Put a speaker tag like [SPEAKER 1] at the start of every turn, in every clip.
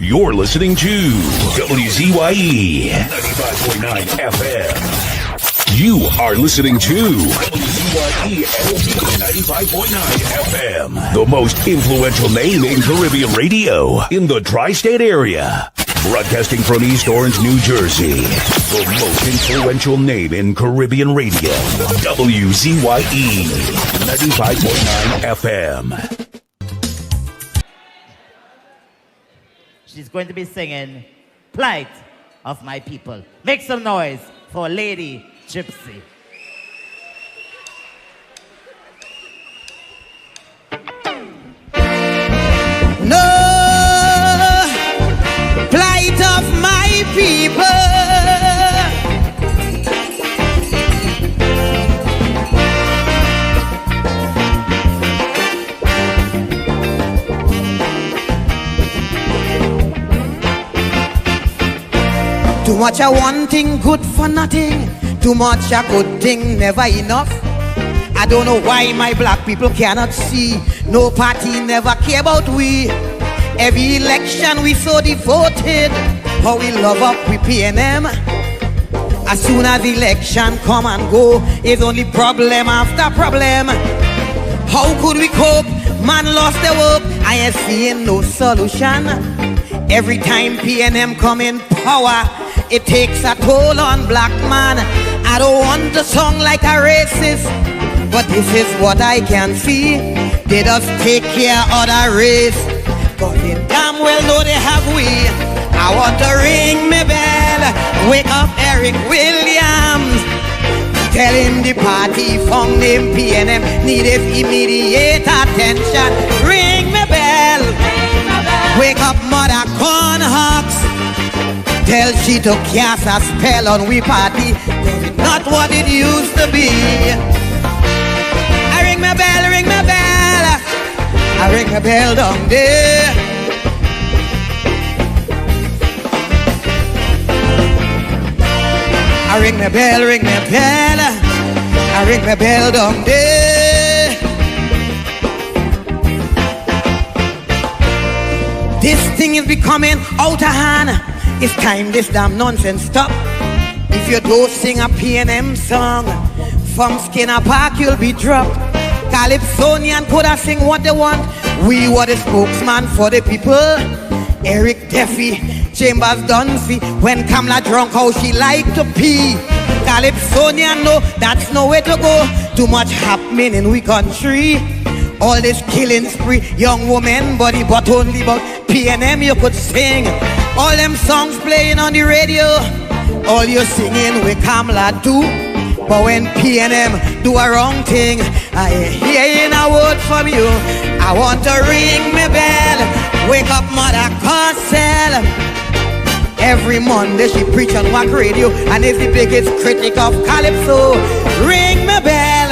[SPEAKER 1] You're listening to WZYE 95.9 FM. You are listening to WZYE 95.9 FM, the most influential name in Caribbean radio in the tri-state area. Broadcasting from East Orange, New Jersey, the most influential name in Caribbean radio, WZYE 95.9 FM.
[SPEAKER 2] She's going to be singing Plight of My People. Make some noise for Lady Gypsy.
[SPEAKER 3] No plight of my people. Too much a one thing, good for nothing. Too much a good thing, never enough. I don't know why my black people cannot see. No party never care about we. Every election we so devoted. How we love up with PNM. As soon as election come and go, it's only problem after problem. How could we cope? Man lost their work. I ain't seeing no solution. Every time PNM come in power, it takes a toll on black man. I don't want to sound like a racist, but this is what I can see. They just take care of the race, but they damn well know they have we. I want to ring my bell, wake up Eric Williams. Tell him the party found him PNM needed immediate attention. Ring my bell, wake up Mother Cornhucks. Tell she to cast a spell on we party. It's not what it used to be. I ring my bell, ring my bell. I ring my bell down there. I ring my bell, ring my bell. I ring my bell down there. This thing is becoming out of hand. It's time this damn nonsense stop. If you don't sing a PNM song, from Skinner Park you'll be dropped. Calypsonian could have sing what they want. We were the spokesman for the people. Eric Duffy, Chambers Dunphy. When Kamala drunk, how she like to pee. Calypsonian, no, that's no way to go. Too much happening in we country. All this killing spree, young woman body, but only about PNM you could sing. All them songs playing on the radio, all you singing with Kamala do. But when PNM do a wrong thing, I ain't hearing a word from you. I want to ring my bell, wake up Mother Cosell. Every Monday she preach on WAC radio and is the biggest critic of Calypso. Ring my bell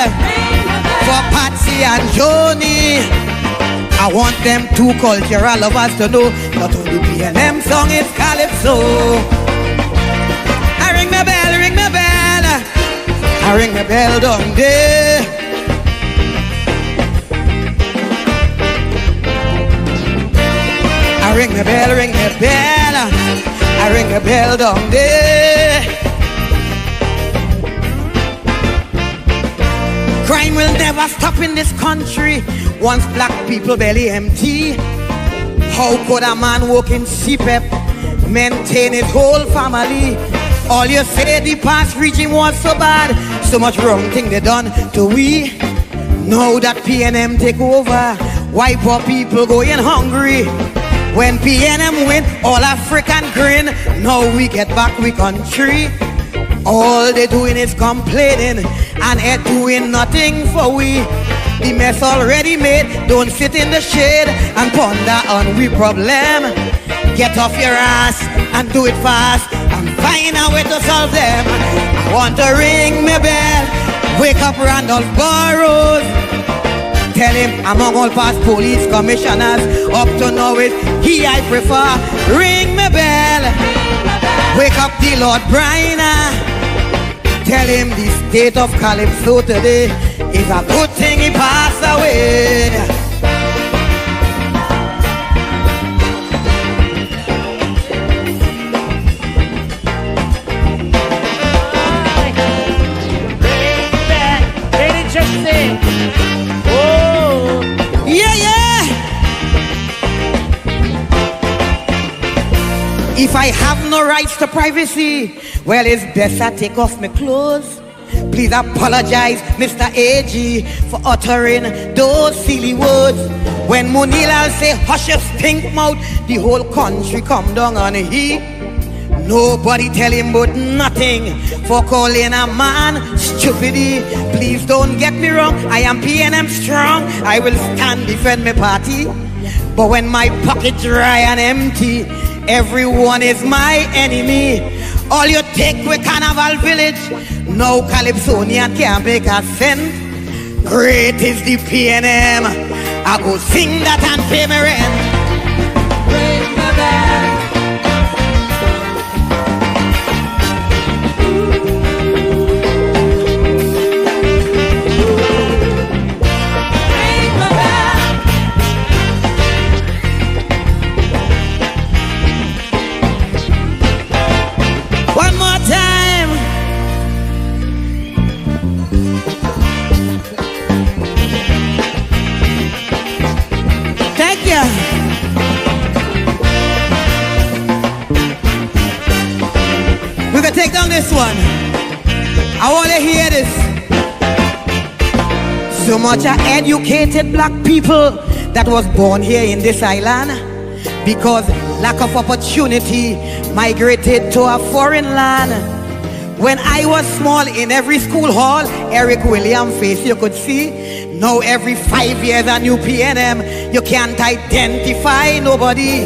[SPEAKER 3] for Patsy and Joni. I want them two cultural lovers to know not only PNM song is Calypso. I ring my bell, ring my bell. I ring my bell down there. I ring my bell, ring my bell. I ring my bell down there. Crime will never stop in this country once black people belly empty. How could a man work in CPEP, maintain his whole family? All you say the past regime was so bad, so much wrong thing they done to we. Now that PNM take over, why poor people going hungry? When PNM win, all African grin. Now we get back we country. All they doing is complaining and ain't doing nothing for we. The mess already made, don't sit in the shade and ponder on we problem. Get off your ass and do it fast and find a way to solve them. I want to ring my bell, wake up Randolph Burrows. Tell him among all past police commissioners, up to now it's he I prefer. Ring my bell, wake up the Lord Bryna. Tell him the state of Calypso today is a good thing he passed away. have no rights to privacy. Well, it's best I take off my clothes. Please apologize, Mr. AG, for uttering those silly words. When Munilal say, hush your stink mouth, the whole country come down on he. Nobody tell him but nothing for calling a man stupidity. Please don't get me wrong, I am PNM strong. I will stand defend my party. But when my pocket dry and empty, everyone is my enemy. All you take with Carnival Village, no Calypsonian can't make a cent. Great is the PNM, I go sing that and pay my rent. Ring my bell. One more time. Thank you. We can take down this one. I want to hear this. So much of educated black people that was born here in this island, because lack of opportunity migrated to a foreign land. When I was small, in every school hall, Eric William face you could see. Now every 5 years a new PNM, you can't identify nobody.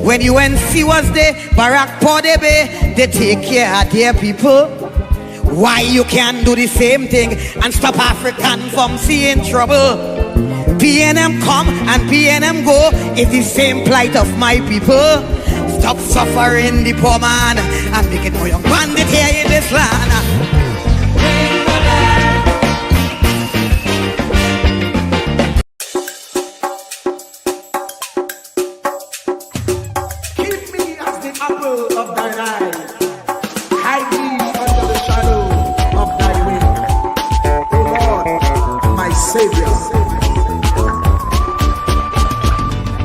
[SPEAKER 3] When UNC was there, Barack Podebe, they take care of their people. Why you can't do the same thing and stop African from seeing trouble? PNM come and PNM go is the same plight of my people. Stop suffering the poor man and make it more young bandit here in this land.
[SPEAKER 4] Keep me as the apple of thine eye. Hide me under the shadow of thy wing. O Lord, my Savior.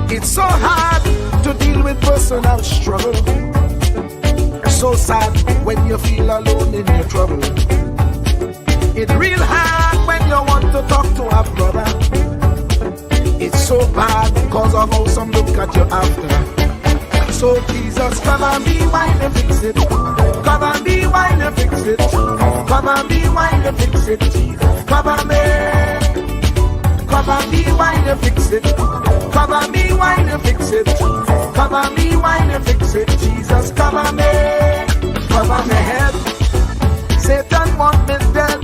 [SPEAKER 4] It's so hard to deal with personal struggle. So sad when you feel alone in your trouble. It's real hard when you want to talk to a brother. It's so bad because of how some look at you after. So Jesus, cover me while you fix it. Cover me while you fix it. Cover me while you fix it. Jesus, cover me. Cover me while you fix it. Cover me while you fix it. Cover me while you fix it. Jesus, cover me. Cover my head. Satan want me dead.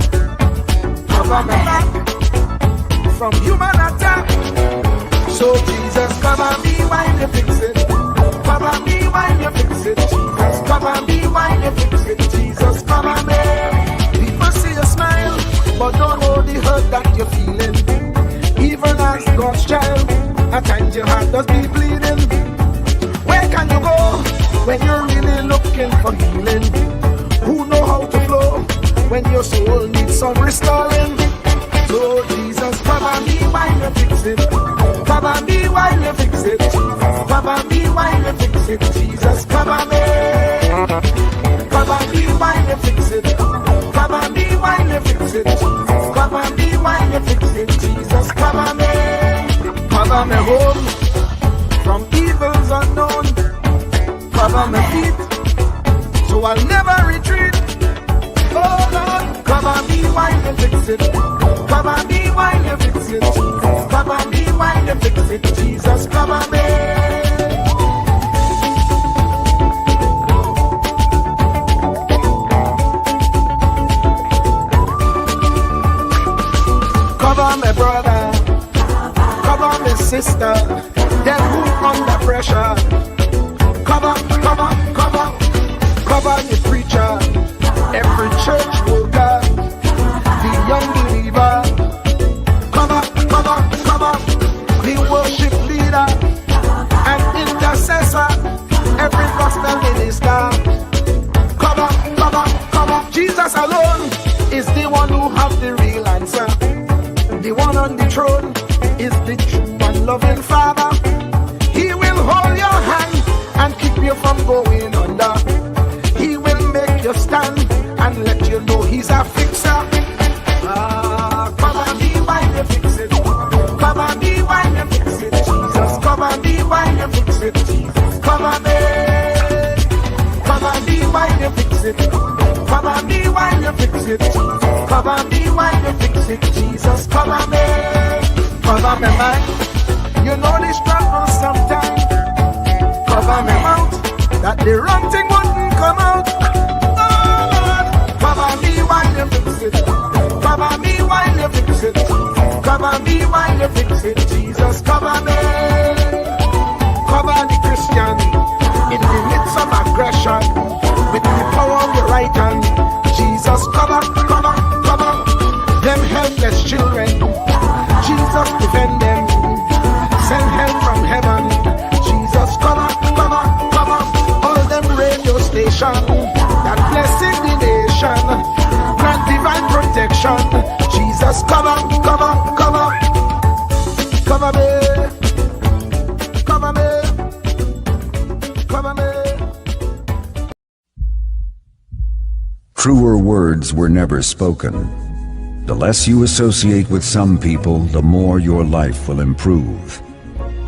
[SPEAKER 4] Cover my back from human attack. So Jesus, cover me while you fix it. Cover me while you fix it. Jesus, cover me while you fix it. Jesus, cover me. People see you smile, but don't know the hurt that you're feeling. Even as God's child, at times your heart does be bleeding. Where can you go when you're really looking for healing? Who know how to flow when your soul needs some restoring? So Jesus, cover me while you fix it. Cover me while you fix it. Cover me while you fix it. Jesus, cover me. Cover me while you fix it. Cover me while you fix it. Cover me while you fix it. Jesus, cover me. Cover me home from evils unknown. Cover my feet so I'll never retreat. Oh Lord, cover me while you fix it. Cover me while you fix it. Cover me while you fix it. Jesus, cover me. Cover my brother, cover my sister, them who under pressure. Cover, cover, cover, cover the preacher, every church worker, the young believer. Cover, cover, cover, the worship leader and intercessor, every gospel minister. Cover, cover, cover. Jesus alone is the one who have the real answer. The one on the throne is the true and loving Father. He will hold your hand and keep you from going on. stand and let you know he's a fixer. Cover me while you fix it. Cover me while you fix it. Jesus, cover me while you fix it. Jesus, cover me. Cover me while you fix it. Cover me while you fix it. Cover me while you fix it. Jesus, cover me. Cover me, man. You know the struggle sometimes. Cover me mouth, that the wrong thing wouldn't come out. Oh Lord, cover me while you fix it. Cover me while you fix it. Cover me while you fix it. Jesus, cover me. Cover the Christian in the midst of aggression with the power of your right hand. Jesus, cover, cover, cover them helpless children. Jesus, defend them. Send help from heaven. Jesus, cover, cover, cover all them radio stations that blessing the nation. Grant divine protection. Jesus, cover, cover, cover, cover me, cover me, cover me.
[SPEAKER 1] Truer words were never spoken. The less you associate with some people, the more your life will improve.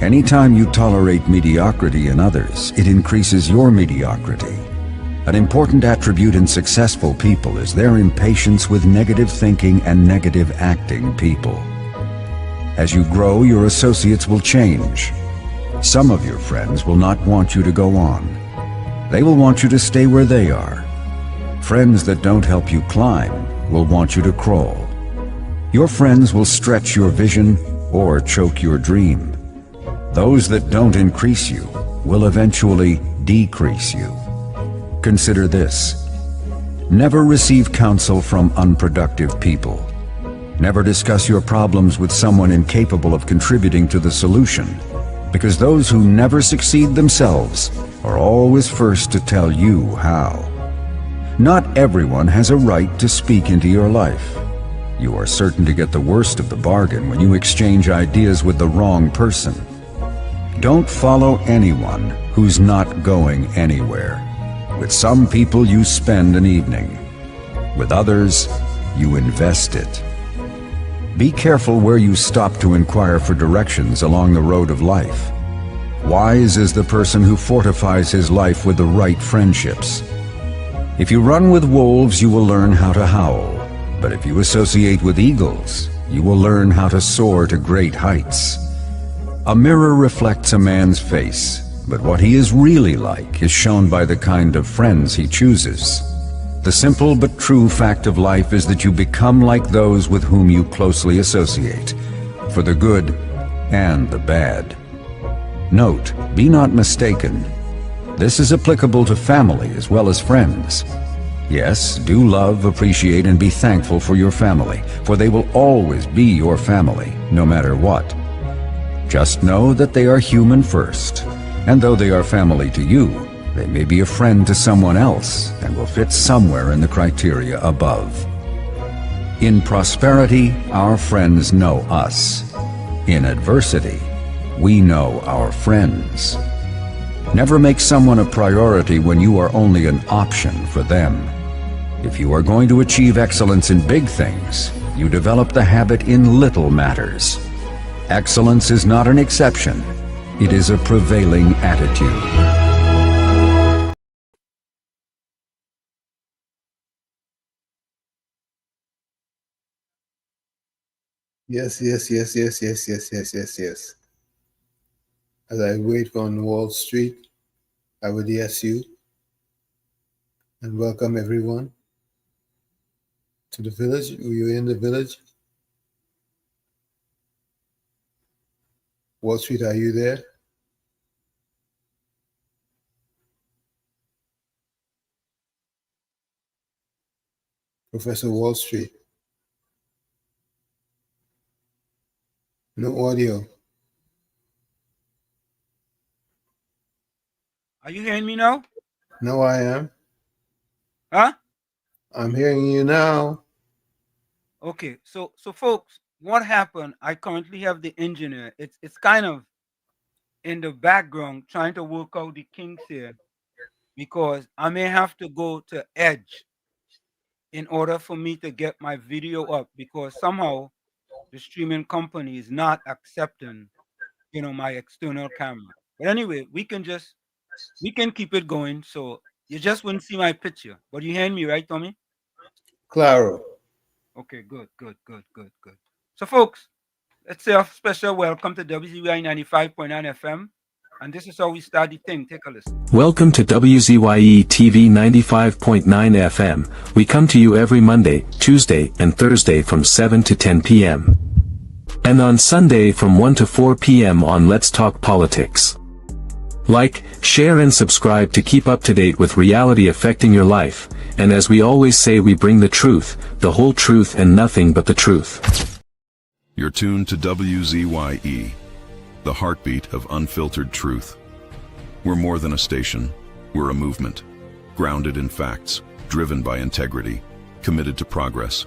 [SPEAKER 1] Anytime you tolerate mediocrity in others, it increases your mediocrity. An important attribute in successful people is their impatience with negative thinking and negative acting people. As you grow, your associates will change. Some of your friends will not want you to go on. They will want you to stay where they are. Friends that don't help you climb will want you to crawl. Your friends will stretch your vision or choke your dream. Those that don't increase you will eventually decrease you. Consider this. Never receive counsel from unproductive people. Never discuss your problems with someone incapable of contributing to the solution, because those who never succeed themselves are always first to tell you how. Not everyone has a right to speak into your life. You are certain to get the worst of the bargain when you exchange ideas with the wrong person. Don't follow anyone who's not going anywhere. With some people you spend an evening. With others, you invest it. Be careful where you stop to inquire for directions along the road of life. Wise is the person who fortifies his life with the right friendships. If you run with wolves, you will learn how to howl. But if you associate with eagles, you will learn how to soar to great heights. A mirror reflects a man's face, but what he is really like is shown by the kind of friends he chooses. The simple but true fact of life is that you become like those with whom you closely associate, for the good and the bad. Note, be not mistaken. This is applicable to family as well as friends. Yes, do love, appreciate, and be thankful for your family, for they will always be your family, no matter what. Just know that they are human first, and though they are family to you, they may be a friend to someone else and will fit somewhere in the criteria above. In prosperity, our friends know us. In adversity, we know our friends. Never make someone a priority when you are only an option for them. If you are going to achieve excellence in big things, you develop the habit in little matters. Excellence is not an exception. It is a prevailing attitude.
[SPEAKER 5] Yes. As I wait on Wall Street, I would yes you and welcome everyone to the village. You're in the village. Wall Street, are you there? Professor Wall Street. No audio.
[SPEAKER 6] Are you hearing me now?
[SPEAKER 5] No, I am.
[SPEAKER 6] Huh?
[SPEAKER 5] I'm hearing you now.
[SPEAKER 6] Okay. So folks, what happened? I currently have the engineer. It's kind of in the background trying to work out the kinks here. because I may have to go to Edge in order for me to get my video up, because somehow the streaming company is not accepting, my external camera. But anyway, we can keep it going. So you just wouldn't see my picture, but you hear me, right, Tommy?
[SPEAKER 5] Claro.
[SPEAKER 6] Okay, good. So folks, let's say a special welcome to WZYE 95.9 FM. And this is how we start the thing. Take a listen.
[SPEAKER 7] Welcome to WZYE TV 95.9 FM. We come to you every Monday, Tuesday, and Thursday from 7 to 10 p.m. And on Sunday from 1 to 4 p.m. on Let's Talk Politics. Like, share and subscribe to keep up to date with reality affecting your life. And as we always say, we bring the truth, the whole truth and nothing but the truth.
[SPEAKER 8] You're tuned to WZYE, the heartbeat of unfiltered truth. We're more than a station, we're a movement, grounded in facts, driven by integrity, committed to progress.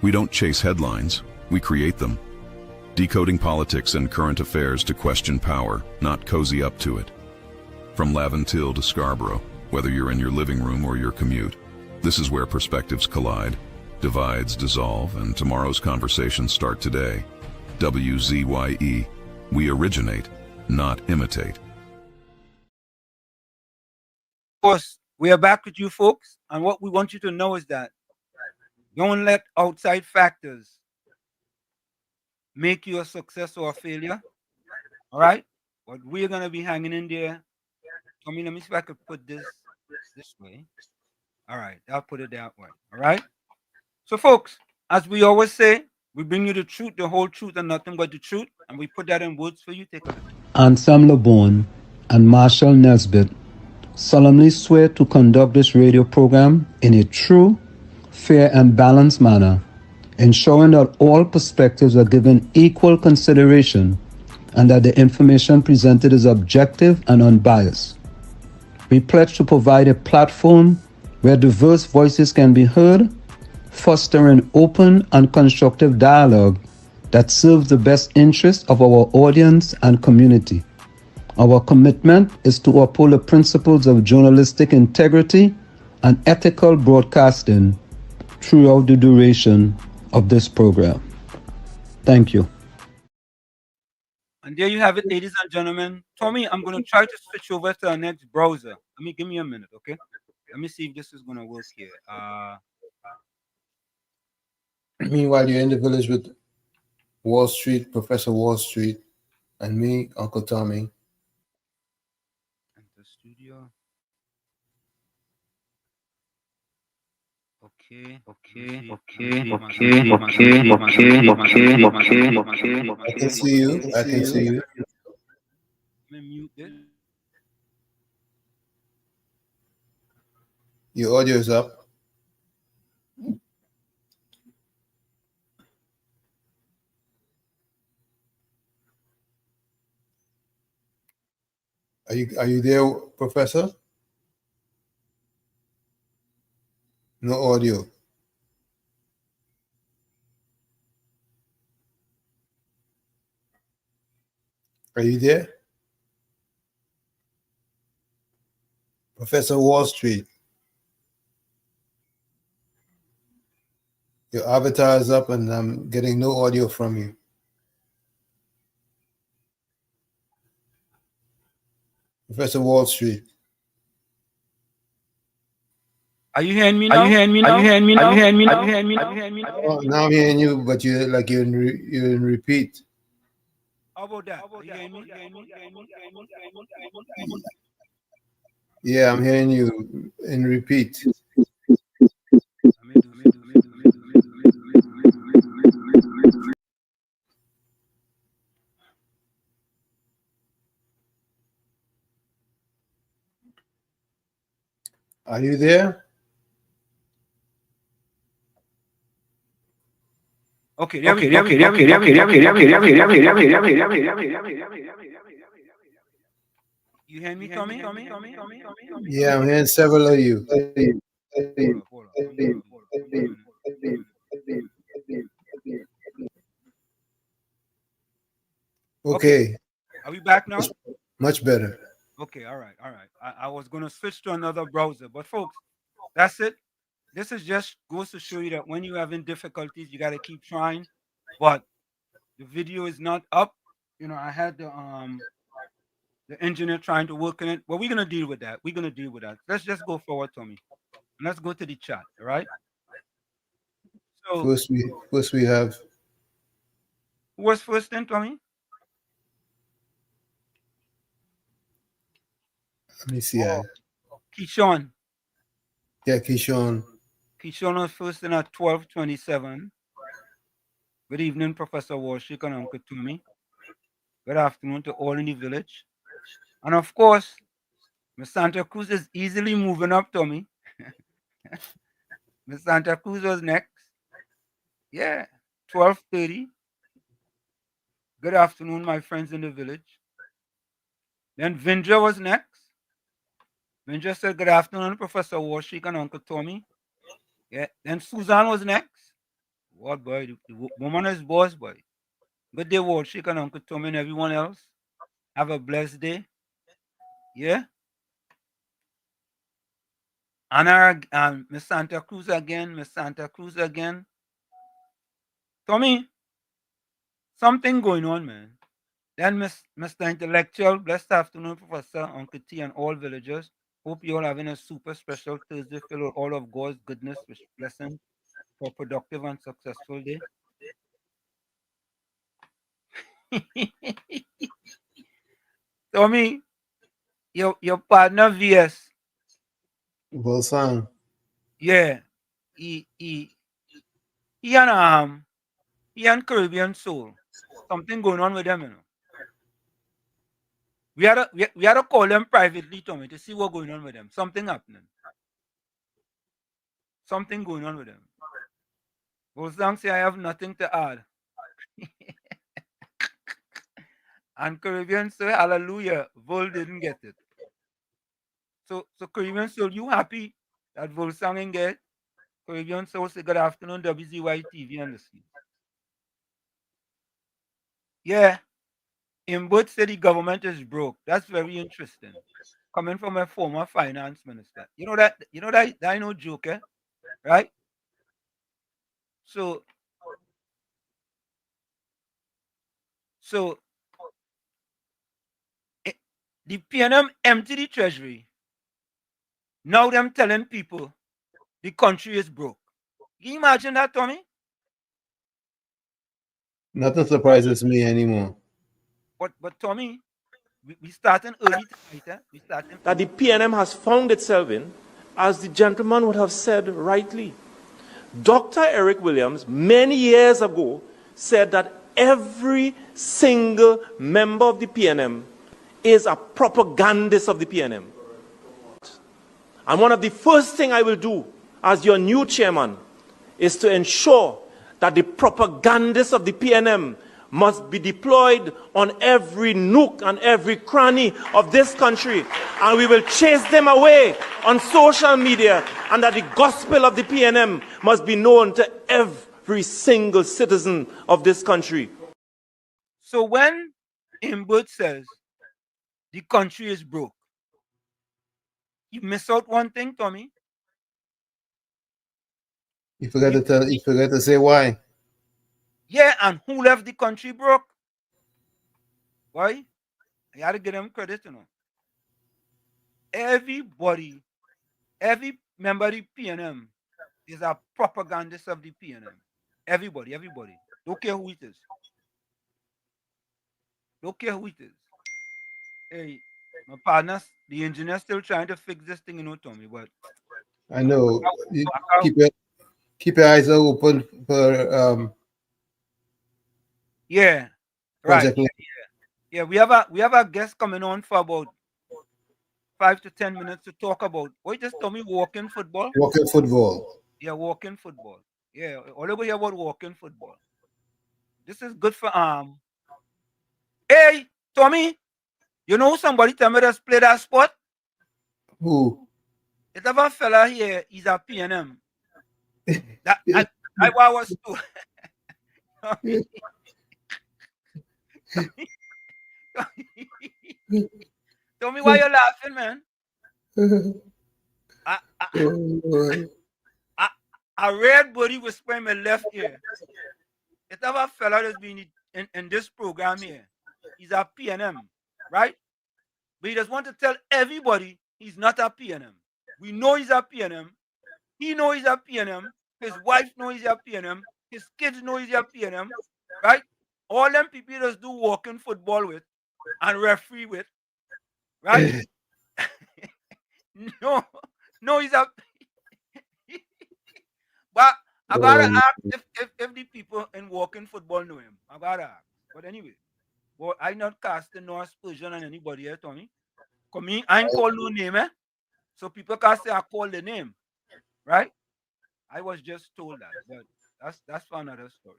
[SPEAKER 8] We don't chase headlines, we create them. Decoding politics and current affairs to question power, not cozy up to it. From Laventille to Scarborough, whether you're in your living room or your commute, this is where perspectives collide, divides dissolve, and tomorrow's conversations start today. WZYE. We originate, not imitate.
[SPEAKER 6] Of course, we are back with you folks, and what we want you to know is that don't let outside factors make you a success or a failure. All right? But we're going to be hanging in there. Let me see if I could put this way. All right, I'll put it that way. All right? So folks, as we always say, we bring you the truth, the whole truth, and nothing but the truth. And we put that in words for you. Take a look.
[SPEAKER 9] Ansam LeBon and Marshall Nesbitt solemnly swear to conduct this radio program in a true, fair, and balanced manner, ensuring that all perspectives are given equal consideration and that the information presented is objective and unbiased. We pledge to provide a platform where diverse voices can be heard, fostering open and constructive dialogue that serves the best interests of our audience and community. Our commitment is to uphold the principles of journalistic integrity and ethical broadcasting throughout the duration of this program. Thank you.
[SPEAKER 6] And there you have it, ladies and gentlemen. Tommy, I'm going to try to switch over to our next browser. Give me a minute, okay? Let me see if this is going to work here.
[SPEAKER 5] Meanwhile, you're in the village with Wall Street, Professor Wall Street, and me, Uncle Tommy.
[SPEAKER 6] Enter studio. Okay.
[SPEAKER 5] I can see you. I can see you.
[SPEAKER 6] Let me mute this.
[SPEAKER 5] Your audio is up. Are you there, Professor? No audio. Are you there? Professor Wall Street. Your avatar is up and I'm getting no audio from you. Professor Wall Street.
[SPEAKER 6] Are you hearing me now?
[SPEAKER 5] Oh, now I'm hearing you, but you're in repeat.
[SPEAKER 6] How about that? Are you hearing me?
[SPEAKER 5] Yeah, I'm hearing you in repeat. Are you there?
[SPEAKER 6] Okay. You hear me, Tommy?
[SPEAKER 5] Yeah, I'm hearing several of you.
[SPEAKER 6] Hold on.
[SPEAKER 5] Okay.
[SPEAKER 6] Are we back now?
[SPEAKER 5] Much better.
[SPEAKER 6] Okay, all right, all right. I was gonna switch to another browser, but folks, that's it. This is just goes to show you that when you're having difficulties, you gotta keep trying. But the video is not up. You know, I had the engineer trying to work on it. Well, we're gonna deal with that. We're gonna deal with that. Let's just go forward, Tommy. And let's go to the chat. All right. So
[SPEAKER 5] First we have
[SPEAKER 6] who was first then, Tommy?
[SPEAKER 5] let me see.
[SPEAKER 6] Oh, Keyshawn.
[SPEAKER 5] Yeah, Kishon.
[SPEAKER 6] Keyshawn was first in at 12:27. Good evening, Professor Warshik and Uncle Tommy. Good afternoon to all in the village. And of course, Miss Santa Cruz is easily moving up, Tommy. Miss Santa Cruz was next. Yeah, 12:30. Good afternoon, my friends in the village. Then Vindra was next. Vindra said, good afternoon, Professor Warshik and Uncle Tommy. Yeah. Then Suzanne was next. What boy? The woman is boss, boy. Good day, Warshik and Uncle Tommy and everyone else. Have a blessed day. Yeah. Anna and Miss Santa Cruz again. Miss Santa Cruz again. Tommy, something going on, man. Then Mr. Intellectual, blessed afternoon, Professor, Uncle T, and all villagers. Hope you all having a super special Thursday filled with all of God's goodness, with blessing for a productive and successful day. Tommy, your partner VS.
[SPEAKER 5] Volsang.
[SPEAKER 6] Yeah. He and Caribbean Soul. Something going on with them, you know. We had to call them privately, Tommy, to see what's going on with them. Something happening. Something going on with them. Wolfgang say I have nothing to add. And Caribbean say hallelujah. Vol didn't get it. So Caribbean Soul, you happy that Volsang didn't get it? Caribbean Soul say good afternoon, WZYE TV and listen. Yeah. Imbut said the government is broke. That's very interesting. Coming from a former finance minister. You know that I know joke, eh? Right? So the PNM empty the treasury. Now them telling people the country is broke. Can you imagine that, Tommy?
[SPEAKER 5] Nothing surprises me anymore.
[SPEAKER 6] But Tommy, we starting early tonight, eh? We starting
[SPEAKER 10] that the PNM has found itself in, as the gentleman would have said rightly. Dr. Eric Williams, many years ago, said that every single member of the PNM is a propagandist of the PNM. And one of the first things I will do as your new chairman is to ensure that the propagandists of the PNM must be deployed on every nook and every cranny of this country, and we will chase them away on social media, and that the gospel of the PNM must be known to every single citizen of this country.
[SPEAKER 6] So when Imbut says the country is broke, you miss out one thing, Tommy.
[SPEAKER 5] You forgot to say why.
[SPEAKER 6] Yeah, and who left the country broke? Why? I gotta give them credit, you know. Everybody, every member of the PNM is a propagandist of the PNM. Everybody. Don't care who it is. Don't care who it is. Hey, my partners, the engineer still trying to fix this thing, you know, Tommy, but
[SPEAKER 5] I know. You keep your eyes open for
[SPEAKER 6] yeah, right. Yeah, we have a guest coming on for about 5 to 10 minutes to talk about what you just told me, walking football.
[SPEAKER 5] Walking football.
[SPEAKER 6] Yeah, walking football. Yeah, all over here about walking football. This is good for Hey, Tommy, you know somebody tell me just play that sport?
[SPEAKER 5] Who?
[SPEAKER 6] It's a fella here, he's a PNM. I was too. Tell me why you're laughing, man. A red body whispering my left ear. It have a fella that's been in this program here. He's a PNM, right? But he just want to tell everybody he's not a PNM. We know he's a PNM. He knows he's a PNM. His wife knows he's a PNM. His kids know he's a PNM, right? All them people just do walking football with and referee with, right? no, he's a. But I gotta ask if the people in walking football know him. I gotta ask. But anyway, well, I not casting no aspersion on anybody here, Tommy. Come me, I ain't call no name, eh? So people can say I call the name, right? I was just told that, but that's for another story.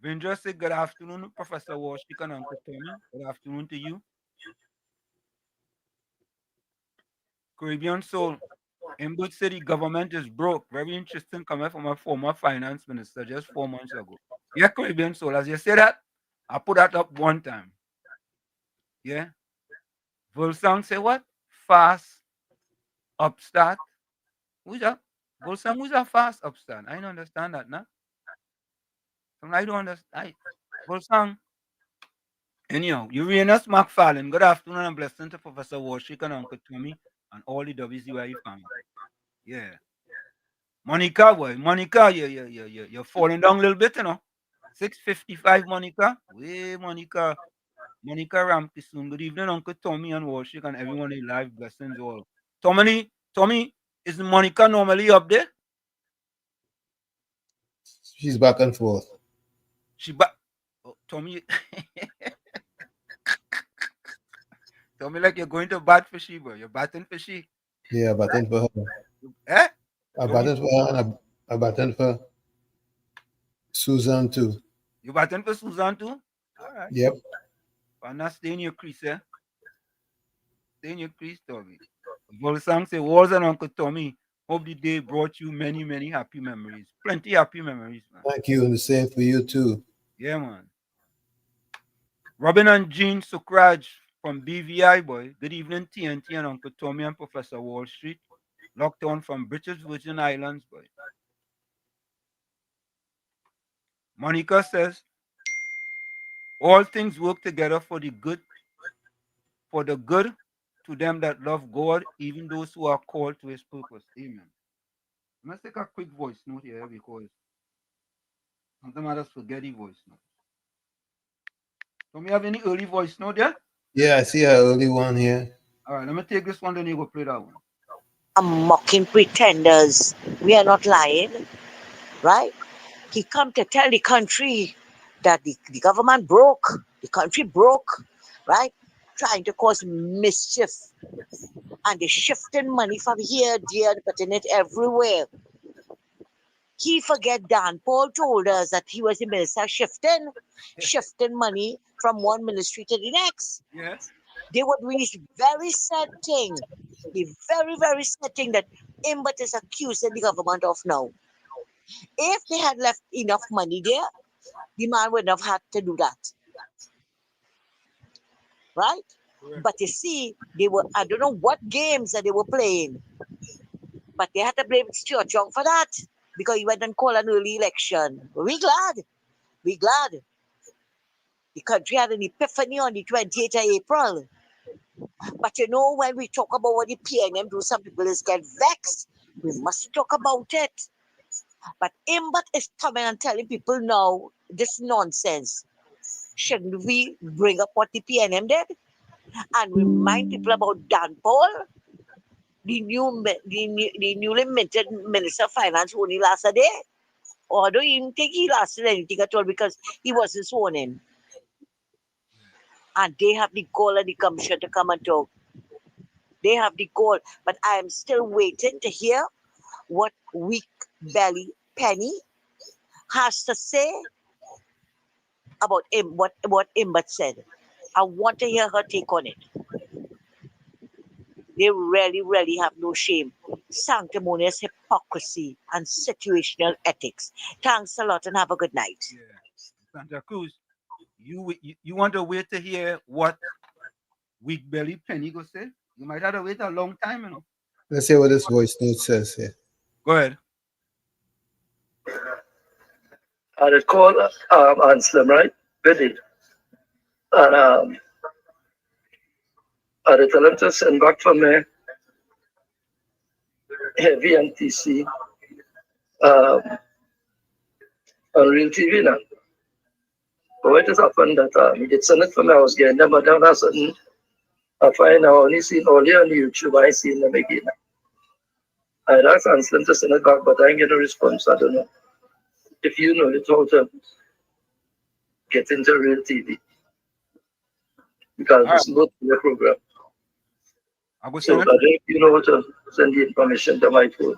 [SPEAKER 6] Vindra said, good afternoon, Professor Washik and Uncle Tommy. Good afternoon to you. Caribbean Soul. Inwood City government is broke. Very interesting comment from a former finance minister just 4 months ago. Yeah, Caribbean Soul. As you say that, I put that up one time. Yeah. Volsang say what? Fast upstart. Who's that? Volsang, who's a fast upstart? I don't understand that, nah? I don't understand. Volsang. Anyhow, Uranus McFarlane. Good afternoon and blessing to Professor Washik and Uncle Tommy and all the WZYE family. Yeah. Monica, boy. Monica, you're falling down a little bit, you know. 6:55, Monica. Way, Monica. Monica Rampi soon. Good evening, Uncle Tommy and Washik and everyone in live. Blessings all. Tommy, is Monica normally up there?
[SPEAKER 5] She's back and forth.
[SPEAKER 6] She back. Oh, Tommy. Tommy, like you're going to bat for she, boy. You're batting for she.
[SPEAKER 5] Yeah, batting for her.
[SPEAKER 6] Eh?
[SPEAKER 5] I batting for her and I batting for Susan too.
[SPEAKER 6] You batting for Susan too? All right.
[SPEAKER 5] Yep.
[SPEAKER 6] But not stay in your crease, eh? Stay in your crease, Tommy. Volsang say, Walls and Uncle Tommy, hope the day brought you many, many happy memories. Plenty happy memories, man.
[SPEAKER 5] Thank you, and the same for you too.
[SPEAKER 6] Yeah, man. Robin and Jean Sukraj from BVI, boy. Good evening, TNT and Uncle Tommy and Professor Wall Street. Locked on from British Virgin Islands, boy. Monica says, all things work together for the good to them that love God, even those who are called to his purpose. Amen. Let's take a quick voice note here because sometimes I just forget the voice note. Don't we have any early voice note there?
[SPEAKER 5] Yeah, I see an early one here.
[SPEAKER 6] All right, let me take this one, then you go play that one.
[SPEAKER 11] Mocking pretenders. We are not lying, right? He come to tell the country that the government broke, the country broke, right? Trying to cause mischief. And they're shifting money from here, there, putting it everywhere. He forget Dan Paul told us that he was the minister shifting money from one ministry to the next.
[SPEAKER 6] Yes.
[SPEAKER 11] They would reach very sad thing, the very, very sad thing that Imbert is accusing the government of now. If they had left enough money there, the man wouldn't have had to do that. Right? Correct. But you see, they were, I don't know what games that they were playing, but they had to blame Stuart Young for that because he went and called an early election. We're glad. The country had an epiphany on the 28th of April. But you know, when we talk about what the PNM do, some people just get vexed. We must talk about it. But Imbert is coming and telling people now this nonsense. Shouldn't we bring up what the PNM did and remind people about Dan Paul, the newly minted Minister of Finance, who only lasted a day? Or I don't even think he lasted anything at all because he wasn't sworn in. And they have the goal and the gumption to come and talk. They have the goal, but I am still waiting to hear what weak belly Penny has to say about what Imbert said. I want to hear her take on it. They really, really have no shame. Sanctimonious hypocrisy and situational ethics. Thanks a lot and have a good night.
[SPEAKER 6] Yeah. Santa Cruz, you want to wait to hear what weak belly penny go say. You might have to wait a long time,
[SPEAKER 5] Let's hear what this voice note says here.
[SPEAKER 6] Go ahead.
[SPEAKER 12] I had called Anselm, right? Ready. And I had tell him to send back for me heavy NTC on Real TV now. But what just happened that he did send it for me, I was getting them, but then all of a sudden I find I only seen all here on YouTube, I seen them again. I had asked Anselm to send it back, but I didn't get a response. I don't know if you know it's how to get into Real TV. Because it's not in the program.
[SPEAKER 6] I will
[SPEAKER 12] So
[SPEAKER 6] send
[SPEAKER 12] I don't know if you know how to send the information to my phone.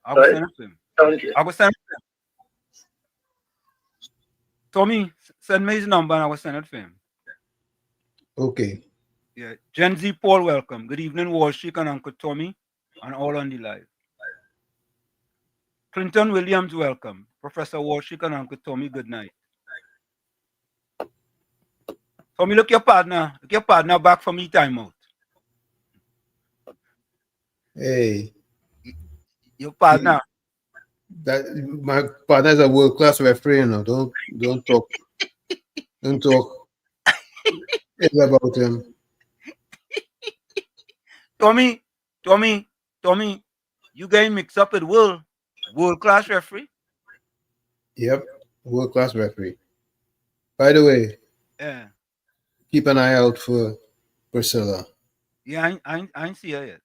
[SPEAKER 6] I will send it to him.
[SPEAKER 12] Thank you.
[SPEAKER 6] I will send it to him. Tommy, send me his number and I will send it to him.
[SPEAKER 5] Okay.
[SPEAKER 6] Yeah. Gen Z Paul, welcome. Good evening, Wall Street and Uncle Tommy, and all on the live. Clinton Williams, welcome. Professor Wall Street and Uncle Tommy, good night. Tommy, look your partner back from me timeout.
[SPEAKER 5] Hey.
[SPEAKER 6] Your partner.
[SPEAKER 5] That my partner is a world class referee, Don't talk. Don't talk ill about him.
[SPEAKER 6] Tommy, you getting mixed up with world class referee?
[SPEAKER 5] Yep, world class referee. By the way,
[SPEAKER 6] Yeah.
[SPEAKER 5] keep an eye out for Priscilla.
[SPEAKER 6] Yeah, I ain't see her yet.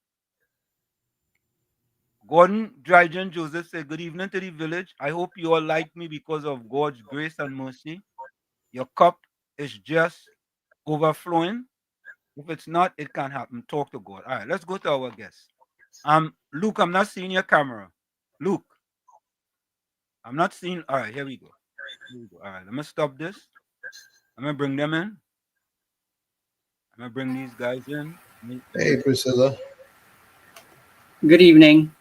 [SPEAKER 6] Gordon Dryden Joseph said, good evening to the village. I hope you all like me because of God's grace and mercy. Your cup is just overflowing. If it's not, it can't happen. Talk to God. All right, let's go to our guest. Luke, I'm not seeing your camera. Luke, I'm not seeing. All right, here we go. All right, let me stop this. I'm going to bring them in. I'm going to bring these guys in.
[SPEAKER 5] Hey, Priscilla.
[SPEAKER 13] Good evening.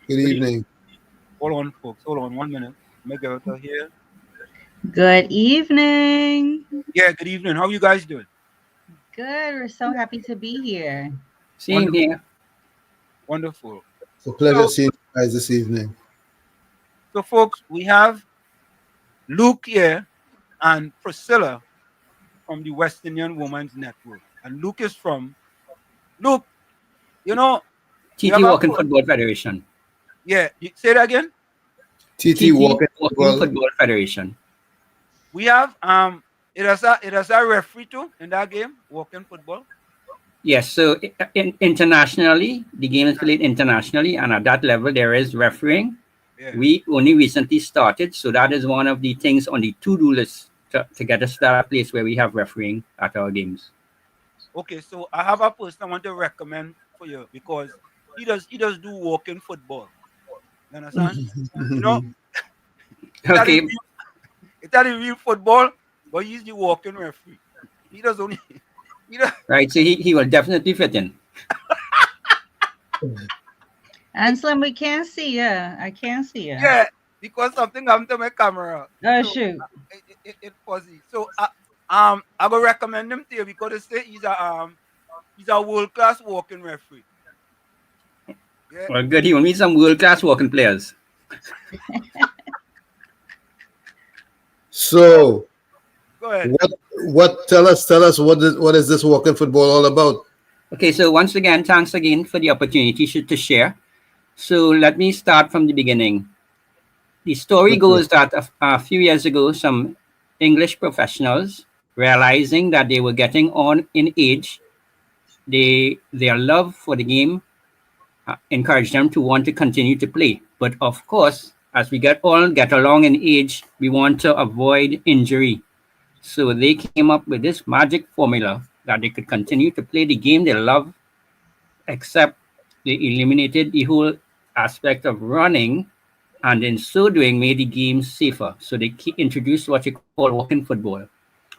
[SPEAKER 5] Good evening.
[SPEAKER 6] Hold on, folks. Hold on 1 minute. Let me get out of here.
[SPEAKER 14] Good evening.
[SPEAKER 6] Yeah, good evening. How are you guys doing?
[SPEAKER 14] Good. We're so happy to be here.
[SPEAKER 13] Same here.
[SPEAKER 6] Wonderful.
[SPEAKER 5] It's a pleasure seeing you guys this evening.
[SPEAKER 6] So, folks, we have Luke here and Priscilla from the West Indian Women's Network. And Luke is from
[SPEAKER 13] TT Walking Football Federation.
[SPEAKER 6] Yeah, say that again.
[SPEAKER 5] TT Walking
[SPEAKER 13] Football Federation.
[SPEAKER 6] We have it has a referee too in that game, walking football.
[SPEAKER 13] Yes, so internationally, the game is played internationally, and at that level, there is refereeing. Yeah. We only recently started, so that is one of the things on the to-do list to get us to that place where we have refereeing at our games.
[SPEAKER 6] Okay, so I have a person I want to recommend for you because he does do walking football. You understand?
[SPEAKER 13] Okay.
[SPEAKER 6] It's not a real football, but he's the walking referee. He does only.
[SPEAKER 13] Right, so he will definitely fit in.
[SPEAKER 14] Anselm, we can't see you. I can't see you.
[SPEAKER 6] Yeah, because something happened to my camera.
[SPEAKER 14] Oh, shoot.
[SPEAKER 6] It fuzzy. So I will recommend him to you because they say he's a world class walking referee.
[SPEAKER 13] Yeah. Well, good. He will meet some world class walking players.
[SPEAKER 5] So,
[SPEAKER 6] go ahead.
[SPEAKER 5] What tell us what is this walking football all about?
[SPEAKER 13] Okay, so once again, thanks again for the opportunity to share. So let me start from the beginning. The story goes that a few years ago, some English professionals, realizing that they were getting on in age, their love for the game encouraged them to want to continue to play. But of course, as we get along in age, we want to avoid injury. So they came up with this magic formula that they could continue to play the game they love, except they eliminated the whole aspect of running, and in so doing made the game safer. So they introduced what you call walking football.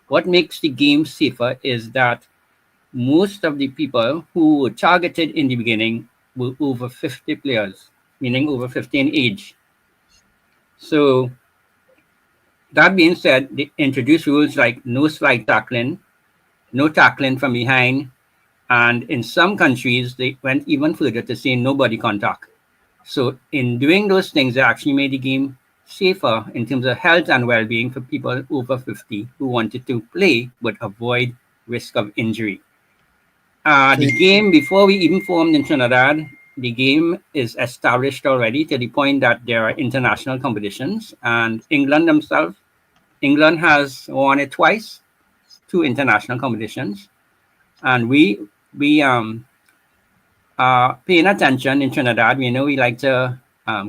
[SPEAKER 13] What makes the game safer is that most of the people who were targeted in the beginning were over 50 players, meaning over 15 age. So that being said, they introduced rules like no slide tackling, no tackling from behind, and in some countries they went even further to say no body contact. So in doing those things, they actually made the game safer in terms of health and well-being for people over 50 who wanted to play but avoid risk of injury. The game, before we even formed in Trinidad, the game is established already to the point that there are international competitions, and England has won it twice, 2 international competitions, and we paying attention in Trinidad. We know we like to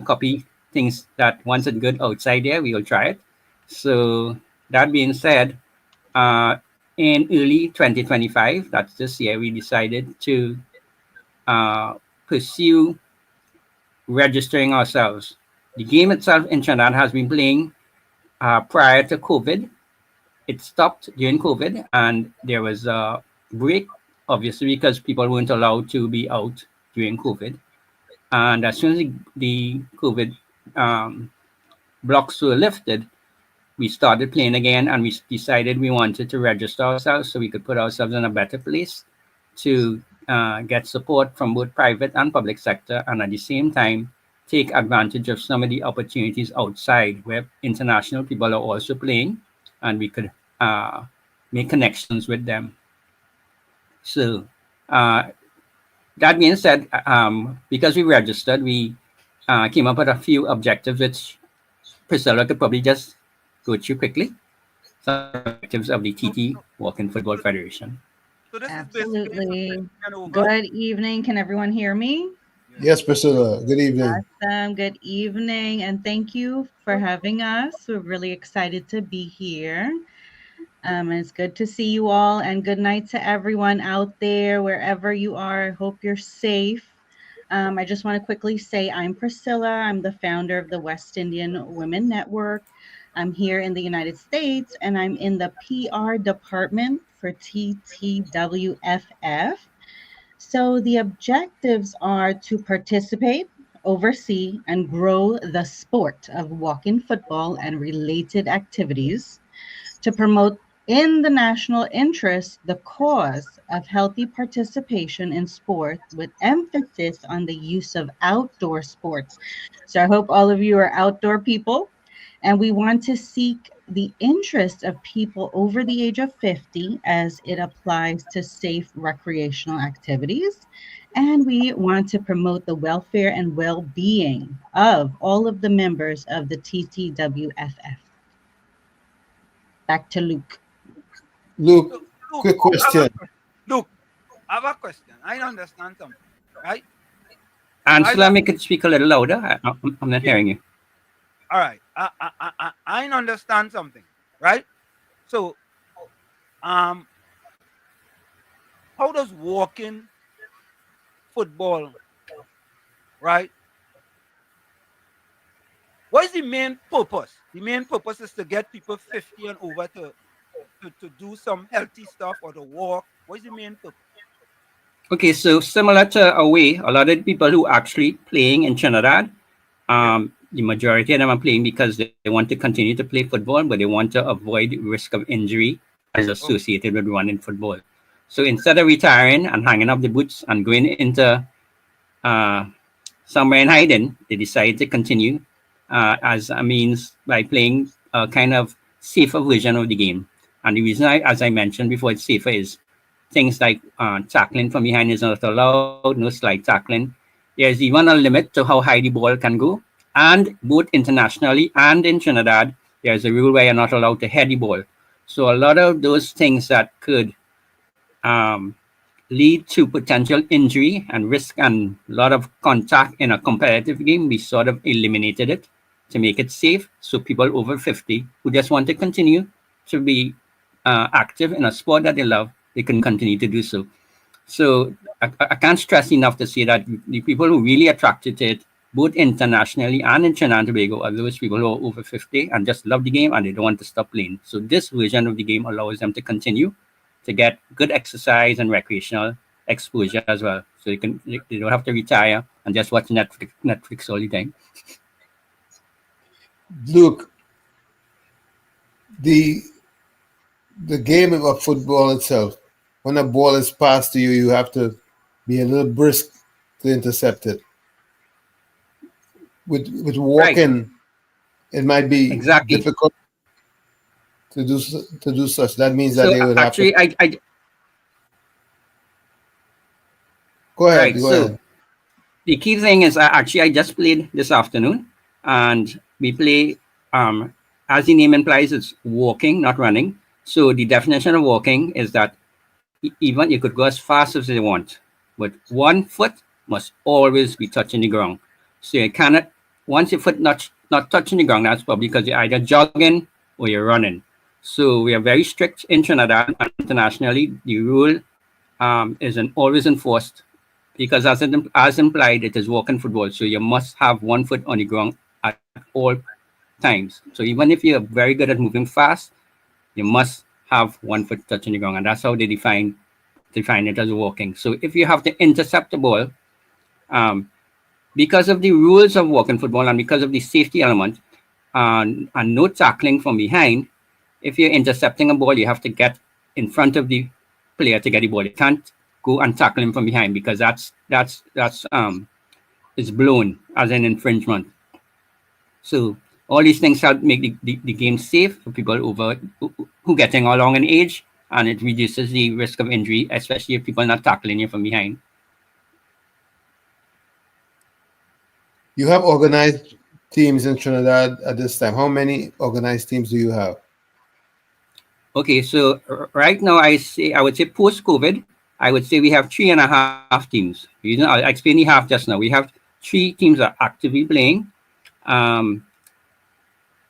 [SPEAKER 13] copy things that once it's good outside there, we will try it. So that being said, in early 2025, that's this year, we decided to pursue registering ourselves. The game itself in Trinidad has been playing prior to COVID. It stopped during COVID, and there was a break, obviously, because people weren't allowed to be out during COVID. And as soon as the COVID blocks were lifted, we started playing again, and we decided we wanted to register ourselves so we could put ourselves in a better place to get support from both private and public sector, and at the same time take advantage of some of the opportunities outside where international people are also playing, and we could make connections with them. So that being said, because we registered, we came up with a few objectives, which Priscilla could probably just go through quickly. Some objectives of the TT Walking Football Federation.
[SPEAKER 6] So this
[SPEAKER 14] Absolutely.
[SPEAKER 6] is
[SPEAKER 14] Good evening. Can everyone hear me?
[SPEAKER 5] Yes, Priscilla. Good evening.
[SPEAKER 14] Awesome. Good evening. And thank you for having us. We're really excited to be here. And it's good to see you all. And good night to everyone out there, wherever you are. I hope you're safe. I just want to quickly say I'm Priscilla. I'm the founder of the West Indian Women Network. I'm here in the United States, and I'm in the PR department for TTWFF. So the objectives are to participate, oversee, and grow the sport of walking football and related activities, to promote in the national interest the cause of healthy participation in sport with emphasis on the use of outdoor sports. So I hope all of you are outdoor people, and we want to seek the interest of people over the age of 50 as it applies to safe recreational activities. And we want to promote the welfare and well-being of all of the members of the TTWFF. Back to Luke.
[SPEAKER 5] Luke, quick question.
[SPEAKER 6] Luke, I have a question. I don't understand something, right?
[SPEAKER 13] Angela, make it speak a little louder. I'm not hearing you.
[SPEAKER 6] All right. I understand something, right? So, how does walking football, right? What is the main purpose? The main purpose is to get people 50 and over to do some healthy stuff or to walk. What is the main purpose?
[SPEAKER 13] Okay, so similar to away, a lot of the people who are actually playing in Trinidad, the majority of them are playing because they want to continue to play football, but they want to avoid the risk of injury that is associated with running football. So instead of retiring and hanging up the boots and going into somewhere in hiding, they decide to continue as a means by playing a kind of safer version of the game. And the reason, as I mentioned before, it's safer is things like tackling from behind is not allowed, no slide tackling. There's even a limit to how high the ball can go. And both internationally and in Trinidad, there's a rule where you're not allowed to head the ball. So a lot of those things that could lead to potential injury and risk and a lot of contact in a competitive game, we sort of eliminated it to make it safe. So people over 50 who just want to continue to be active in a sport that they love, they can continue to do so. So I can't stress enough to say that the people who really attracted to it, both internationally and in Trinidad and Tobago, are those people who are over 50 and just love the game and they don't want to stop playing. So this version of the game allows them to continue to get good exercise and recreational exposure as well. So they don't have to retire and just watch Netflix all the time.
[SPEAKER 5] Luke, the game of football itself, when a ball is passed to you, you have to be a little brisk to intercept it. With walking, it might be
[SPEAKER 13] Exactly.
[SPEAKER 5] difficult to do such. That means that
[SPEAKER 13] So
[SPEAKER 5] they would have to.
[SPEAKER 13] actually, I
[SPEAKER 5] Go ahead.
[SPEAKER 13] right.
[SPEAKER 5] Go
[SPEAKER 13] So
[SPEAKER 5] ahead.
[SPEAKER 13] the key thing is actually I just played this afternoon, and we play as the name implies, it's walking, not running. So the definition of walking is that even you could go as fast as you want, but one foot must always be touching the ground. So you cannot, once your foot not touching the ground, that's probably because you're either jogging or you're running. So we are very strict in Trinidad, and internationally the rule is always enforced, because as implied, it is walking football. So you must have one foot on the ground at all times. So even if you're very good at moving fast, you must have one foot touching the ground, and that's how they define it as walking. So if you have to intercept the ball, because of the rules of walking football and because of the safety element, and no tackling from behind, if you're intercepting a ball, you have to get in front of the player to get the ball. You can't go and tackle him from behind, because that's is blown as an infringement. So all these things help make the game safe for people who getting along in age, and it reduces the risk of injury, especially if people are not tackling you from behind.
[SPEAKER 5] You have organized teams in Trinidad at this time. How many organized teams do you have?
[SPEAKER 13] Okay, so right now I would say post-COVID, I would say we have 3.5 teams. I explained the half just now. We have 3 teams that are actively playing.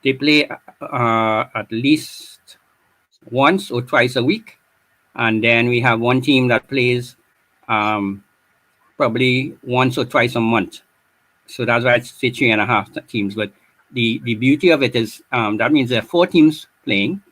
[SPEAKER 13] They play at least once or twice a week, and then we have one team that plays probably once or twice a month. So that's why I say 3.5 teams. But the beauty of it is that means there are 4 teams playing.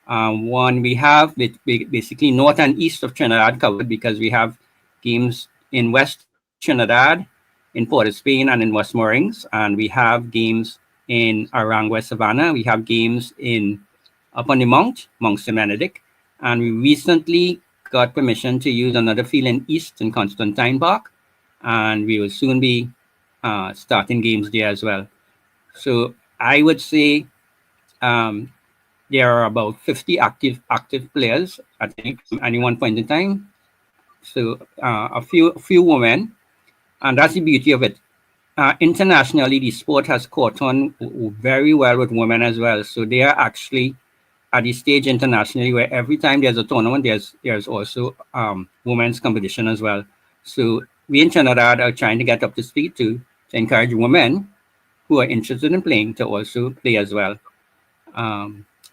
[SPEAKER 13] One we have basically north and east of Trinidad covered, because we have games in West Trinidad, in Port of Spain, and in Westmoreland, and we have games in Arangua Savannah. We have games up on the Mount St. Benedict, and we recently got permission to use another field in East in Constantine Park, and we will soon be starting games there as well. So I would say there are about 50 active players at any one point in time. So a few women, and that's the beauty of it. Internationally, the sport has caught on very well with women as well. So they are actually at the stage internationally where every time there's a tournament, there's also women's competition as well. So we in Trinidad are trying to get up to speed to encourage women who are interested in playing to also play as well.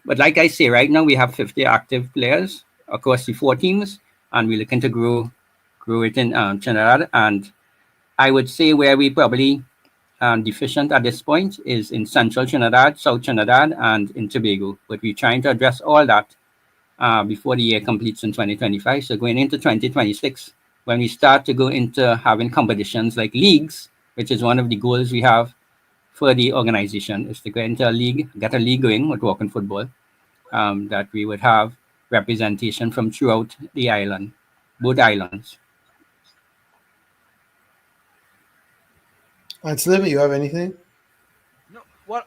[SPEAKER 13] But like I say, right now we have 50 active players across the 4 teams, and we're looking to grow it in Trinidad. And I would say where we probably deficient at this point is in Central Trinidad, South Trinidad, and in Tobago. But we're trying to address all that before the year completes in 2025. So going into 2026, when we start to go into having competitions like leagues, which is one of the goals we have for the organization, is to go into a league, get a league going with walking football, that we would have representation from throughout the island, both islands.
[SPEAKER 5] And Slim, you have anything?
[SPEAKER 6] No. Well,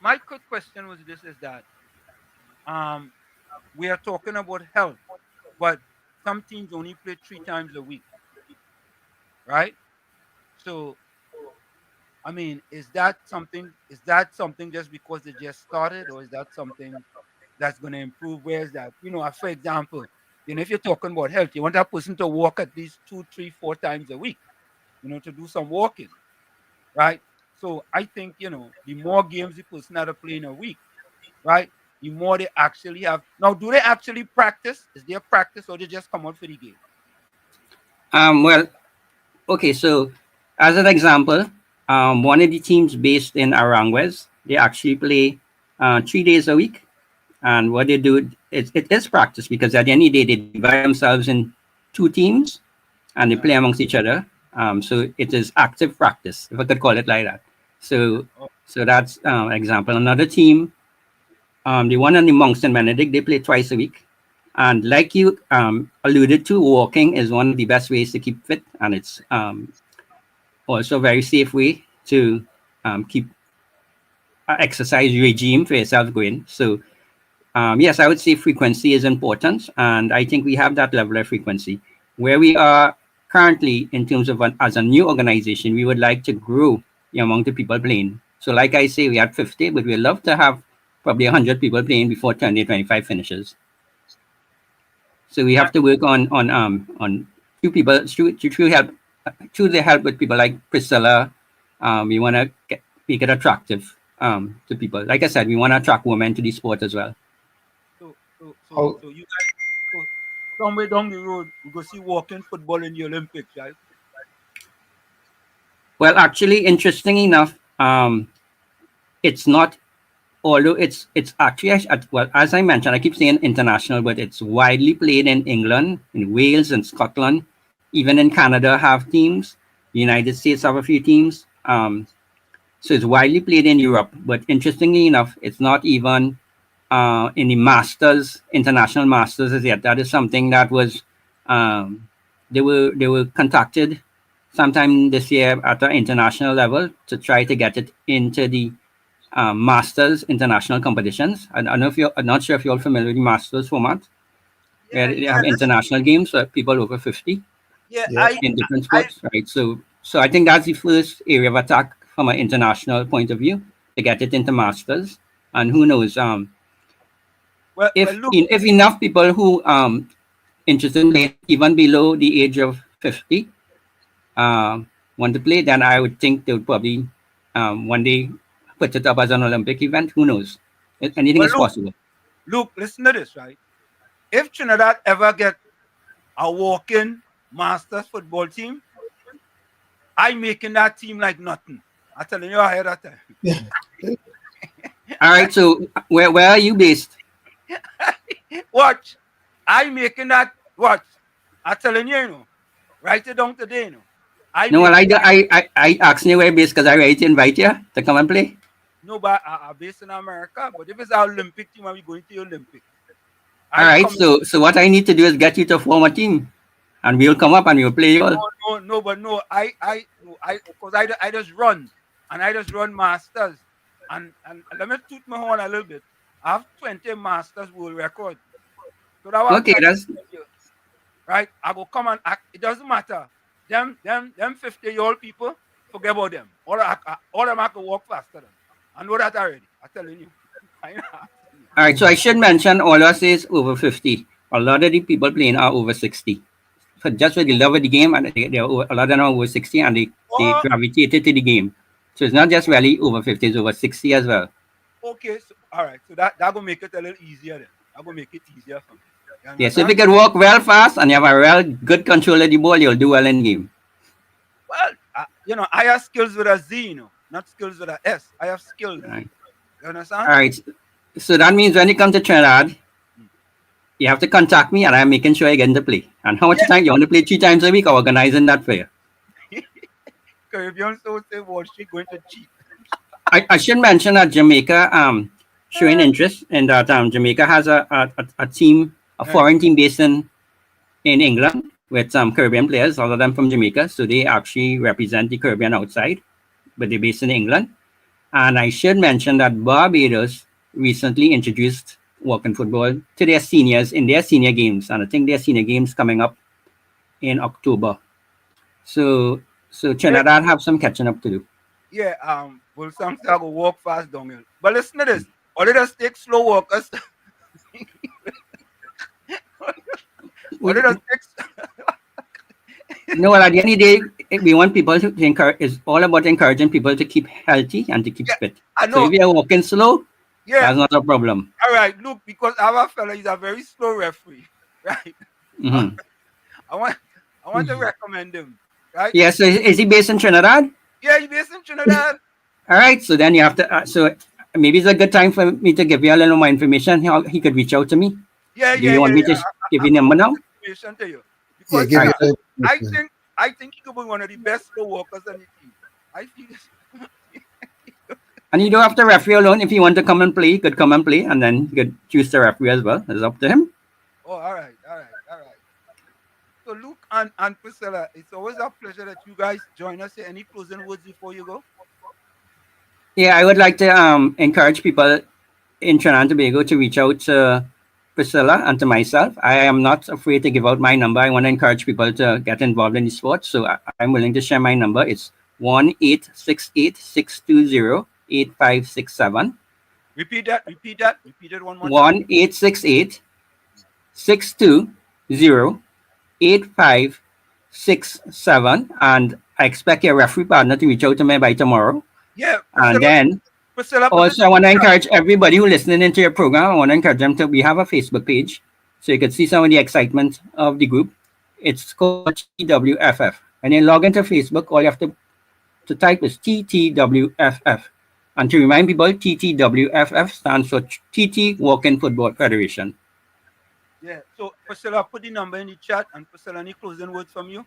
[SPEAKER 6] my quick question was this: is that we are talking about health, but some teams only play 3 times a week, right? So I mean, is that something just because they just started, or is that something that's going to improve? Where's that? For example, if you're talking about health, you want that person to walk at least 2, 3, 4 times a week, to do some walking, right? So I think, the more games the person had to play in a week, right, the more they actually have. Now, do they actually practice? Is there practice, or they just come out for the game?
[SPEAKER 13] Well, okay, so as an example, one of the teams based in Aranguez, they actually play 3 days a week. And what they do, it is practice, because at the end of the day, they divide themselves in 2 teams and they play amongst each other. So it is active practice, if I could call it like that. So that's an example. Another team, the one on the Mount St. Benedict, they play twice a week. And like you alluded to, walking is one of the best ways to keep fit, and it's also a very safe way to keep an exercise regime for yourself going. So yes, I would say frequency is important, and I think we have that level of frequency. Where we are currently in terms of as a new organization, we would like to grow the amount of people playing. So like I say, we had 50, but we'd love to have probably 100 people playing before 2025 finishes. So we have to work on two people through the help with people like Priscilla. We want to make it attractive to people. Like I said, we want to attract women to the sport as well.
[SPEAKER 6] So you guys, so somewhere down the road, we go see walking football in the Olympics, right?
[SPEAKER 13] Well, actually, interesting enough, it's not. Although it's actually, well, as I mentioned, I keep saying international, but it's widely played in England, in Wales, and Scotland. Even in Canada, have teams. The United States have a few teams. So it's widely played in Europe. But interestingly enough, it's not even in the Masters, international Masters as yet. That is something that was they were contacted sometime this year at an international level to try to get it into the Masters international competitions. I don't know if I'm not sure if you're familiar with the Masters format, where they have international games for people over 50 in different sports, right? So I think that's the first area of attack from an international point of view to get it into Masters. And who knows, if enough people who interested in playing even below the age of 50 want to play, then I would think they would probably one day put it up as an Olympic event. Who knows? Anything is possible.
[SPEAKER 6] Luke, listen to this, right? If Trinidad ever get a walk-in Masters football team, I'm making that team like nothing. I'm telling you ahead of time.
[SPEAKER 13] All right, so where are you based?
[SPEAKER 6] Watch. I'm making that. Watch. I'm telling you, you know. Write it down today, you know.
[SPEAKER 13] I asked you where you're based because I ready to invite you to come and play.
[SPEAKER 6] No, but I'm based in America. But if it's an Olympic team, we're going to the Olympics.
[SPEAKER 13] All right, so what I need to do is get you to form a team, and we'll come up and we'll play you all.
[SPEAKER 6] No. Because I just run, and I just run Masters, and let me toot my horn a little bit. I have 20 Masters world record. So that
[SPEAKER 13] okay, that's
[SPEAKER 6] right. I will come and act. It doesn't matter. Them 50-year-old people, forget about them. All them have to walk faster than. I know that already. I'm telling you.
[SPEAKER 13] All right, so I should mention all of us is over 50. A lot of the people playing are over 60. So just for the love of the game, and a lot of them are over 60, and they gravitated to the game. So it's not just really over 50, it's over 60 as well.
[SPEAKER 6] Okay, so all right. So that will make it a little easier then. That will make it easier for me.
[SPEAKER 13] Yes, if you can walk well fast and you have a real good control of the ball, you'll do well in game.
[SPEAKER 6] Well, I have skills with a Z, not skills with a S. I have skills.
[SPEAKER 13] Right.
[SPEAKER 6] You understand?
[SPEAKER 13] All right. So that means when you come to Trinidad, you have to contact me, and I'm making sure I get to play. And how much time you want to play 3 times a week? I'm organizing that for you.
[SPEAKER 6] Caribbean so say Wall Street going to cheat.
[SPEAKER 13] I should mention that Jamaica showing interest in that. Jamaica has a team, a foreign team based in England with some Caribbean players, all of them from Jamaica. So they actually represent the Caribbean outside, but they're based in England. And I should mention that Barbados recently introduced walking football to their seniors in their senior games. And I think their senior games coming up in October. So Trinidad have some catching up to do.
[SPEAKER 6] Yeah, well, some say I go walk fast downhill. But listen to this. All of us take slow walkers.
[SPEAKER 13] No, well, at the end of the day, we want people to encourage. It's all about encouraging people to keep healthy and to keep fit.
[SPEAKER 6] I know.
[SPEAKER 13] So if you're walking slow, that's not a problem.
[SPEAKER 6] All right, look, because our fella is a very slow referee, right?
[SPEAKER 13] Mm-hmm.
[SPEAKER 6] I want to recommend him, right?
[SPEAKER 13] Yeah, so is he based in Trinidad?
[SPEAKER 6] Yeah, he's based in Trinidad.
[SPEAKER 13] All right, so then you have to. So maybe it's a good time for me to give you a little more information. How he could reach out to me.
[SPEAKER 6] Yeah.
[SPEAKER 13] Do you want me to give you number now?
[SPEAKER 6] Information to you.
[SPEAKER 5] Yeah,
[SPEAKER 6] Because I think he could be one of the best slow walkers on the team. I feel this.
[SPEAKER 13] And you don't have to referee alone. If you want to come and play, you could come and play, and then you could choose the referee as well. It's up to him.
[SPEAKER 6] Oh, all right. So Luke and Priscilla, it's always a pleasure that you guys join us here. Any closing words before you go?
[SPEAKER 13] Yeah, I would like to encourage people in Trinidad and Tobago to reach out to Priscilla and to myself. I am not afraid to give out my number. I want to encourage people to get involved in the sport. So I'm willing to share my number. It's 1-868-620-8567.
[SPEAKER 6] Repeat that. Repeat it one more time.
[SPEAKER 13] 1-868-620-8567. And I expect your referee partner to reach out to me by tomorrow.
[SPEAKER 6] Yeah.
[SPEAKER 13] And then also, I want to encourage everybody who listening into your program. I want to encourage them we have a Facebook page, so you can see some of the excitement of the group. It's called TTWFF, and then log into Facebook. All you have to type is TTWFF, and to remind people, TTWFF stands for TT Walking Football Federation.
[SPEAKER 6] Yeah. So Priscilla, put the number in the chat, and Priscilla, any closing words from you?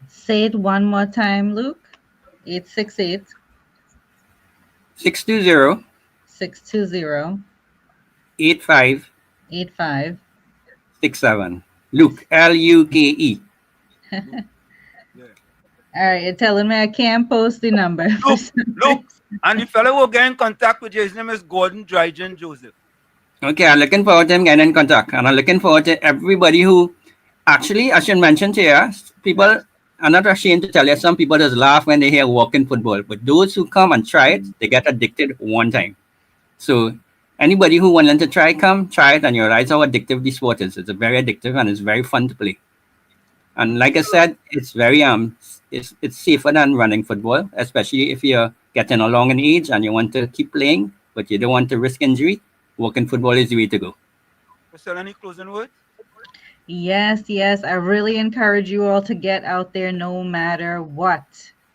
[SPEAKER 14] Say it one more time, Luke. 868
[SPEAKER 13] 620 8567. Luke, Luke.
[SPEAKER 14] All right, you're telling me I can't post the number.
[SPEAKER 6] Look, and the fellow will get in contact with you. His name is Gordon Dryden Joseph.
[SPEAKER 13] Okay, I'm looking forward to him getting in contact, and I'm looking forward to everybody who actually, I should mention here, people. I'm not ashamed to tell you, some people just laugh when they hear walking football, but those who come and try it, they get addicted one time. So anybody who wants to try it, and you realize how addictive the sport is. It's very addictive and it's very fun to play. And like I said, it's very it's safer than running football, especially if you're getting along in age and you want to keep playing, but you don't want to risk injury. Walking football is the way to go.
[SPEAKER 6] Priscilla, any closing words?
[SPEAKER 14] Yes. I really encourage you all to get out there no matter what.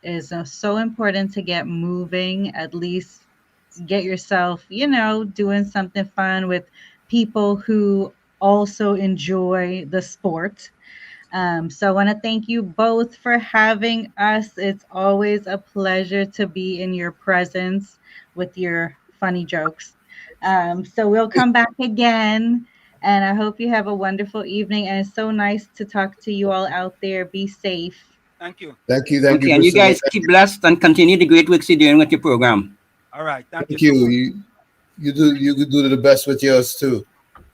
[SPEAKER 14] It's so important to get moving, at least get yourself, doing something fun with people who also enjoy the sport. So I want to thank you both for having us. It's always a pleasure to be in your presence with your funny jokes. So we'll come back again. And I hope you have a wonderful evening. And it's so nice to talk to you all out there. Be safe.
[SPEAKER 6] Thank you.
[SPEAKER 5] Thank you.
[SPEAKER 13] Okay, and you guys keep blessed and continue the great work you're doing with your program.
[SPEAKER 6] All right. Thank
[SPEAKER 5] you. You do the best with yours too.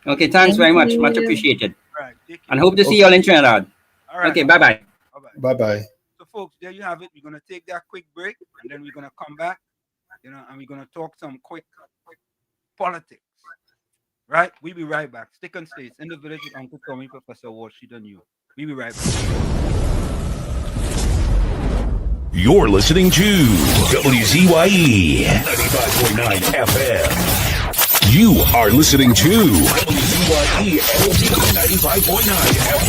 [SPEAKER 13] Okay, thanks very much. Much appreciated.
[SPEAKER 6] All right.
[SPEAKER 13] And hope to see you all in Trinidad.
[SPEAKER 6] All right.
[SPEAKER 13] Okay, bye-bye.
[SPEAKER 5] Bye-bye.
[SPEAKER 6] So folks, there you have it. We're going to take that quick break, and then we're going to come back, and we're going to talk some quick politics. Right? We'll be right back. Stick on stage. In the village with Uncle Tommy, Professor Walsh, and you. We'll be right back.
[SPEAKER 1] You're listening to WZYE 95.9 FM. You are listening to WZYE 95.9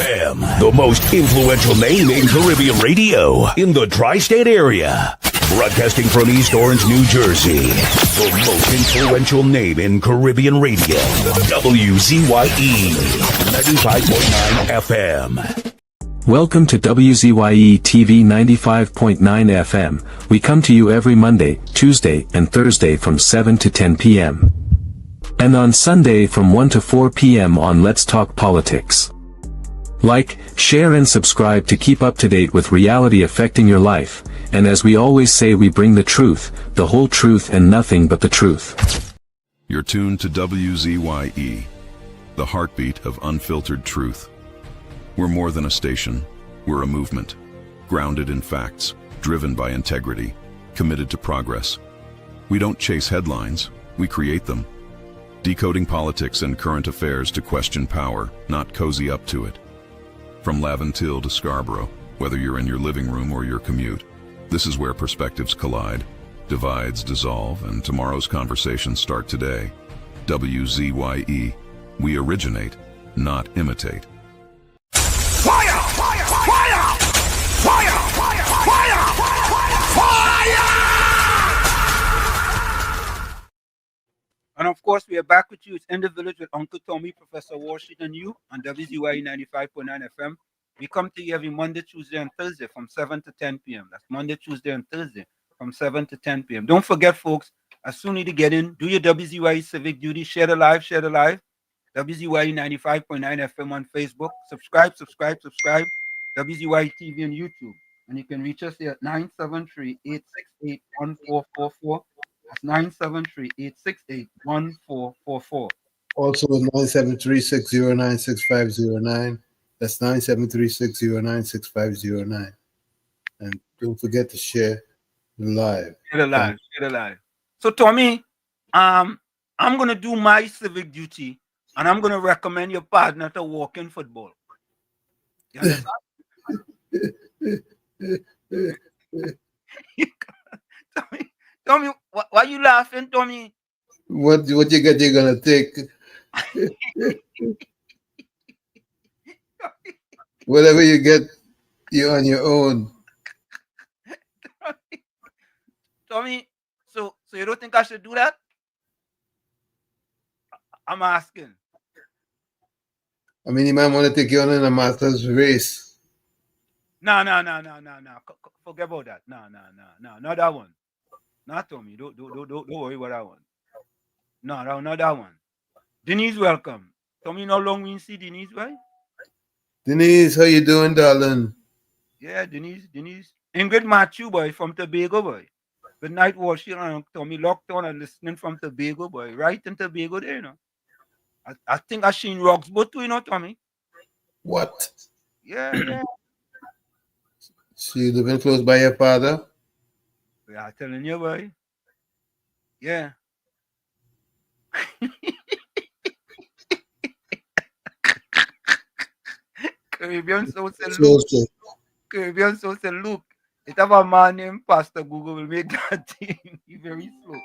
[SPEAKER 1] FM, the most influential name in Caribbean radio in the tri-state area. Broadcasting from East Orange, New Jersey, the most influential name in Caribbean radio, WZYE 95.9 FM.
[SPEAKER 7] Welcome to WZYE TV 95.9 FM. We come to you every Monday, Tuesday, and Thursday from 7 to 10 p.m. And on Sunday from 1 to 4 p.m. on Let's Talk Politics. Like, share and subscribe to keep up to date with reality affecting your life. And as we always say, we bring the truth, the whole truth and nothing but the truth.
[SPEAKER 8] You're tuned to WZYE, the heartbeat of unfiltered truth. We're more than a station, we're a movement, grounded in facts, driven by integrity, committed to progress. We don't chase headlines, we create them. Decoding politics and current affairs to question power, not cozy up to it. From Laventille to Scarborough, whether you're in your living room or your commute, this is where perspectives collide, divides dissolve, and tomorrow's conversations start today. WZYE, we originate, not imitate.
[SPEAKER 4] Fire! Fire! Fire! Fire! Fire! Fire! Fire!
[SPEAKER 6] And of course, we are back with you. It's In the Village with Uncle Tommy, Professor Walsh, and you on WZYE 95.9 FM. We come to you every Monday, Tuesday, and Thursday from 7 to 10 p.m. That's Monday, Tuesday, and Thursday from 7 to 10 p.m. Don't forget, folks, as soon as you get in, do your WZYE civic duty, share the live. WZYE 95.9 FM on Facebook. Subscribe. WZYE TV on YouTube. And you can reach us here at 973-868-1444. That's 973-868-1444.
[SPEAKER 5] Also 973-609-6509. That's 973-609-6509. And don't forget to share the live.
[SPEAKER 6] Share the live. So Tommy, I'm gonna do my civic duty and I'm gonna recommend your partner to walk in football. You understand? Tommy, why you laughing, Tommy?
[SPEAKER 5] What you get you're gonna take? Whatever you get, you're on your own.
[SPEAKER 6] Tommy, so you don't think I should do that? I'm asking.
[SPEAKER 5] I mean, you might want to take you on in a master's race.
[SPEAKER 6] No. Forget about that. No, not that one. Not Tommy. Don't worry about that one. No, not that one. Denise, welcome. Tommy, how long we see Denise, right?
[SPEAKER 5] Denise, how you doing, darling?
[SPEAKER 6] Yeah, Denise. Ingrid Matthew, boy, from Tobago, boy. Good night, watching and Tommy locked on and listening from Tobago, boy. Right in Tobago there, you know. I think I seen Roxboat too, you know, Tommy.
[SPEAKER 5] What?
[SPEAKER 6] Yeah.
[SPEAKER 5] So you living close by your father?
[SPEAKER 6] Yeah, I'm telling you, boy. Yeah. Caribbean social look. It have a man named Pastor Google will make that thing. He's very slow.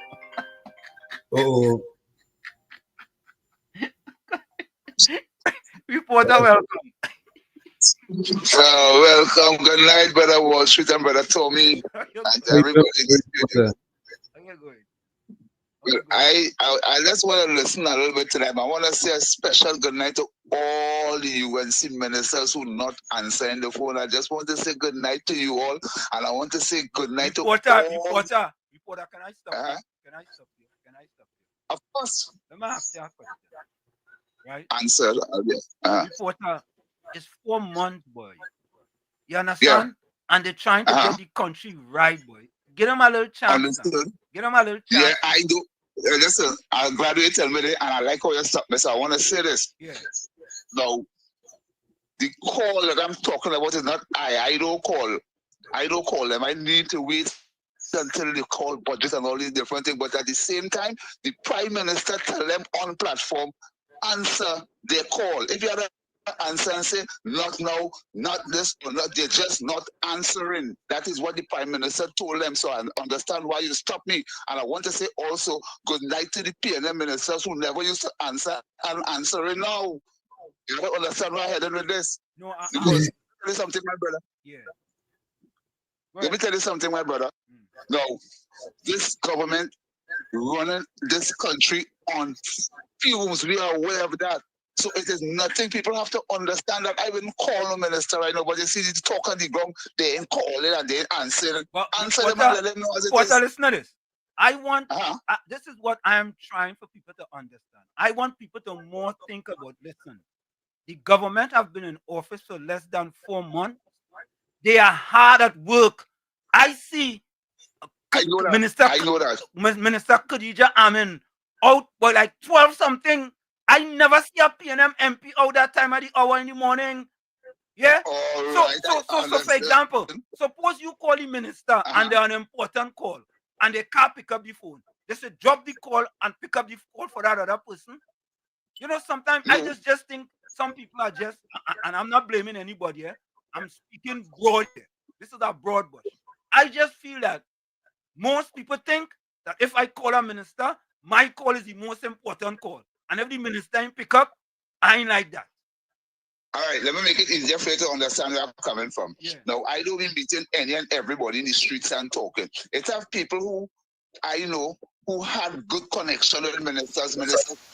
[SPEAKER 5] Oh.
[SPEAKER 6] Reporter, welcome.
[SPEAKER 15] Welcome. Good night, Brother Wall Street and Brother Tommy. And everybody. I just want to listen a little bit to them. I want to say a special good night to all the UNC ministers who not answering the phone. I just want to say good night to you all, and I want to say good night to all.
[SPEAKER 6] Reporter, can I stop you? Can I stop you?
[SPEAKER 15] Of course.
[SPEAKER 6] Let me ask you a question. Right?
[SPEAKER 15] Answer.
[SPEAKER 6] Reporter, it's 4 months, boy. You understand?
[SPEAKER 15] Yeah.
[SPEAKER 6] And they're trying to get the country right, boy. Give them a little chance.
[SPEAKER 15] Understood.
[SPEAKER 6] Give them a little chance.
[SPEAKER 15] Yeah, I do. Listen, I'm glad you tell me that, and I like how you stop me. So I want to say this.
[SPEAKER 6] Yeah.
[SPEAKER 15] Now, the call that I'm talking about is not I don't call. I don't call them. I need to wait until they call budget and all these different things. But at the same time, the Prime Minister tell them on platform, answer their call. If you had an answer and say, not now, not this, or not, they're just not answering. That is what the Prime Minister told them. So I understand why you stopped me. And I want to say also, good night to the PNM ministers who never used to answer and answering now. You don't understand why I'm heading with this.
[SPEAKER 6] No,
[SPEAKER 15] because let me tell you something, my brother.
[SPEAKER 6] Yeah.
[SPEAKER 15] Let me tell you something, my brother. Now, this government running this country on fumes. We are aware of that. So it is nothing. People have to understand that I wouldn't call no minister right now, but you see the talk on the ground, they ain't calling and they ain't answering. Answer them and let them know as it is.
[SPEAKER 6] Listen to this. I want, this is what I am trying for people to understand. I want people to more think about, listen, the government have been in office for less than 4 months. They are hard at work. I see Minister Khadija Amin out by like 12 something. I never see a PNM MP out that time of the hour in the morning. Yeah. So for example, suppose you call the minister and they're an important call and they can't pick up the phone. They say drop the call and pick up the call for that other person. You know, sometimes I just think some people are just, and I'm not blaming anybody here. I'm speaking broad here. This is a broad brush. I just feel that most people think that if I call a minister, my call is the most important call. And if the minister ain't pick up, I ain't like that.
[SPEAKER 15] All right, let me make it easier for you to understand where I'm coming from. Yeah. Now, I don't be meeting any and everybody in the streets and talking. It have people who I know who had good connection with ministers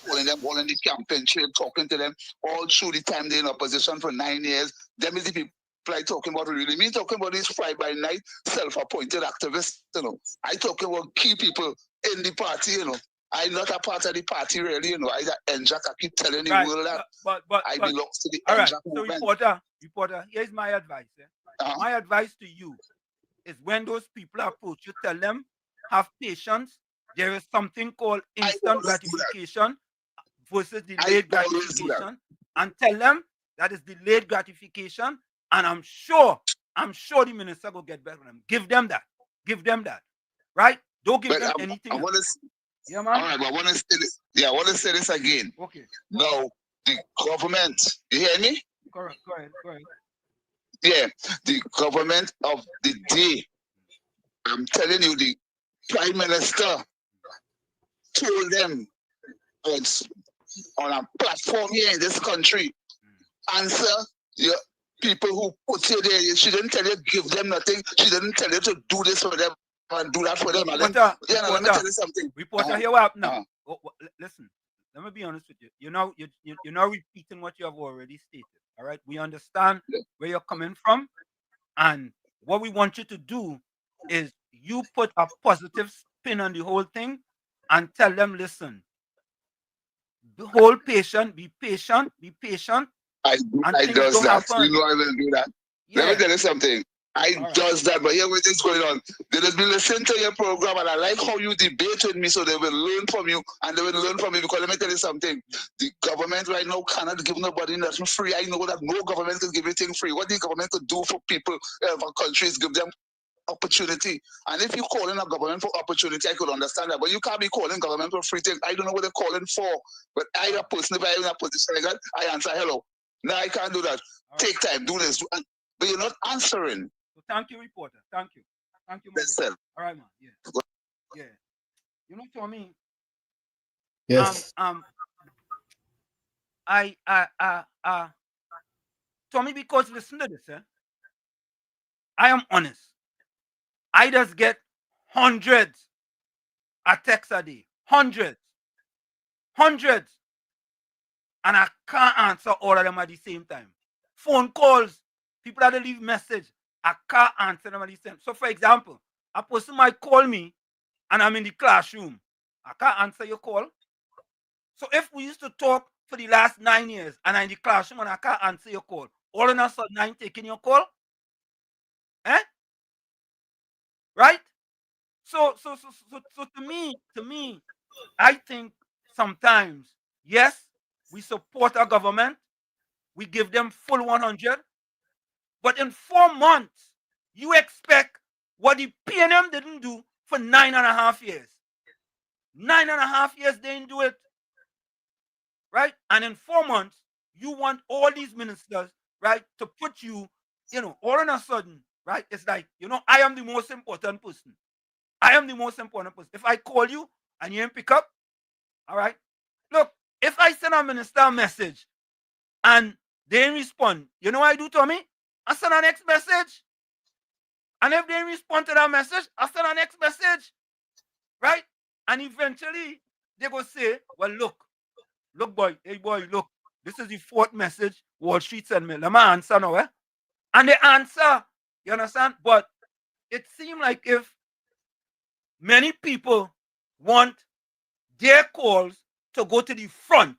[SPEAKER 15] calling them all in the campaign trail, talking to them all through the time they're in opposition for 9 years. Them is the people I talking about really. Me talking about these fly-by-night, self-appointed activists, you know. I talking about key people in the party, you know. I'm not a part of the party, really. You know, I NJAC. I keep telling the
[SPEAKER 6] Right.
[SPEAKER 15] world that
[SPEAKER 6] But
[SPEAKER 15] I belong to the
[SPEAKER 6] all right.
[SPEAKER 15] NJAC
[SPEAKER 6] So
[SPEAKER 15] movement.
[SPEAKER 6] reporter, here's my advice. My advice to you is when those people approach you, tell them, have patience. There is something called instant gratification versus delayed gratification. And tell them that is delayed gratification. And I'm sure the minister will get back with them. Give them that. Give them that. Right? Don't give them anything else. Yeah, man.
[SPEAKER 15] All right, but I want to say this. Yeah, I want to say this again.
[SPEAKER 6] Okay.
[SPEAKER 15] Now, the government, you hear me?
[SPEAKER 6] Correct. Go ahead.
[SPEAKER 15] Yeah, the government of the day. I'm telling you, the Prime Minister told them on a platform here in this country, answer your people who put you there. She didn't tell you give them nothing. She didn't tell you to do this for them and do that for them. Let me tell you something.
[SPEAKER 6] Reporter, hear what happened now. Listen, let me be honest with you. You're not repeating what you have already stated. All right, we understand where you're coming from, and what we want you to do is you put a positive spin on the whole thing and tell them, listen, hold patient, be patient.
[SPEAKER 15] I does that. You know I will do that.
[SPEAKER 6] Yeah.
[SPEAKER 15] Let me tell you something. Does that, but here what is going on. They just be listening to your program, and I like how you debate with me, so they will learn from you, and they will learn from me. Because let me tell you something. The government right now cannot give nobody nothing free. I know that no government can give anything free. What the government could do for people, for countries, give them opportunity. And if you call in a government for opportunity, I could understand that. But you can't be calling government for free thing. I don't know what they're calling for. But I, a person, if I'm in a position like that, I answer hello. No, I can't do that. Take time, do this. But you're not answering.
[SPEAKER 6] So thank you, reporter. Thank you. Thank you,
[SPEAKER 15] man.
[SPEAKER 6] All right, man. Yeah. You know, Tommy.
[SPEAKER 5] Yes.
[SPEAKER 6] Tommy, because listen to this, I am honest. I just get hundreds of texts a day. Hundreds. And I can't answer all of them at the same time. Phone calls, people that leave message, I can't answer them at the same time. So for example, a person might call me and I'm in the classroom. I can't answer your call. So if we used to talk for the last 9 years and I'm in the classroom and I can't answer your call, all of a sudden I'm taking your call? Right? So to me, I think sometimes, yes, we support our government. We give them full 100. But in 4 months, you expect what the PNM didn't do for 9.5 years. 9.5 years, they didn't do it. Right? And in 4 months, you want all these ministers, right, to put you, all of a sudden, right? It's like, I am the most important person. I am the most important person. If I call you and you didn't pick up, all right? Look, if I send a minister a message and they didn't respond, you know what I do, Tommy? I send a next message. And if they didn't respond to that message, I send a next message. Right? And eventually, they go say, well, look, boy, hey, boy, look, this is the 4th message Wall Street sent me. Let me answer now, eh? And they answer. You understand? But it seemed like if many people want their calls to go to the front.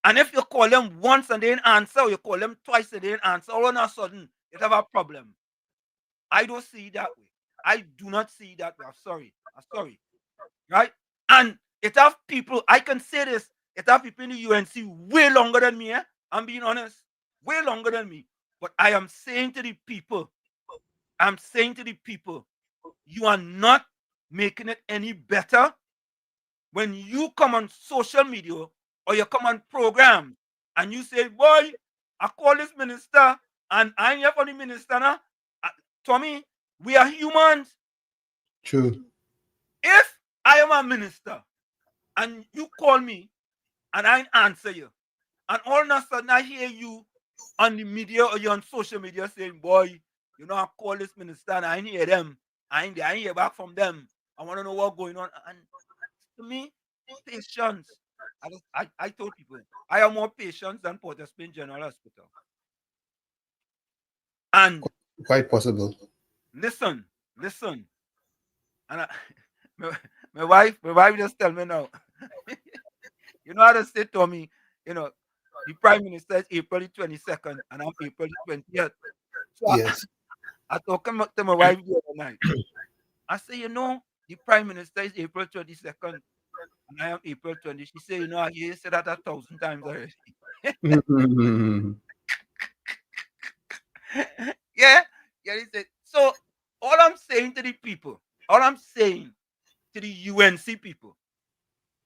[SPEAKER 6] And if you call them once and they didn't answer, or you call them twice and they didn't answer, all of a sudden, you have a problem. I don't see it that way. I do not see it that way. I'm sorry. Right? And it have people, I can say this, it have people in the UNC way longer than me, I'm being honest. Way longer than me. But I am saying to the people, you are not making it any better when you come on social media or you come on program and you say, boy, I call this minister and I ain't here for the minister now. Tommy, we are humans.
[SPEAKER 5] True.
[SPEAKER 6] If I am a minister and you call me and I answer you, and all of a sudden I hear you on the media or you're on social media saying, boy, I call this minister and I ain't hear them. I ain't hear back from them. I want to know what's going on. And to me, patience. I told people, I have more patience than Port of Spain General Hospital. And
[SPEAKER 5] quite possible.
[SPEAKER 6] Listen. And My wife just tell me now. You know how to say to me, you know, the Prime Minister is April the 22nd and I'm April the 20th. So
[SPEAKER 5] Yes.
[SPEAKER 6] I talk to my wife the other night. I say, you know, the Prime Minister is April 22nd and I am April 20th. She say, you know, I hear you say that 1,000 times already. Yeah, yeah, he said. So all I'm saying to the people, all I'm saying to the UNC people,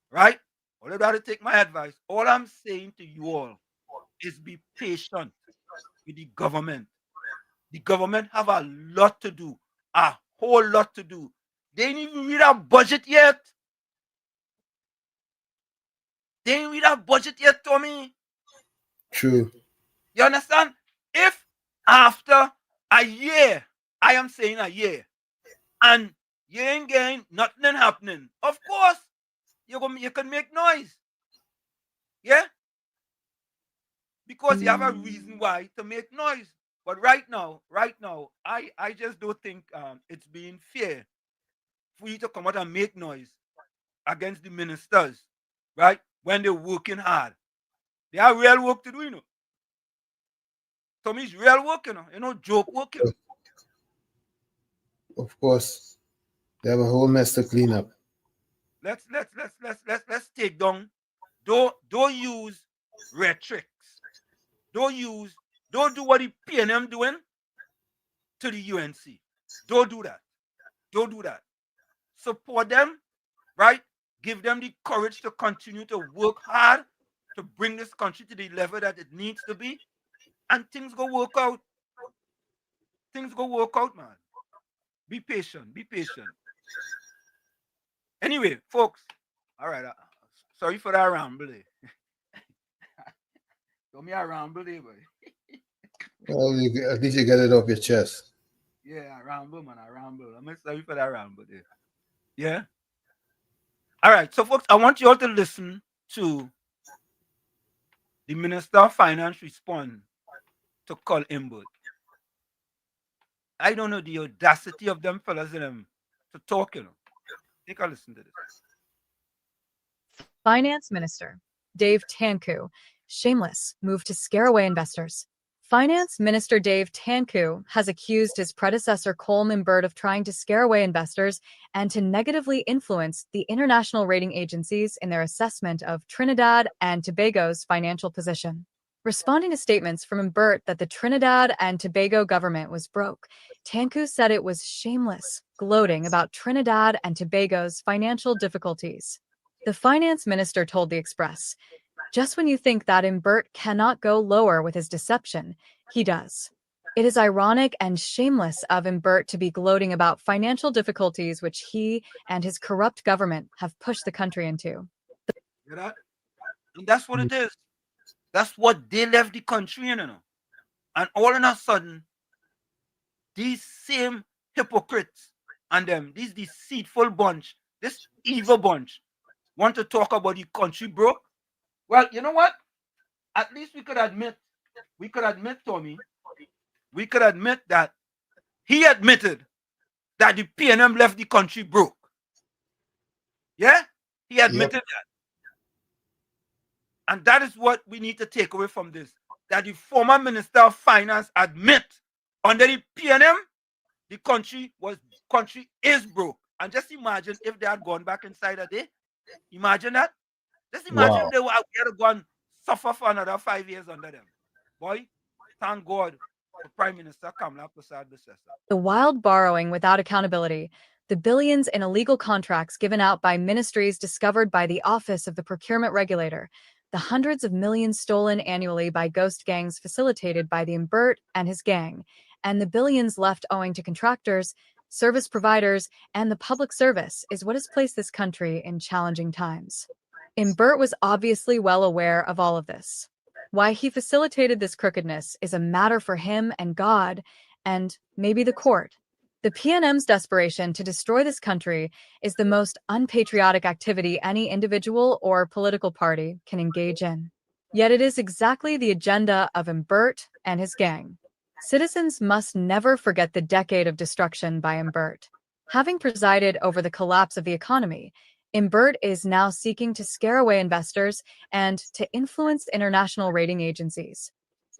[SPEAKER 6] right? All you gotta take my advice. All I'm saying to you all is be patient with the government. The government have a lot to do, a whole lot to do. They ain't even read our budget yet. They ain't read our budget yet, Tommy.
[SPEAKER 5] True.
[SPEAKER 6] You understand? If after a year, I am saying a year, and you ain't getting nothing ain't happening, of course, you can make noise. Yeah? Because you have a reason why to make noise. But right now, I just don't think it's being fair for you to come out and make noise against the ministers, right? When they're working hard. They have real work to do, you know. Some is real work, you know, joke work, you know.
[SPEAKER 5] Of course. They have a whole mess to clean up.
[SPEAKER 6] Let's take down. Don't use rhetorics. Don't do what the PNM doing to the UNC. Don't do that. Don't do that. Support them, right? Give them the courage to continue to work hard to bring this country to the level that it needs to be, and things go work out. Things go work out, man. Be patient. Be patient. Anyway, folks. All right. Sorry for that ramble. Don't me a ramble, boy.
[SPEAKER 5] Well, at least you get it off your chest.
[SPEAKER 6] Yeah, I ramble, man. I ramble. I'm sorry for that ramble there. Yeah. All right. So, folks, I want you all to listen to the Minister of Finance respond to call Imbert. I don't know the audacity of them fellas in them to talk, you know. Take a listen to this.
[SPEAKER 16] Finance Minister Dave Tanku, shameless move to scare away investors. Finance Minister Dave Tanku has accused his predecessor Colm Imbert of trying to scare away investors and to negatively influence the international rating agencies in their assessment of Trinidad and Tobago's financial position. Responding to statements from Imbert that the Trinidad and Tobago government was broke, Tanku said it was shameless, gloating about Trinidad and Tobago's financial difficulties. The finance minister told the Express, "Just when you think that Imbert cannot go lower with his deception, he does. It is ironic and shameless of Imbert to be gloating about financial difficulties which he and his corrupt government have pushed the country into."
[SPEAKER 6] You know? And that's what it is. That's what they left the country in, you know. And all of a sudden, these same hypocrites and this deceitful bunch, this evil bunch, want to talk about the country broke. Well, you know what? At least we could admit, Tommy, we could admit that he admitted that the PNM left the country broke. Yeah? He admitted that. And that is what we need to take away from this. That the former Minister of Finance admit under the PNM, the country is broke. And just imagine if they had gone back inside a day. Imagine that. Just imagine if they had gone suffer for another 5 years under them. Boy, thank God for Prime Minister Kamala Prasad-Bissessa.
[SPEAKER 16] The wild borrowing without accountability, the billions in illegal contracts given out by ministries discovered by the Office of the Procurement Regulator, the hundreds of millions stolen annually by ghost gangs facilitated by the Imbert and his gang, and the billions left owing to contractors, service providers, and the public service is what has placed this country in challenging times. Imbert was obviously well aware of all of this. Why he facilitated this crookedness is a matter for him and God, and maybe the court. The PNM's desperation to destroy this country is the most unpatriotic activity any individual or political party can engage in. Yet it is exactly the agenda of Imbert and his gang. Citizens must never forget the decade of destruction by Imbert. Having presided over the collapse of the economy, Imbert is now seeking to scare away investors and to influence international rating agencies.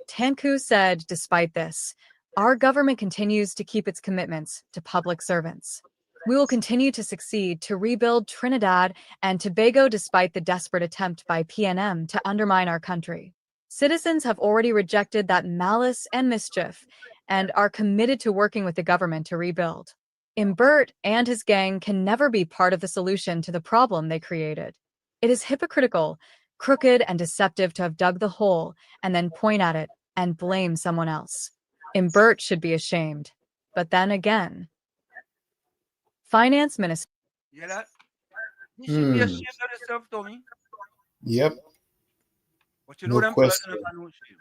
[SPEAKER 16] Tanku said, despite this, our government continues to keep its commitments to public servants. We will continue to succeed to rebuild Trinidad and Tobago despite the desperate attempt by PNM to undermine our country. Citizens have already rejected that malice and mischief and are committed to working with the government to rebuild. Imbert and his gang can never be part of the solution to the problem they created. It is hypocritical, crooked, and deceptive to have dug the hole and then point at it and blame someone else. Imbert should be ashamed. But then again, Finance Minister.
[SPEAKER 6] You hear that? You should be ashamed of yourself, Tommy.
[SPEAKER 5] Yep.
[SPEAKER 6] But you
[SPEAKER 5] No
[SPEAKER 6] know them
[SPEAKER 5] question.
[SPEAKER 6] fellas don't have no shame.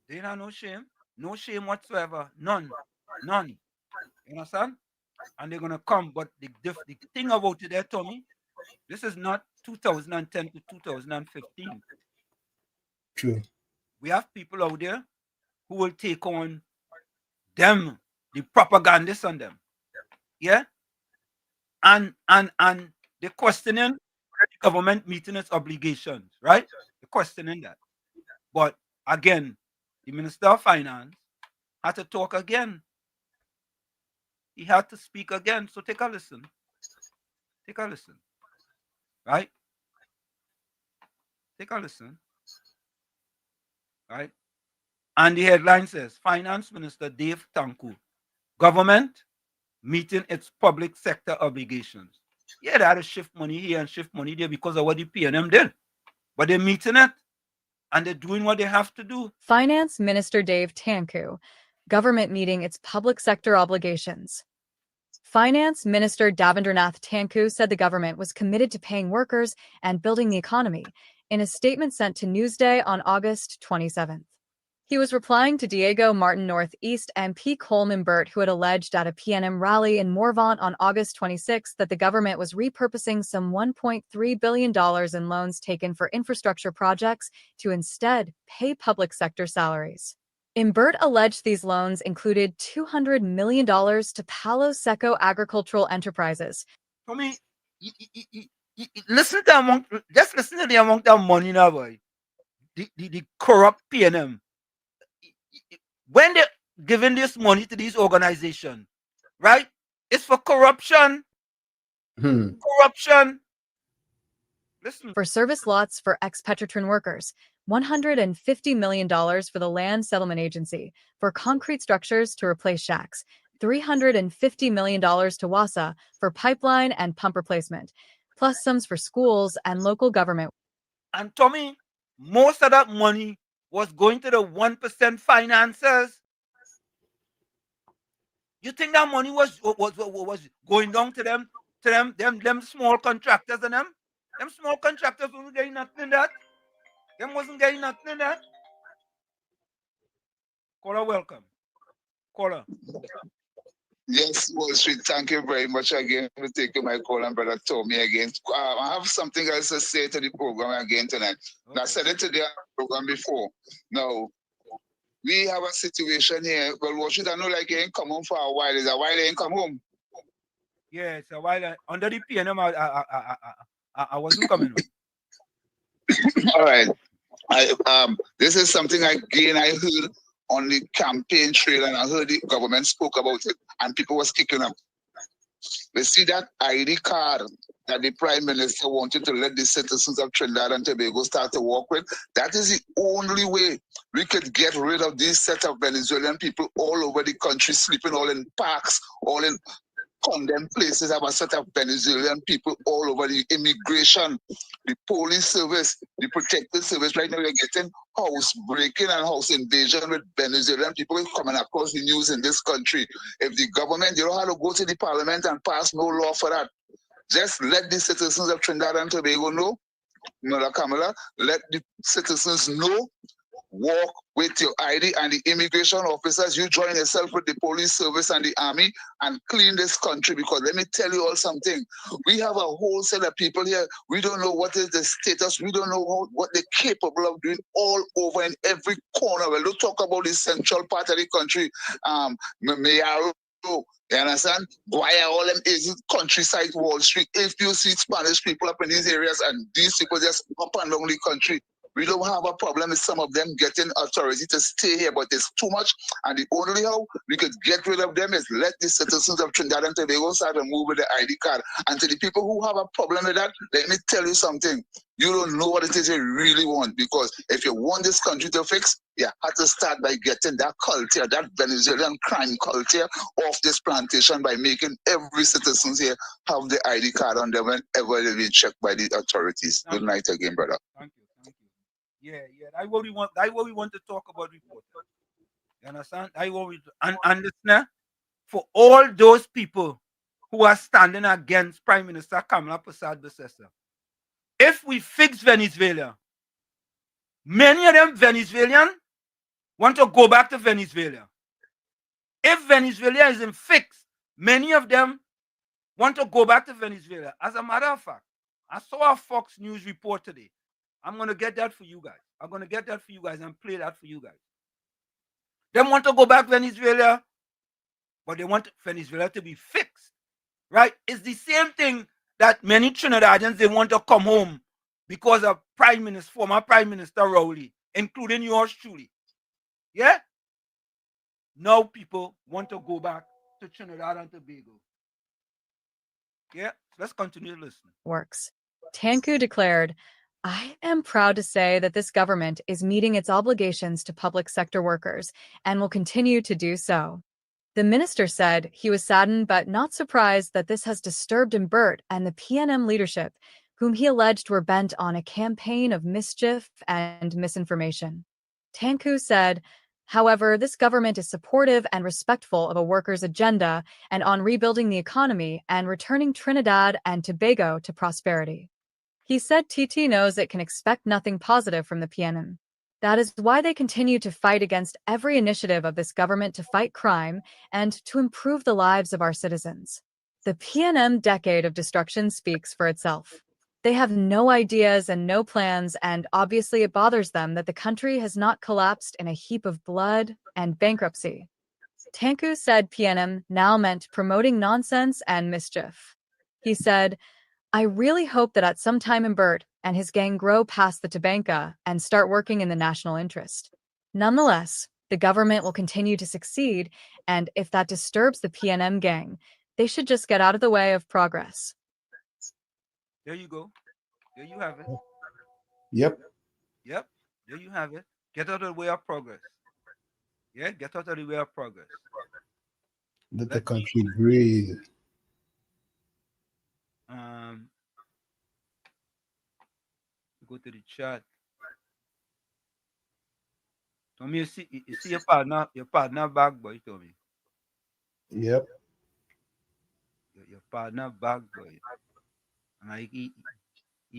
[SPEAKER 6] They don't have no shame. No shame whatsoever. None. None. You understand? And they're going to come. But the thing about it there, Tommy, this is not 2010 to 2015.
[SPEAKER 5] True.
[SPEAKER 6] We have people out there who will take on them, the propagandists on them. Yeah? And they're questioning the government meeting its obligations, right? They're questioning that. But again, the Minister of Finance had to talk again. He had to speak again. So take a listen. Take a listen. Right? Take a listen. Right? And the headline says, Finance Minister Dave Tanku, government meeting its public sector obligations. Yeah, they had to shift money here and shift money there because of what the PNM did. But they're meeting it and they're doing what they have to do.
[SPEAKER 16] Finance Minister Dave Tanku, government meeting its public sector obligations. Finance Minister Davendernath Tanku said the government was committed to paying workers and building the economy in a statement sent to Newsday on August 27th. He was replying to Diego Martin Northeast MP Coleman Burt, who had alleged at a PNM rally in Morvant on August 26 that the government was repurposing some $1.3 billion in loans taken for infrastructure projects to instead pay public sector salaries. Imbert alleged these loans included $200 million to Palo Seco Agricultural Enterprises.
[SPEAKER 6] For me, listen to just listen to the amount of money now, boy. The corrupt PNM. When they're giving this money to these organizations, right? It's for corruption. Corruption. Listen.
[SPEAKER 16] For service lots for ex-Petrotrin workers, $150 million for the Land Settlement Agency, for concrete structures to replace shacks, $350 million to WASA for pipeline and pump replacement, plus sums for schools and local government.
[SPEAKER 6] And Tommy, most of that money was going to the 1% financiers. You think that money was going down to them small contractors and them small contractors wasn't getting nothing in that. Them wasn't getting nothing in that. Caller, welcome. Caller.
[SPEAKER 15] Yes, Wall Street. Thank you very much again for taking my call, and brother Tommy again. I have something else to say to the program again tonight. Okay. I said it to the program before. Now, we have a situation here. Well, Wall Street, I know like you ain't come home for a while. Is a while you ain't come home?
[SPEAKER 6] Yeah, it's a while. Under the PNM, I wasn't coming home.
[SPEAKER 15] All right. This is something I heard on the campaign trail, and I heard the government spoke about it, and people was kicking up. They see that ID card that the Prime Minister wanted to let the citizens of Trinidad and Tobago start to work with. That is the only way we could get rid of this set of Venezuelan people all over the country, sleeping all in parks, all in condemned places. Have a set of Venezuelan people all over the immigration, the police service, the protective service. Right now, we're getting house breaking and house invasion with Venezuelan people coming across the news in this country. If the government, you don't have to go to the parliament and pass no law for that. Just let the citizens of Trinidad and Tobago know, Mother Kamala, let the citizens know. Walk with your ID and the immigration officers. You join yourself with the police service and the army and clean this country, because let me tell you all something. We have a whole set of people here. We don't know what is the status. We don't know what they're capable of doing all over in every corner. Well, don't talk about the central part of the country. Mayaro You understand? Why are all them is countryside Wall Street? If you see Spanish people up in these areas and these people just up and down the country, we don't have a problem with some of them getting authority to stay here, but it's too much. And the only how we could get rid of them is let the citizens of Trinidad and Tobago start to move with the ID card. And to the people who have a problem with that, let me tell you something. You don't know what it is you really want, because if you want this country to fix, you have to start by getting that culture, that Venezuelan crime culture off this plantation by making every citizen here have the ID card on them whenever they be checked by the authorities. Good night again, brother.
[SPEAKER 6] Thank you. Yeah. That's what we want. That's what we want to talk about, reporter. You understand? That's what we and listener, for all those people who are standing against Prime Minister Kamala Persad-Bissessar, if we fix Venezuela, many of them Venezuelans want to go back to Venezuela. If Venezuela isn't fixed, many of them want to go back to Venezuela. As a matter of fact, I saw a Fox News report today. I'm going to get that for you guys. I'm going to get that for you guys and play that for you guys. They want to go back to Venezuela, but they want Venezuela to be fixed, right? It's the same thing that many Trinidadians, they want to come home because of former Prime Minister Rowley, including yours truly. Yeah? Now people want to go back to Trinidad and Tobago. Yeah? Let's continue to listen.
[SPEAKER 16] Works. Tanku declared, I am proud to say that this government is meeting its obligations to public sector workers and will continue to do so. The minister said he was saddened but not surprised that this has disturbed Mbert and the PNM leadership, whom he alleged were bent on a campaign of mischief and misinformation. Tanku said, however, this government is supportive and respectful of a workers' agenda and on rebuilding the economy and returning Trinidad and Tobago to prosperity. He said TT knows it can expect nothing positive from the PNM. That is why they continue to fight against every initiative of this government to fight crime and to improve the lives of our citizens. The PNM decade of destruction speaks for itself. They have no ideas and no plans, and obviously it bothers them that the country has not collapsed in a heap of blood and bankruptcy. Tanku said PNM now meant promoting nonsense and mischief. He said, I really hope that at some time Mbert and his gang grow past the Tabanka and start working in the national interest. Nonetheless, the government will continue to succeed, and if that disturbs the PNM gang, they should just get out of the way of progress.
[SPEAKER 6] There you go. There you have it.
[SPEAKER 5] Yep.
[SPEAKER 6] There you have it. Get out of the way of progress. Yeah, get out of the way of progress.
[SPEAKER 5] Let the country breathe.
[SPEAKER 6] Go to the chat. Tommy, you see your partner back, boy, Tommy.
[SPEAKER 5] Yep.
[SPEAKER 6] Your partner back, boy. Like he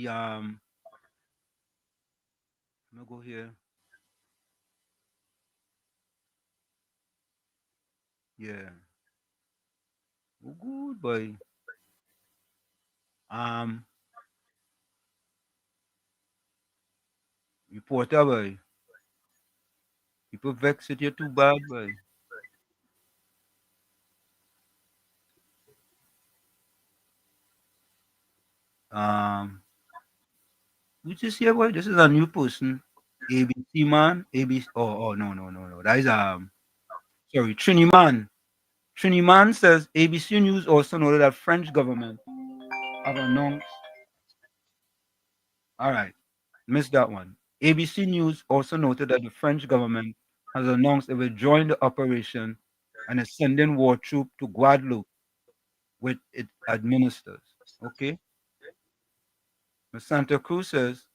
[SPEAKER 6] I'm gonna go here. Yeah. Oh, good boy. Reporter boy. People vex it you too bad, boy. Which is here, boy? This is a new person. ABC man. ABC. Oh, no. That is sorry, Triniman. Triniman says ABC News also noted that French government have announced. All right, missed that one. ABC News also noted that the French government has announced it will join the operation and is sending war troops to Guadeloupe, which it administers. Okay. Ms. Santa Cruz says,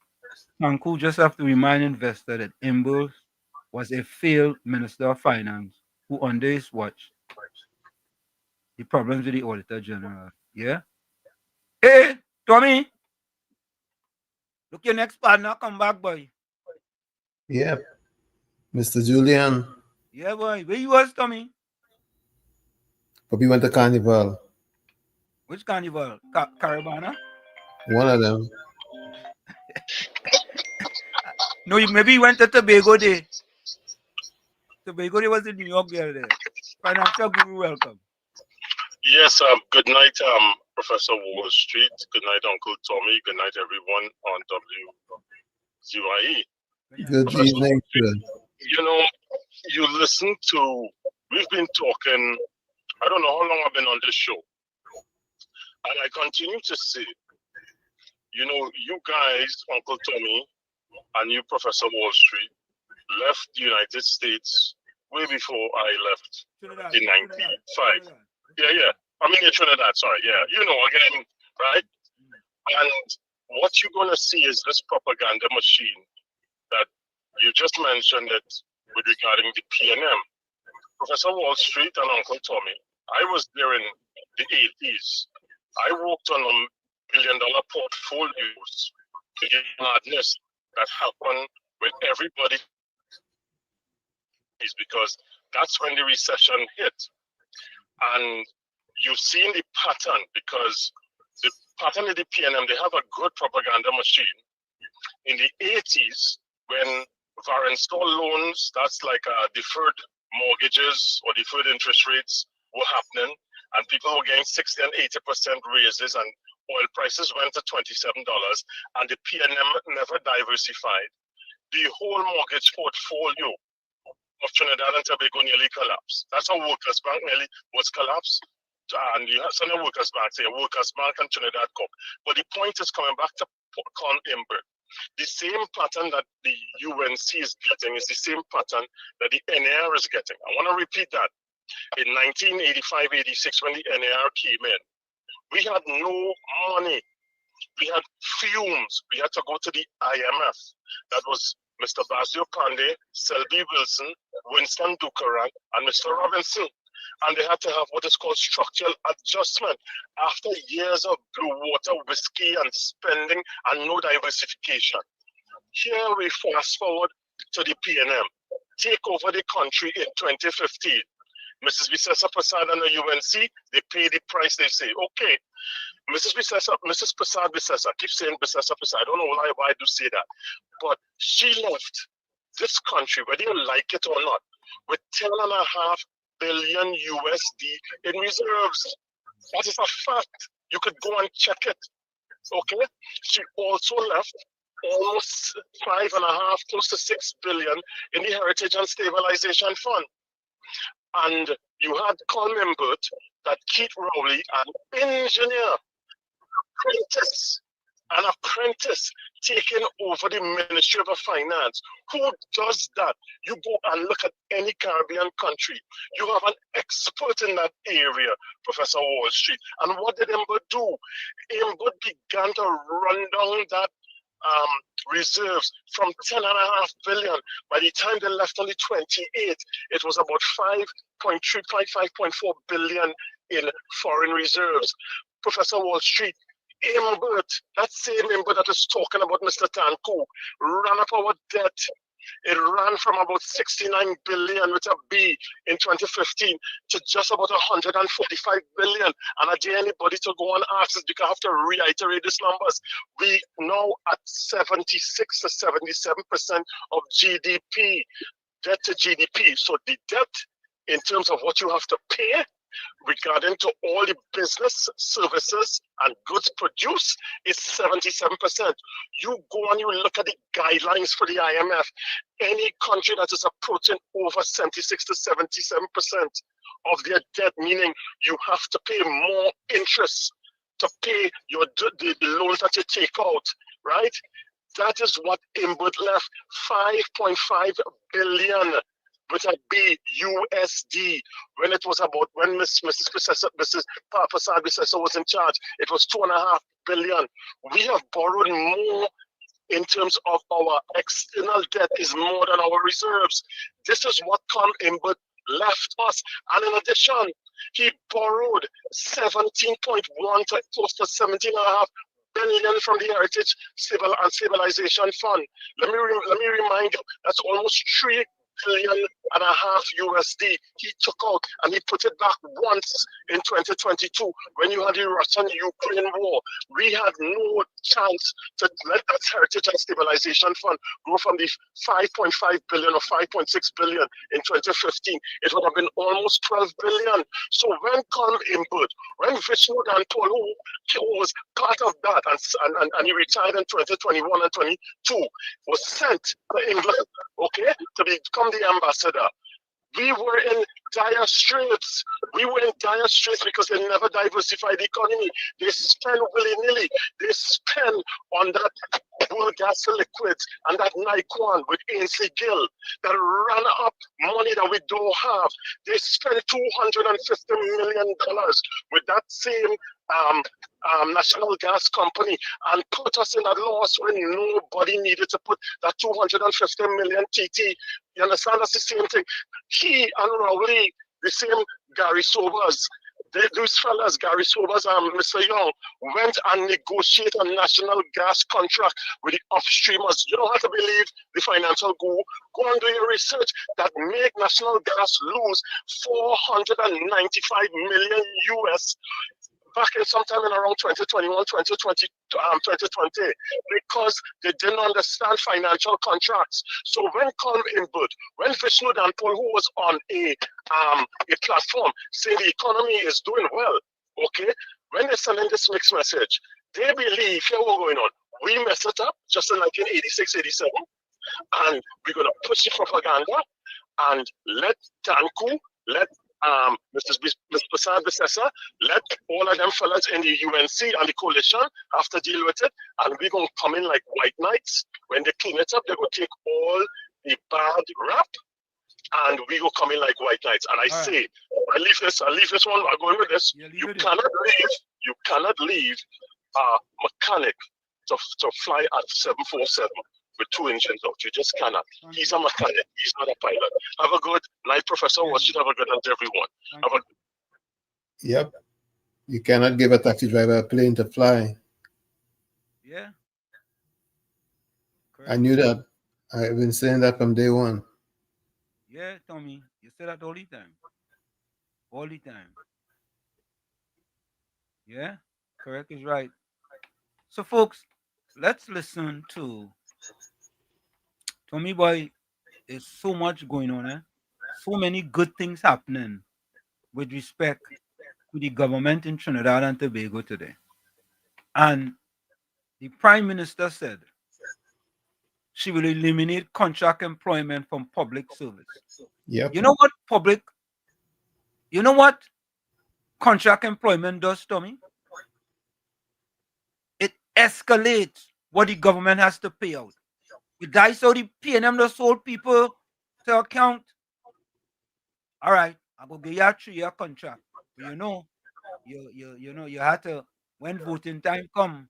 [SPEAKER 6] Tanku just have to remind investors that Imbos was a failed Minister of Finance who, under his watch, the problems with the Auditor General. Yeah? Hey, Tommy! Look, your next partner come back, boy.
[SPEAKER 5] Yep. Mr. Julian.
[SPEAKER 6] Yeah, boy. Where you was, Tommy?
[SPEAKER 5] Probably went to Carnival.
[SPEAKER 6] Which Carnival? Caravana?
[SPEAKER 5] One of them.
[SPEAKER 6] No, maybe he went to Tobago Day. Tobago Day was in New York there. Financial Guru, welcome.
[SPEAKER 17] Yes, good night, Professor Wall Street. Good night, Uncle Tommy. Good night, everyone on WZYE.
[SPEAKER 5] Good
[SPEAKER 17] Professor
[SPEAKER 5] evening, sir.
[SPEAKER 17] You know, you listen to, we've been talking, I don't know how long I've been on this show. And I continue to say, you know, you guys, Uncle Tommy, and you, Professor Wall Street, left the United States way before I left in 95. Yeah. I mean, Trinidad, sorry. Yeah, you know, again, right? And what you're going to see is this propaganda machine that you just mentioned it with regarding the PNM. Professor Wall Street and Uncle Tommy, I was there in the 80s. I worked on $1 billion portfolios. The madness that happened with everybody is because that's when the recession hit. And you've seen the pattern because the pattern of the PNM, they have a good propaganda machine. In the 80s, when our installed loans, that's like deferred mortgages or deferred interest rates were happening, and people were getting 60 and 80% raises, and oil prices went to $27, and the PNM never diversified. The whole mortgage portfolio of Trinidad and Tobago nearly collapsed. That's how Workers Bank nearly was collapsed. And you have some Workers Bank, say Workers Bank and Trinidad Corp. But the point is coming back to Con Imbert. The same pattern that the UNC is getting is the same pattern that the NAR is getting. I want to repeat that. In 1985-86, when the NAR came in, we had no money. We had fumes. We had to go to the IMF. That was Mr. Basio Pandey, Selby Wilson, Winston Dukaran, and Mr. Robinson. And they had to have what is called structural adjustment after years of blue water, whiskey, and spending, and no diversification. Here we fast forward to the PNM. Take over the country in 2015. Mrs. Bisesa Prasad and the UNC, they pay the price. They say, okay, Mrs. Prasad Bisesa, I keep saying Bisesa Prasad, I don't know why I do say that, but she left this country, whether you like it or not, with $10.5 billion USD in reserves. That is a fact. You could go and check it. Okay? She also left almost 5.5, close to 6 billion in the Heritage and Stabilization Fund. And you had Con Imbert, that Keith Rowley, an engineer, an apprentice taking over the Ministry of Finance. Who does that? You go and look at any Caribbean country. You have an expert in that area, Professor Wall Street. And what did Imbert do? Imbert began to run down that reserves from 10.5 billion. By the time they left only 28, it was about 5.4 billion in foreign reserves. Professor Wall Street, Imbert, that same Imbert that is talking about Mr. Tanku, ran up our debt. It ran from about 69 billion with a B in 2015 to just about 145 billion. And I dare anybody to go and ask this because I have to reiterate these numbers. We now at 76 to 77% of GDP, debt to GDP. So the debt in terms of what you have to pay regarding to all the business, services, and goods produced is 77%. You go and you look at the guidelines for the IMF, any country that is approaching over 76 to 77% of their debt, meaning you have to pay more interest to pay the loans that you take out, right? That is what Imbert left, 5.5 billion with a B USD. When it was about, when Mrs. Prasad Bisesa was in charge, it was 2.5 billion. We have borrowed more in terms of our external debt is more than our reserves. This is what Con Imbert left us. And in addition, he borrowed 17.1 to close to 17.5 billion from the Heritage and Stabilization Fund. Let me remind you, that's almost $3 $1.5 billion USD he took out, and he put it back once in 2022 when you had the Russian-Ukraine war. We had no chance to let that Heritage and Stabilization Fund grow from the 5.5 billion or 5.6 billion in 2015. It would have been almost 12 billion. So when Colm Imbud, when Vishnu Dantol, who was part of that, and he retired in 2021 and 22, was sent to England, okay, to become the ambassador. We were in dire straits. We were in dire straits because they never diversified the economy. They spend willy-nilly. They spend on that Bull Gas Liquids and that Nyquan with Ainsley Gill that ran up money that we don't have. They spent $250 million with that same national gas company and put us in a loss when nobody needed to put that 250 million TT. You understand? That's the same thing. He and Rowley, the same Gary Sobers, those fellas, Gary Sobers and Mr. Young, went and negotiated a national gas contract with the upstreamers. You don't have to believe the financial guru. Go and do your research that make national gas lose 495 million US back in sometime in around 2021, 2020, because they didn't understand financial contracts. So when Colm Imbud, when Vishnu Dantol, who was on a platform saying the economy is doing well, okay, when they're sending this mixed message, they believe, here what's going on, we messed it up just in 1986, 87, and we're going to push the propaganda and let Tanku, let Mr. Prasad Bissessa, let all of them fellas in the UNC and the coalition have to deal with it, and we're going to come in like white knights. When they clean it up, they're going to take all the bad rap, and we will come in like white knights. And I say, I leave this one, I'm going with this. You cannot leave a mechanic to fly at 747 with 2 engines out. You just cannot. He's a mechanic. He's not a pilot. Have a good night, Professor Watch. Have a good night, everyone.
[SPEAKER 5] Yep. You cannot give a taxi driver a plane to fly.
[SPEAKER 6] Yeah.
[SPEAKER 5] Correct. I knew that. I've been saying that from day one.
[SPEAKER 6] Yeah, Tommy. You say that all the time. All the time. Yeah. Correct is right. So, folks, let's listen to Tommy Boy. There's so much going on, so many good things happening with respect to the government in Trinidad and Tobago today. And the Prime Minister said she will eliminate contract employment from public service.
[SPEAKER 5] Yep.
[SPEAKER 6] You know what contract employment does, Tommy? It escalates what the government has to pay out. With that, so the PNM just hold people to account. All right, I go give you a 3-year contract. But you had to, when voting time come,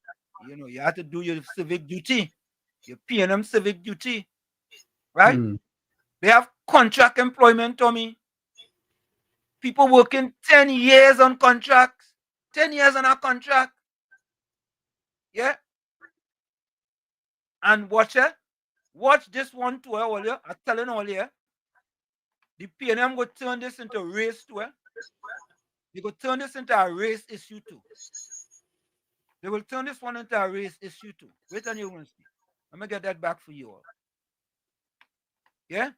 [SPEAKER 6] you had to do your civic duty, your PNM civic duty, right? They have contract employment, Tommy. People working 10 years on contracts, 10 years on a contract. Yeah. And watch this one tour all year. I'm telling all year. The PNM will turn this into a race tour. They will turn this into a race issue too. They will turn this one into a race issue too. Wait and you're going to see. Let me get that back for you all. Yeah?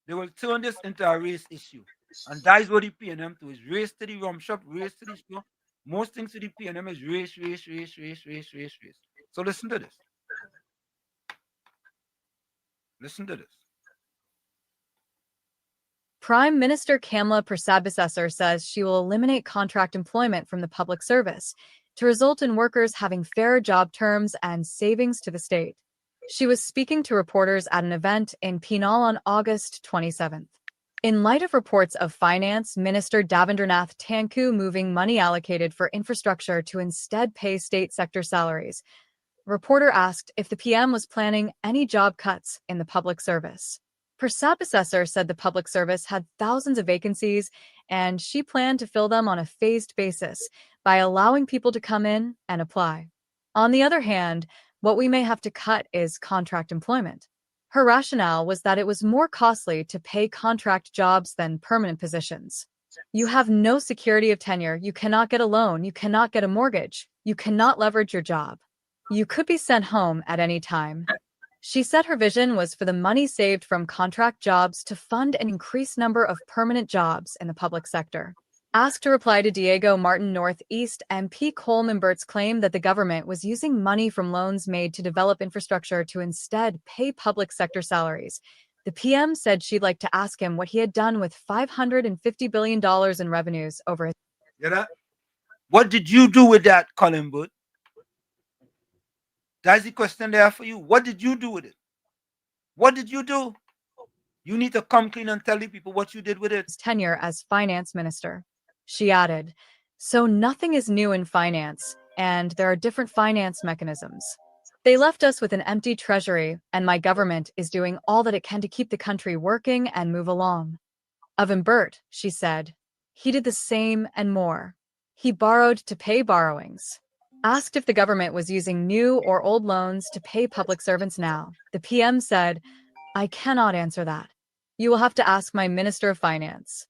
[SPEAKER 6] They will turn this into a race issue. And that is what the PNM do is race to the rum shop, race to the store. Most things to the PNM is race. So listen to this. Listen to this.
[SPEAKER 16] Prime Minister Kamla Prasad-Bissessar says she will eliminate contract employment from the public service to result in workers having fair job terms and savings to the state. She was speaking to reporters at an event in Pinal on August 27th. In light of reports of Finance Minister Davindernath Tanku moving money allocated for infrastructure to instead pay state sector salaries, a reporter asked if the PM was planning any job cuts in the public service. Prasad-Bissessar said the public service had thousands of vacancies, and she planned to fill them on a phased basis by allowing people to come in and apply. On the other hand, what we may have to cut is contract employment. Her rationale was that it was more costly to pay contract jobs than permanent positions. You have no security of tenure, you cannot get a loan, you cannot get a mortgage, you cannot leverage your job. You could be sent home at any time. She said her vision was for the money saved from contract jobs to fund an increased number of permanent jobs in the public sector. Asked to reply to Diego Martin Northeast MP Coleman Burt's claim that the government was using money from loans made to develop infrastructure to instead pay public sector salaries, the PM said she'd like to ask him what he had done with $550 billion in revenues over his.
[SPEAKER 6] You know? What did you do with that, Colin Booth? That's the question there for you. What did you do with it? What did you do? You need to come clean and tell the people what you did with it.
[SPEAKER 16] Tenure as finance minister. She added, so nothing is new in finance, and there are different finance mechanisms. They left us with an empty treasury, and my government is doing all that it can to keep the country working and move along. Of Mbert, she said, he did the same and more. He borrowed to pay borrowings. Asked if the government was using new or old loans to pay public servants now, the PM said, I cannot answer that. You will have to ask my Minister of Finance.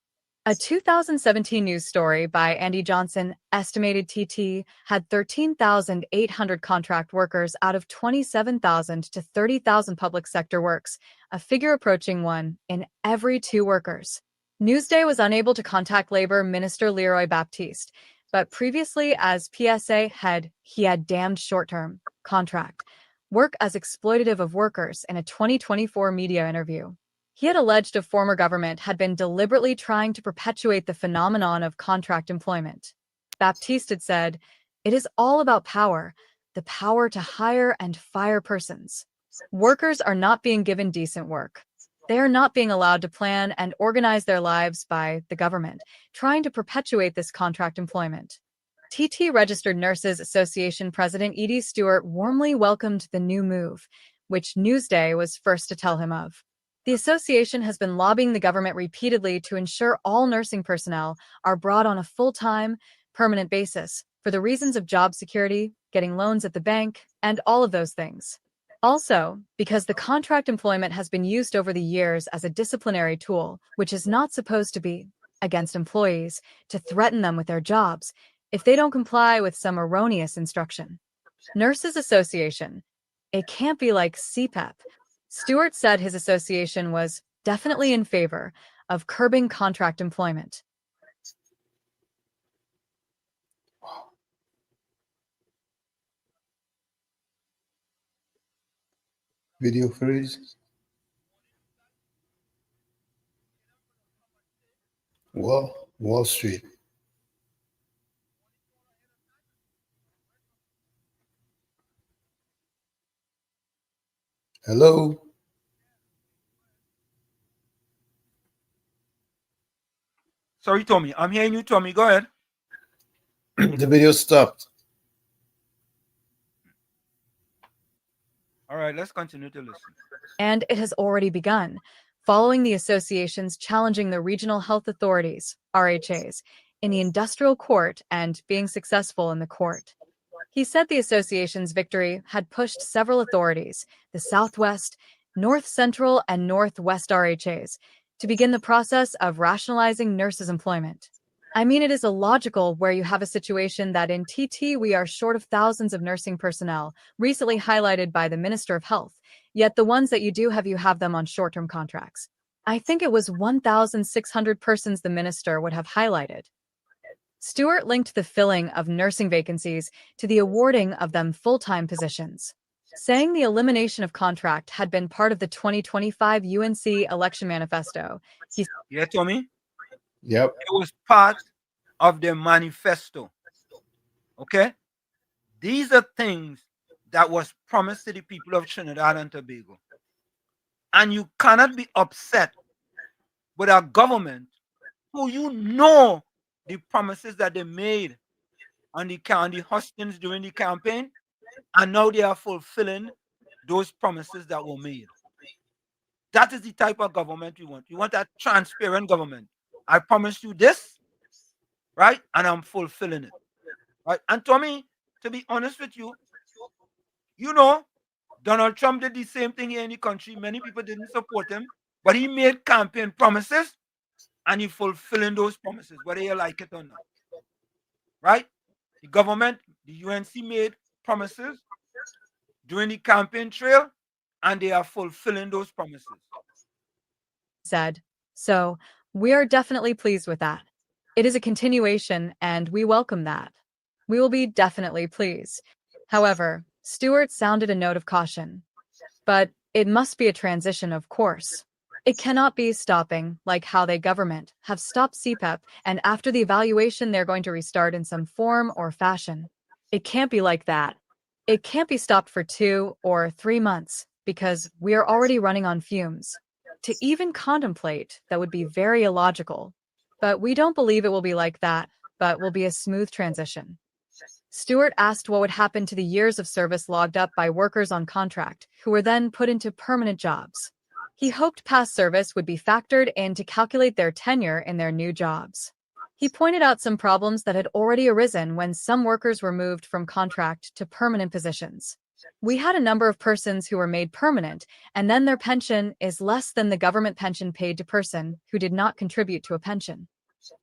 [SPEAKER 16] A 2017 news story by Andy Johnson estimated TT had 13,800 contract workers out of 27,000 to 30,000 public sector works, a figure approaching 1 in every 2 workers. Newsday was unable to contact Labor Minister Leroy Baptiste, but previously as PSA head, he had damned short-term contract work as exploitative of workers in a 2024 media interview. He had alleged a former government had been deliberately trying to perpetuate the phenomenon of contract employment. Baptiste had said, it is all about power, the power to hire and fire persons. Workers are not being given decent work. They are not being allowed to plan and organize their lives by the government, trying to perpetuate this contract employment. TT Registered Nurses Association President Edie Stewart warmly welcomed the new move, which Newsday was first to tell him of. The association has been lobbying the government repeatedly to ensure all nursing personnel are brought on a full-time, permanent basis for the reasons of job security, getting loans at the bank, and all of those things. Also, because the contract employment has been used over the years as a disciplinary tool, which is not supposed to be, against employees, to threaten them with their jobs if they don't comply with some erroneous instruction. Nurses Association. It can't be like CPEP. Stewart said his association was definitely in favor of curbing contract employment.
[SPEAKER 5] Video freeze. Wall Street. Hello.
[SPEAKER 6] Sorry, Tommy. I'm hearing you, Tommy. Go ahead.
[SPEAKER 5] The video stopped.
[SPEAKER 6] All right, let's continue to listen.
[SPEAKER 16] And it has already begun, following the associations challenging the regional health authorities, RHAs, in the industrial court and being successful in the court. He said the association's victory had pushed several authorities, the Southwest, North Central, and Northwest RHAs, to begin the process of rationalizing nurses' employment. I mean, it is illogical where you have a situation that in TT we are short of thousands of nursing personnel, recently highlighted by the Minister of Health, yet the ones that you have them on short-term contracts. I think it was 1,600 persons the minister would have highlighted. Stewart linked the filling of nursing vacancies to the awarding of them full-time positions, saying the elimination of contract had been part of the 2025 UNC election manifesto.
[SPEAKER 6] Yeah, Tommy?
[SPEAKER 5] Yep.
[SPEAKER 6] It was part of their manifesto. Okay? These are things that was promised to the people of Trinidad and Tobago. And you cannot be upset with a government who you know the promises that they made on the hustings during the campaign, and now they are fulfilling those promises that were made. That is the type of government you want. You want a transparent government. I promised you this, right? And I'm fulfilling it, right? And Tommy, to be honest with you, you know, Donald Trump did the same thing here in the country. Many people didn't support him, but he made campaign promises and he fulfilling those promises, whether you like it or not. Right? The government, the UNC made promises during the campaign trail, and they are fulfilling those promises.
[SPEAKER 16] Said. So, we are definitely pleased with that. It is a continuation, and we welcome that. We will be definitely pleased. However, Stewart sounded a note of caution. But it must be a transition, of course. It cannot be stopping, like how the government have stopped CPEP, and after the evaluation, they're going to restart in some form or fashion. It can't be like that. It can't be stopped for 2 or 3 months, because we are already running on fumes. To even contemplate, that would be very illogical. But we don't believe it will be like that, but will be a smooth transition. Stewart asked what would happen to the years of service logged up by workers on contract, who were then put into permanent jobs. He hoped past service would be factored in to calculate their tenure in their new jobs. He pointed out some problems that had already arisen when some workers were moved from contract to permanent positions. We had a number of persons who were made permanent, and then their pension is less than the government pension paid to person who did not contribute to a pension.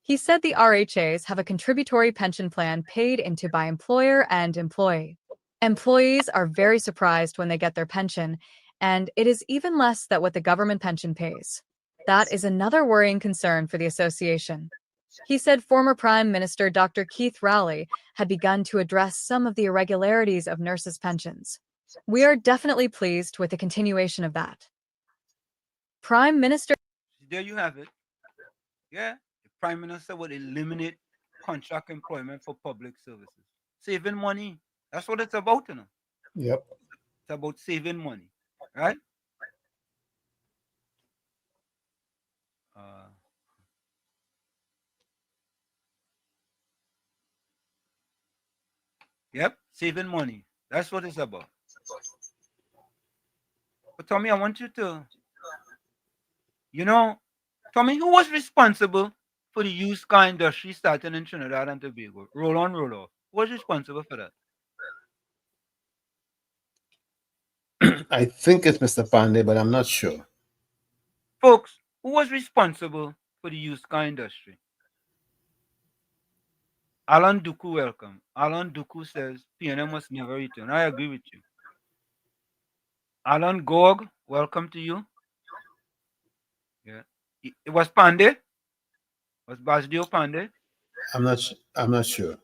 [SPEAKER 16] He said the RHAs have a contributory pension plan paid into by employer and employee. Employees are very surprised when they get their pension, and it is even less than what the government pension pays. That is another worrying concern for the association. He said former Prime Minister Dr. Keith Rowley had begun to address some of the irregularities of nurses' pensions. We are definitely pleased with the continuation of that. Prime Minister...
[SPEAKER 6] There you have it. Yeah, the Prime Minister would eliminate contract employment for public services. Saving money. That's what it's about, you know.
[SPEAKER 5] Yep.
[SPEAKER 6] It's about saving money, right? Yep, saving money. That's what it's about. But Tommy, I want you to, Tommy, who was responsible for the used car industry starting in Trinidad and Tobago? Roll on, roll off. Who was responsible for that?
[SPEAKER 5] I think it's Mr. Pandey, but I'm not sure.
[SPEAKER 6] Folks, who was responsible for the used car industry? Alan Duku, welcome. Alan Duku says PNM must never return. I agree with you. Alan Gog, welcome to you. Yeah. It was Pandey? Was Basdio Pandey?
[SPEAKER 5] I'm not sure.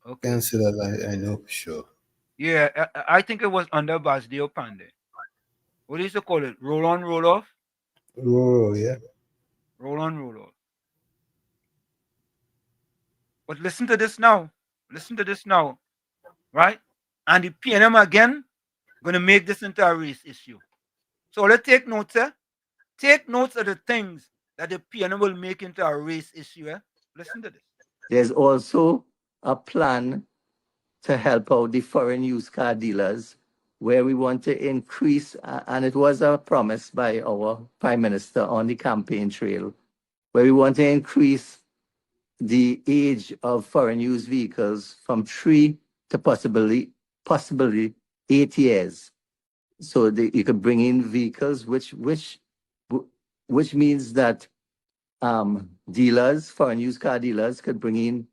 [SPEAKER 6] Okay.
[SPEAKER 5] Can't say that I know for sure.
[SPEAKER 6] Yeah, I think it was under Basdio Pandey. What is it called? It? Roll on, roll off?
[SPEAKER 5] Roll, yeah.
[SPEAKER 6] Roll on, roll off. But listen to this now. Listen to this now. Right? And the PNM again going to make this into a race issue. So let's take notes, eh? Take notes of the things that the PNM will make into a race issue. Eh? Listen to this.
[SPEAKER 18] There's also a plan to help out the foreign used car dealers where we want to increase, and it was a promise by our Prime Minister on the campaign trail, where we want to increase the age of foreign used vehicles from 3 to possibly 8 years. So you could bring in vehicles, which means that dealers, foreign used car dealers, could bring in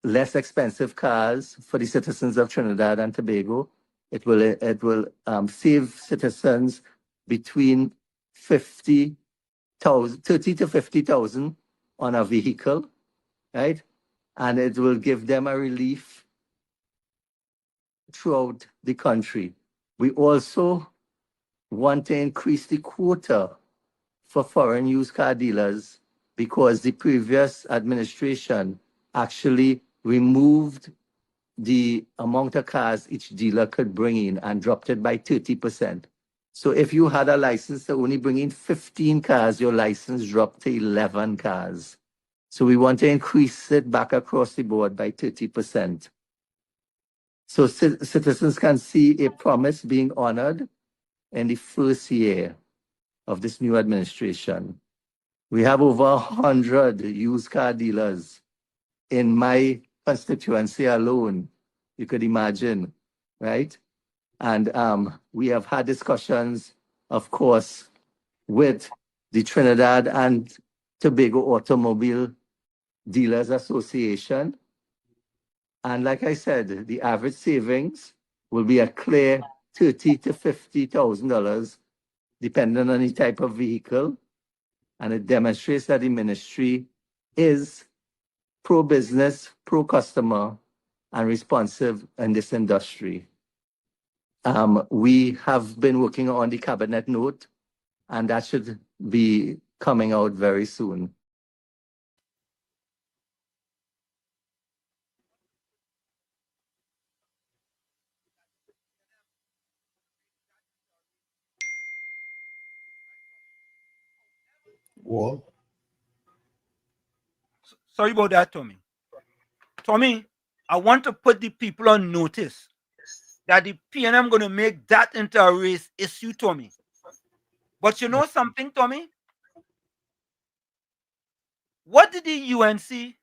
[SPEAKER 18] less expensive cars for the citizens of Trinidad and Tobago. It will save citizens between 30 to 50,000 on a vehicle, right? And it will give them a relief throughout the country. We also want to increase the quota for foreign used car dealers because the previous administration actually removed the amount of cars each dealer could bring in and dropped it by 30%. So if you had a license to only bring in 15 cars, your license dropped to 11 cars. So we want to increase it back across the board by 30%. So citizens can see a promise being honored in the first year of this new administration. We have over 100 used car dealers in my constituency alone. You could imagine, right? And we have had discussions, of course, with the Trinidad and Tobago Automobile Dealers Association. And like I said, the average savings will be a clear $30,000 to $50,000, depending on the type of vehicle. And it demonstrates that the ministry is pro-business, pro-customer, and responsive in this industry. We have been working on the cabinet note, and that should be coming out very soon.
[SPEAKER 5] Wall.
[SPEAKER 6] Sorry about that, Tommy. Tommy, I want to put the people on notice that the PNM going to make that into a race issue, Tommy. But you know something, Tommy? What did the UNC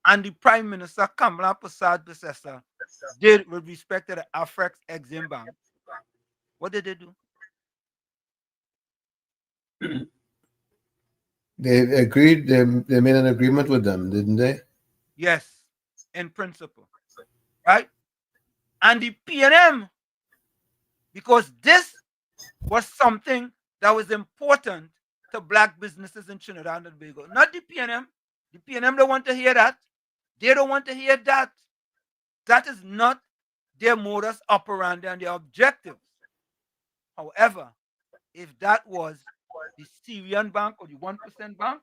[SPEAKER 6] and the Prime Minister Kamala Prasad did with respect to the Afrex Exim Bank? What did they do?
[SPEAKER 5] They agreed, they made an agreement with them, didn't they?
[SPEAKER 6] Yes, in principle. Right? And the PNM, because this was something that was important to black businesses in Trinidad and Tobago. Not the PNM. The PNM don't want to hear that. They don't want to hear that. That is not their modus operandi and their objectives. However, if that was the Syrian bank or the 1% bank,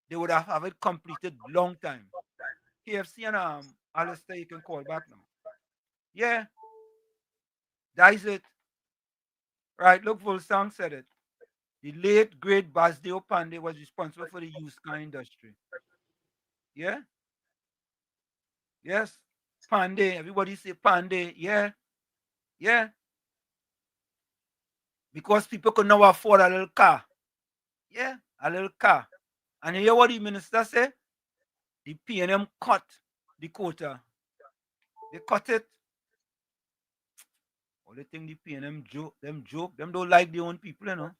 [SPEAKER 6] they would have it completed long time. KFC and Alistair, you can call back now. Yeah. That is it. Right, look, Volsang said it. The late, great Basdeo Pandey was responsible for the used car industry. Yeah? Yes. Pandey. Everybody say Pandey. Yeah. Yeah. Because people could now afford a little car. Yeah, a little car. And you hear what the minister said? The PNM cut the quota. They cut it. All they think the PNM joke, them don't like their own people, you know.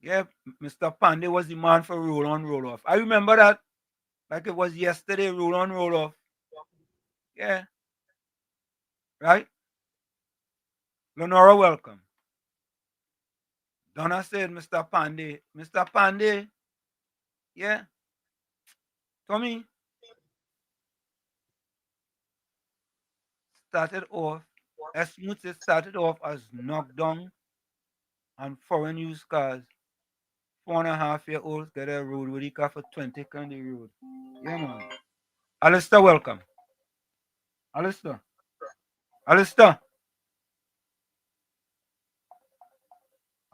[SPEAKER 6] Yeah, Mr. Pandey was the man for roll on, roll off. I remember that like it was yesterday, roll on, roll off. Yeah. Right? Lenora, welcome. Donna said, Mr. Pandey. Mr. Pandey. Yeah. Tommy. Started off, as smooth as started off as knockdown on foreign used cars. 4.5-year-olds get a road with the car for 20 on the road. Yeah, man. Alistair, welcome. Alistair. Alistair.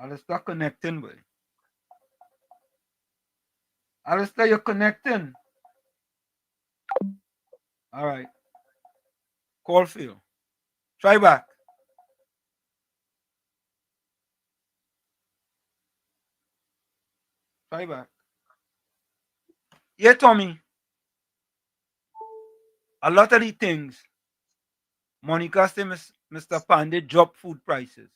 [SPEAKER 6] Alistair connecting, boy. Alistair, you're connecting. All right. Call for you. Try back. Try back. Yeah, Tommy. A lot of the things, Monica said, Mr. Pandey dropped food prices.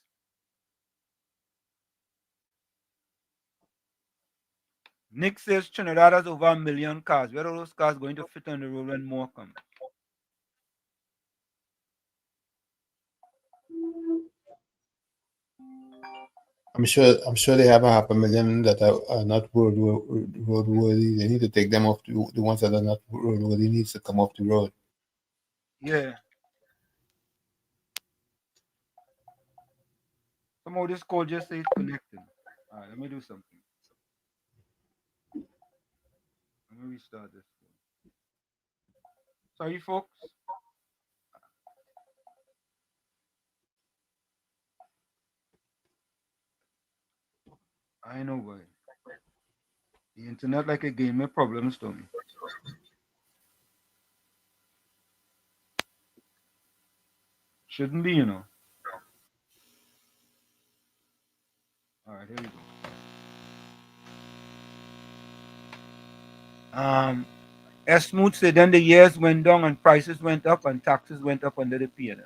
[SPEAKER 6] Nick says Trinidad has over 1 million cars. Where are those cars going to fit on the road when more come?
[SPEAKER 5] I'm sure they have 500,000 that are not roadworthy. They need to take them off the ones that are not roadworthy needs to come off the road.
[SPEAKER 6] Yeah. Somehow this call just says connecting. All right, let me do something. Let me restart this. Sorry, folks. I know why. The internet like a game of problems, Tommy. Shouldn't be, you know. All right, here we go. As Smoot said, then the years went down and prices went up and taxes went up under the PNM.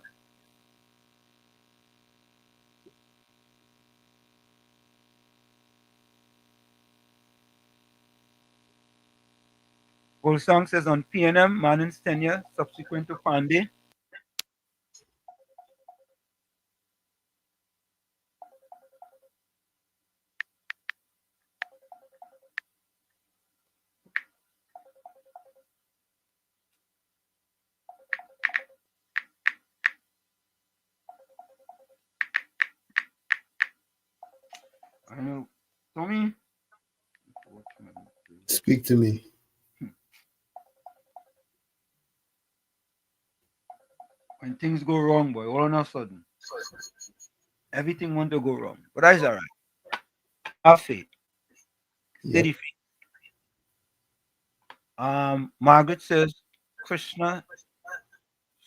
[SPEAKER 6] Golsong says on PNM, Manin's tenure subsequent to Pandey. I don't know. Tommy?
[SPEAKER 5] Speak to me.
[SPEAKER 6] When things go wrong, boy, all of a sudden, everything want to go wrong. But that's all right. Have faith. Steady faith. Margaret says, Krishna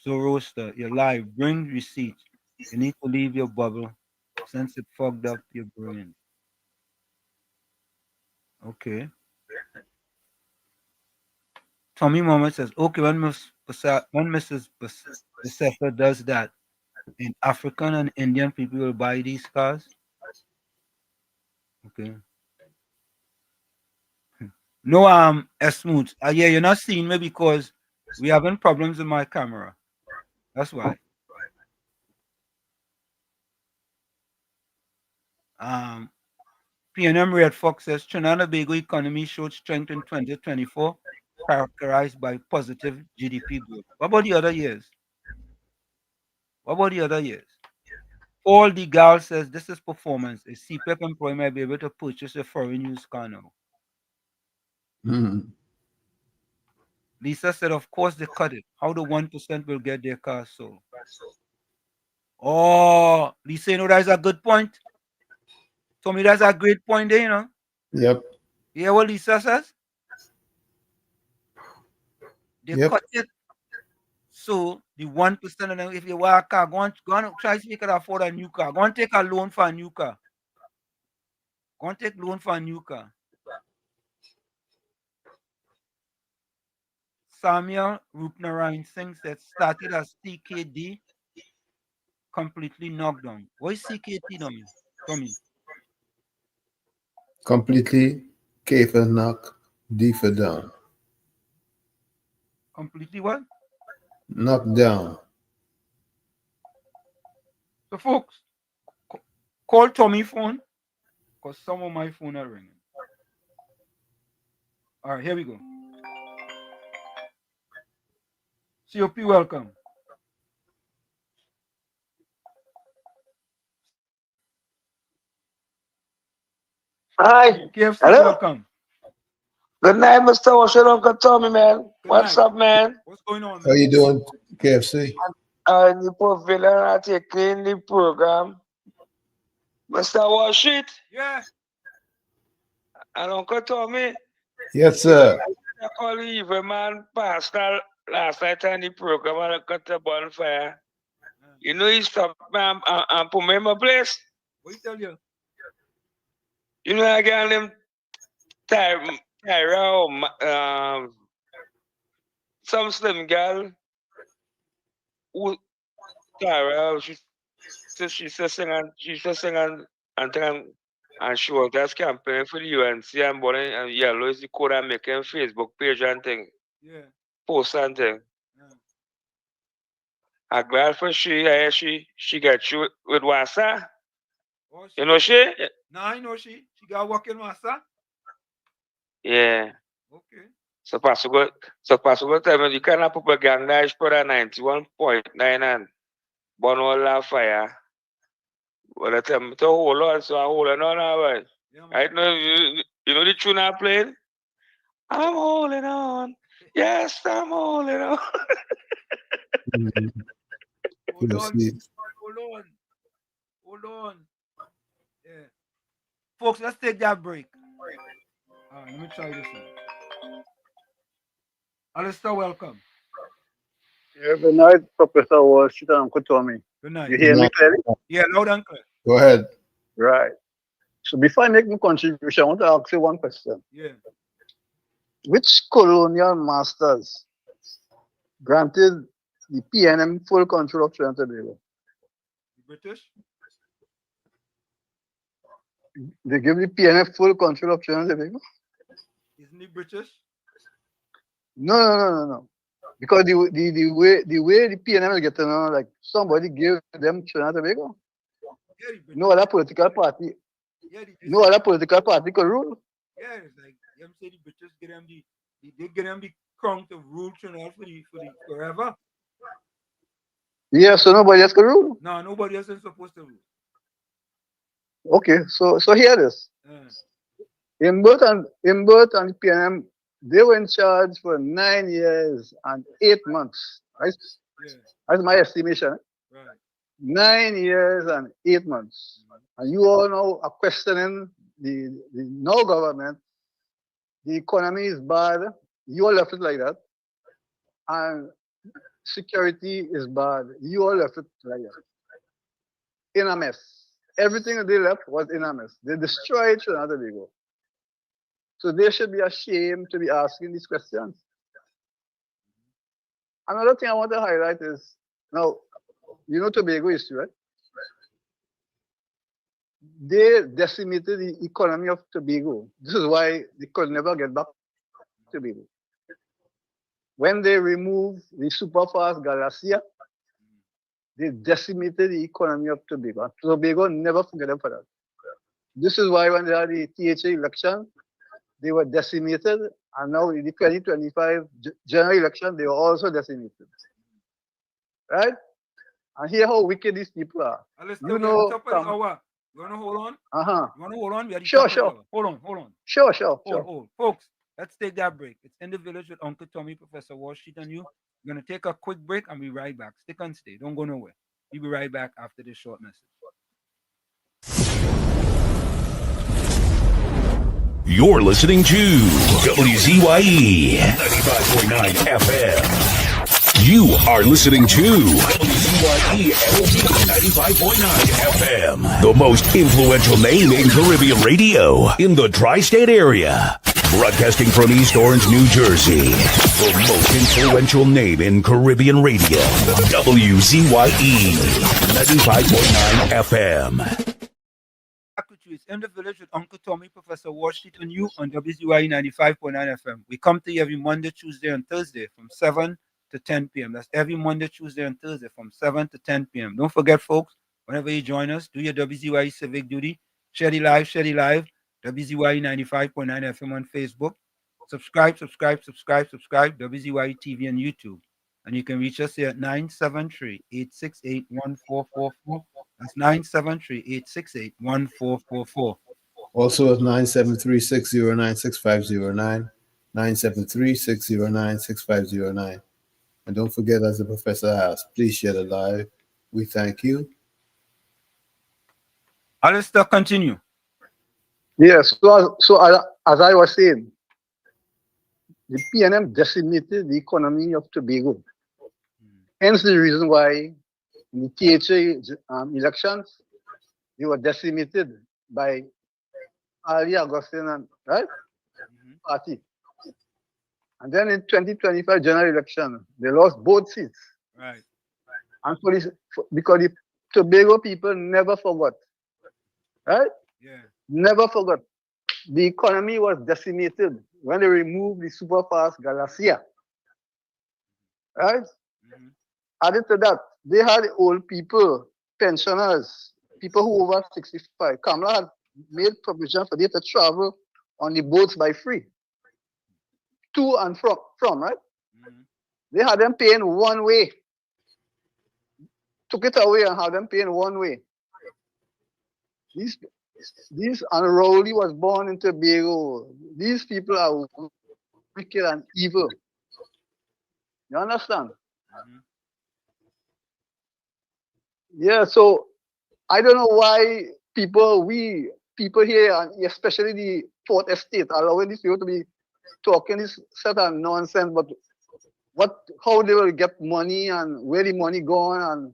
[SPEAKER 6] Zoroaster, you're live. Bring receipts. You need to leave your bubble since it fogged up your brain. Okay. Tommy Mama says, okay, when Mrs. Busefa does that, and African and Indian people will buy these cars. Okay. No, Smooth. Yeah, you're not seeing me because we having problems with my camera. That's why. PNM Red Fox says Trinidad and Tobago economy showed strength in 2024, characterized by positive GDP growth. What about the other years? Paul the Gal says this is performance. A CPEP employee might be able to purchase a foreign used car now. Lisa said, of course they cut it. How the 1% will get their car sold? Oh, Lisa, you know that's a good point. Tommy, that's a great point there, you know.
[SPEAKER 5] Yep.
[SPEAKER 6] You hear what Lisa says? They cut it. So the 1%, and if you want a car, go on try to see if you can afford a new car. Go and take a loan for a new car. Go and take loan for a new car. Samuel Rupnarayan Singh said started as CKD, completely knocked down. What is CKD, Tommy?
[SPEAKER 5] Completely K for knock, D for down.
[SPEAKER 6] Completely what?
[SPEAKER 5] Knock down.
[SPEAKER 6] So folks, call Tommy phone because some of my phone are ringing. All right, here we go. COP, welcome.
[SPEAKER 12] Hi.
[SPEAKER 6] KFC,
[SPEAKER 12] Hello.
[SPEAKER 6] welcome.
[SPEAKER 12] Good night, Mr. Ocean Uncle Tommy, man. What's up, man?
[SPEAKER 6] What's going on, man?
[SPEAKER 5] How you doing, KFC?
[SPEAKER 12] The pavilion are taking the program. Mr. Washit.
[SPEAKER 6] Yeah.
[SPEAKER 12] And Uncle Tommy.
[SPEAKER 5] Yes, sir.
[SPEAKER 12] I call the evil man pastor last night on the program and I got the bonfire. You know he stopped me and put me in my place.
[SPEAKER 6] What you tell you?
[SPEAKER 12] You know I got them Tyra, some slim girl who Tyra, she's singing and she was just campaigning for the UNC and Bonnie and Yellow is the code I'm making Facebook page and thing.
[SPEAKER 6] Yeah.
[SPEAKER 12] Post and thing. I'm glad for she got you with Wasa.
[SPEAKER 6] Oh,
[SPEAKER 12] you know she?
[SPEAKER 6] Nah, I know she. She got working Wasa.
[SPEAKER 12] Yeah.
[SPEAKER 6] Okay.
[SPEAKER 12] So possible tell me you cannot propaganda is for 91.9 and burn all that fire. Well, I tell me to hold on, so I hold on now, right? Right now, you know the tune I played? I'm holding on. Yes, I'm holding on.
[SPEAKER 6] Hold on. Yeah. Folks, let's take that break. All right, let me try this one. Alistair, welcome.
[SPEAKER 19] Yeah, good night, Professor Walsh and Uncle Tommy.
[SPEAKER 6] Good night.
[SPEAKER 19] You hear me clearly?
[SPEAKER 6] Yeah, loud and clear.
[SPEAKER 5] Go ahead.
[SPEAKER 19] Right. So before I make my contribution, I want to ask you one question.
[SPEAKER 6] Yeah.
[SPEAKER 19] Which colonial masters granted the PNM full control of Trinidad and Tobago?
[SPEAKER 6] British?
[SPEAKER 19] They give the PNM full control of Trinidad and Tobago?
[SPEAKER 6] Isn't he British?
[SPEAKER 19] No. Because the way the PNM is getting on, like somebody gave them Trinidad and Tobago. No other political party. No other political party could rule.
[SPEAKER 6] Yeah, it's like them say the British get them they get them the crown to rule Trinidad for the forever.
[SPEAKER 19] Yeah, so nobody else could rule.
[SPEAKER 6] No, nobody else is supposed to rule.
[SPEAKER 19] Okay, so here it is. Imbert and the PNM, they were in charge for 9 years and 8 months. Right?
[SPEAKER 6] Yeah.
[SPEAKER 19] That's my estimation.
[SPEAKER 6] Right.
[SPEAKER 19] 9 years and 8 months. And you all now are questioning the no government. The economy is bad. You all left it like that. And security is bad. You all left it like that. In a mess. Everything that they left was in a mess. They destroyed Trinidad and Tobago. So they should be ashamed to be asking these questions. Another thing I want to highlight is, now, you know Tobago history, right? They decimated the economy of Tobago. This is why they could never get back to Tobago. When they removed the superfast Galaxia, they decimated the economy of Tobago. And Tobago never forget them for that. This is why when they had the THA election, they were decimated, and now in the 2025 general election, they were also decimated. Right? And hear how wicked these people are.
[SPEAKER 6] You know, top of the hour. You want to hold on? You want to hold on? We are the top of the hour. Hold on.
[SPEAKER 19] Sure.
[SPEAKER 6] Hold. Folks, let's take that break. It's In the Village with Uncle Tommy, Professor Wall Street, and you. We're going to take a quick break and be right back. Stick and stay. Don't go nowhere. We'll be right back after this short message.
[SPEAKER 1] You're listening to WZYE 95.9 FM. You are listening to WZYE 95.9 FM, the most influential name in Caribbean radio in the tri-state area. Broadcasting from East Orange, New Jersey, the most influential name in Caribbean radio, WZYE 95.9 FM.
[SPEAKER 6] It's In the Village with Uncle Tommy, Professor Wall Street, and you on WZYE 95.9 FM. We come to you every Monday, Tuesday, and Thursday from 7 to 10 p.m. That's every Monday, Tuesday, and Thursday from 7 to 10 p.m. Don't forget, folks, whenever you join us, do your WZYE civic duty. Share the live. WZYE 95.9 FM on Facebook. Subscribe. WZYE TV and YouTube. And you can reach us here at 973-868-1444. That's 973-868-1444.
[SPEAKER 5] Also at 973-609-6509, 973-609-6509. And don't forget, as the professor asked, please share the live. We thank you.
[SPEAKER 6] Alistair, continue.
[SPEAKER 19] Yes, so as I was saying, the PNM decimated the economy of Tobago. Hence the reason why in the THA elections, they were decimated by Ali Augustine and party. And then in 2025 general election, they lost both seats.
[SPEAKER 6] Right.
[SPEAKER 19] And because the Tobago people never forgot. Right?
[SPEAKER 6] Yeah.
[SPEAKER 19] Never forgot. The economy was decimated when they removed the superfast Galaxia. Right? Added to that, they had old people, pensioners, people who over 65. Kamala had made provision for them to travel on the boats by free. To and from, right? They had them paying one way. Took it away and had them paying one way. These unruly was born in Tobago. These people are wicked and evil. You understand? Yeah, so I don't know why people here, and especially the Fourth Estate, allowing these people to be talking this set of nonsense, but how they will get money and where the money gone and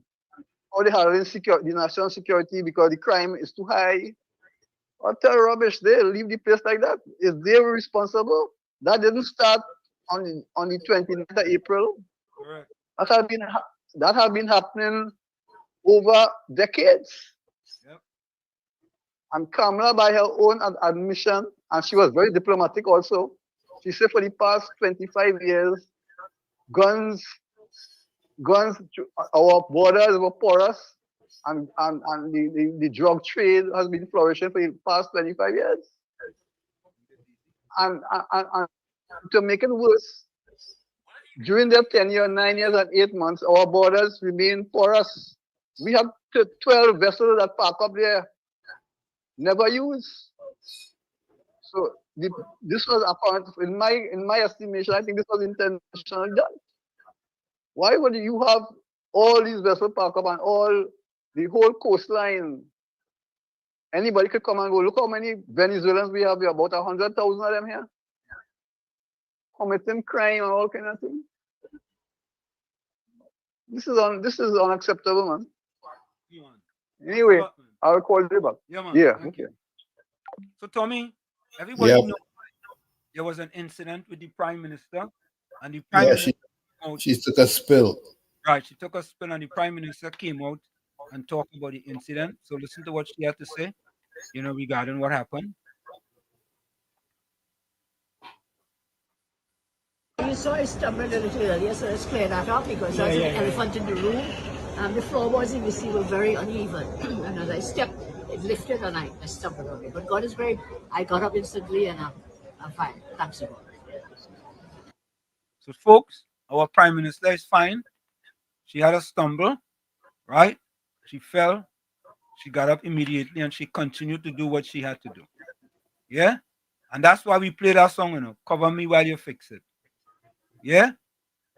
[SPEAKER 19] how they handling the national security because the crime is too high. Utter rubbish. They leave the place like that. Is they responsible? That didn't start on the 29th of April.
[SPEAKER 6] Correct.
[SPEAKER 19] That had been happening over decades.
[SPEAKER 6] Yep.
[SPEAKER 19] And Kamala, by her own admission, and she was very diplomatic also, she said for the past 25 years, guns, our borders were porous, and the drug trade has been flourishing for the past 25 years. And to make it worse, during their tenure, 9 years and 8 months, our borders remain porous. We have 12 vessels that park up there, never used. So this was apparent, in my estimation, I think this was intentionally done. Why would you have all these vessels park up and the whole coastline? Anybody could come and go. Look how many Venezuelans we have. We have about 100,000 of them here, committing crime and all kind of things. This is unacceptable, man. Anyway, I'll call you back.
[SPEAKER 6] Yeah, man.
[SPEAKER 19] Yeah,
[SPEAKER 6] Thank
[SPEAKER 19] okay.
[SPEAKER 6] you. So, Tommy, everybody knows there was an incident with the Prime Minister, and the Prime Minister
[SPEAKER 5] she took a spill.
[SPEAKER 6] Right, she took a spill, and the Prime Minister came out and talked about the incident. So listen to what she had to say, regarding what happened.
[SPEAKER 20] You saw I stumbled a little earlier, so let's clear that up because there's an elephant in the room. The floorboards in the sea were very uneven, and as I stepped, it lifted and I stumbled on it. But God is great. I got up instantly and I'm fine. Thanks to God.
[SPEAKER 6] So, folks, our Prime Minister is fine. She had a stumble, right? She fell. She got up immediately and she continued to do what she had to do. Yeah? And that's why we play that song, Cover Me While You Fix It. Yeah?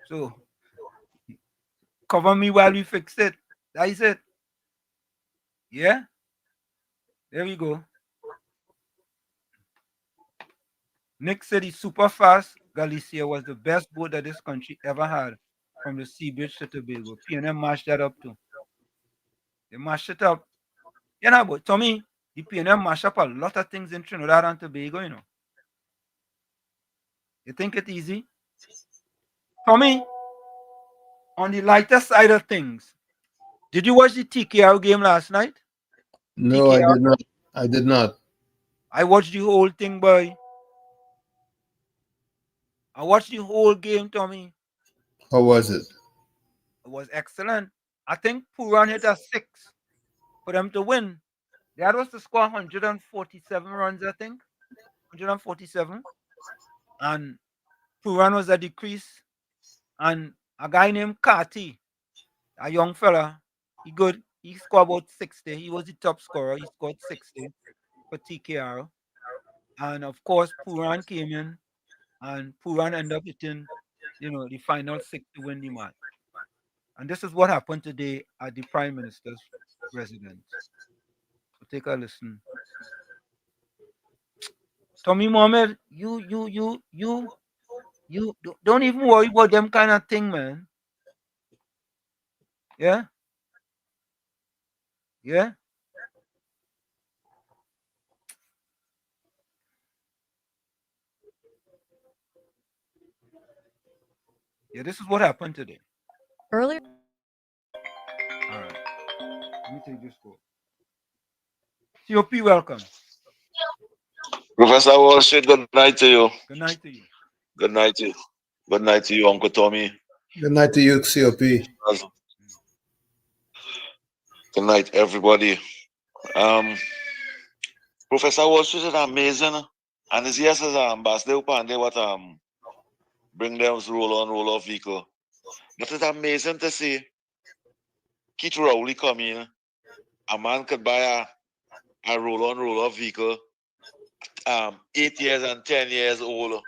[SPEAKER 6] So, cover me while we fix it. That is it. Yeah? There we go. Nick said the Superfast Galicia was the best boat that this country ever had from the sea bridge to Tobago. PNM mashed that up too. They mashed it up. But Tommy, the PNM mashed up a lot of things in Trinidad and Tobago, You think it's easy? Tommy, on the lighter side of things, did you watch the TKR game last night?
[SPEAKER 5] No,
[SPEAKER 6] TKR?
[SPEAKER 5] I did not. I did not.
[SPEAKER 6] I watched the whole thing, boy. I watched the whole game, Tommy.
[SPEAKER 5] How was it?
[SPEAKER 6] It was excellent. I think Puran hit a 6 for them to win. That was to score 147 runs, I think. 147. And Puran was a decrease. And a guy named Kati, a young fella, he good. He scored about 60. He was the top scorer. He scored 60 for TKR. And of course, Puran came in and Puran ended up hitting, the final 6 to win the match. And this is what happened today at the Prime Minister's residence. So take a listen. Tommy Mohammed, you don't even worry about them kind of thing, man. Yeah? Yeah? Yeah, this is what happened today.
[SPEAKER 16] Earlier.
[SPEAKER 6] All right. Let me take this call. COP, welcome.
[SPEAKER 21] Professor Wall Street, good night to you.
[SPEAKER 6] Good night to you.
[SPEAKER 21] Good night to you. Good night to you, Uncle Tommy.
[SPEAKER 5] Good night to you, COP.
[SPEAKER 21] Good night, everybody. Professor Wall Street is amazing. And his yes as ambassador Upande what bring them roll on, roll off vehicle. But it's amazing to see Keith Rowley come in. A man could buy a roll on, roll off vehicle 8 years and 10 years old.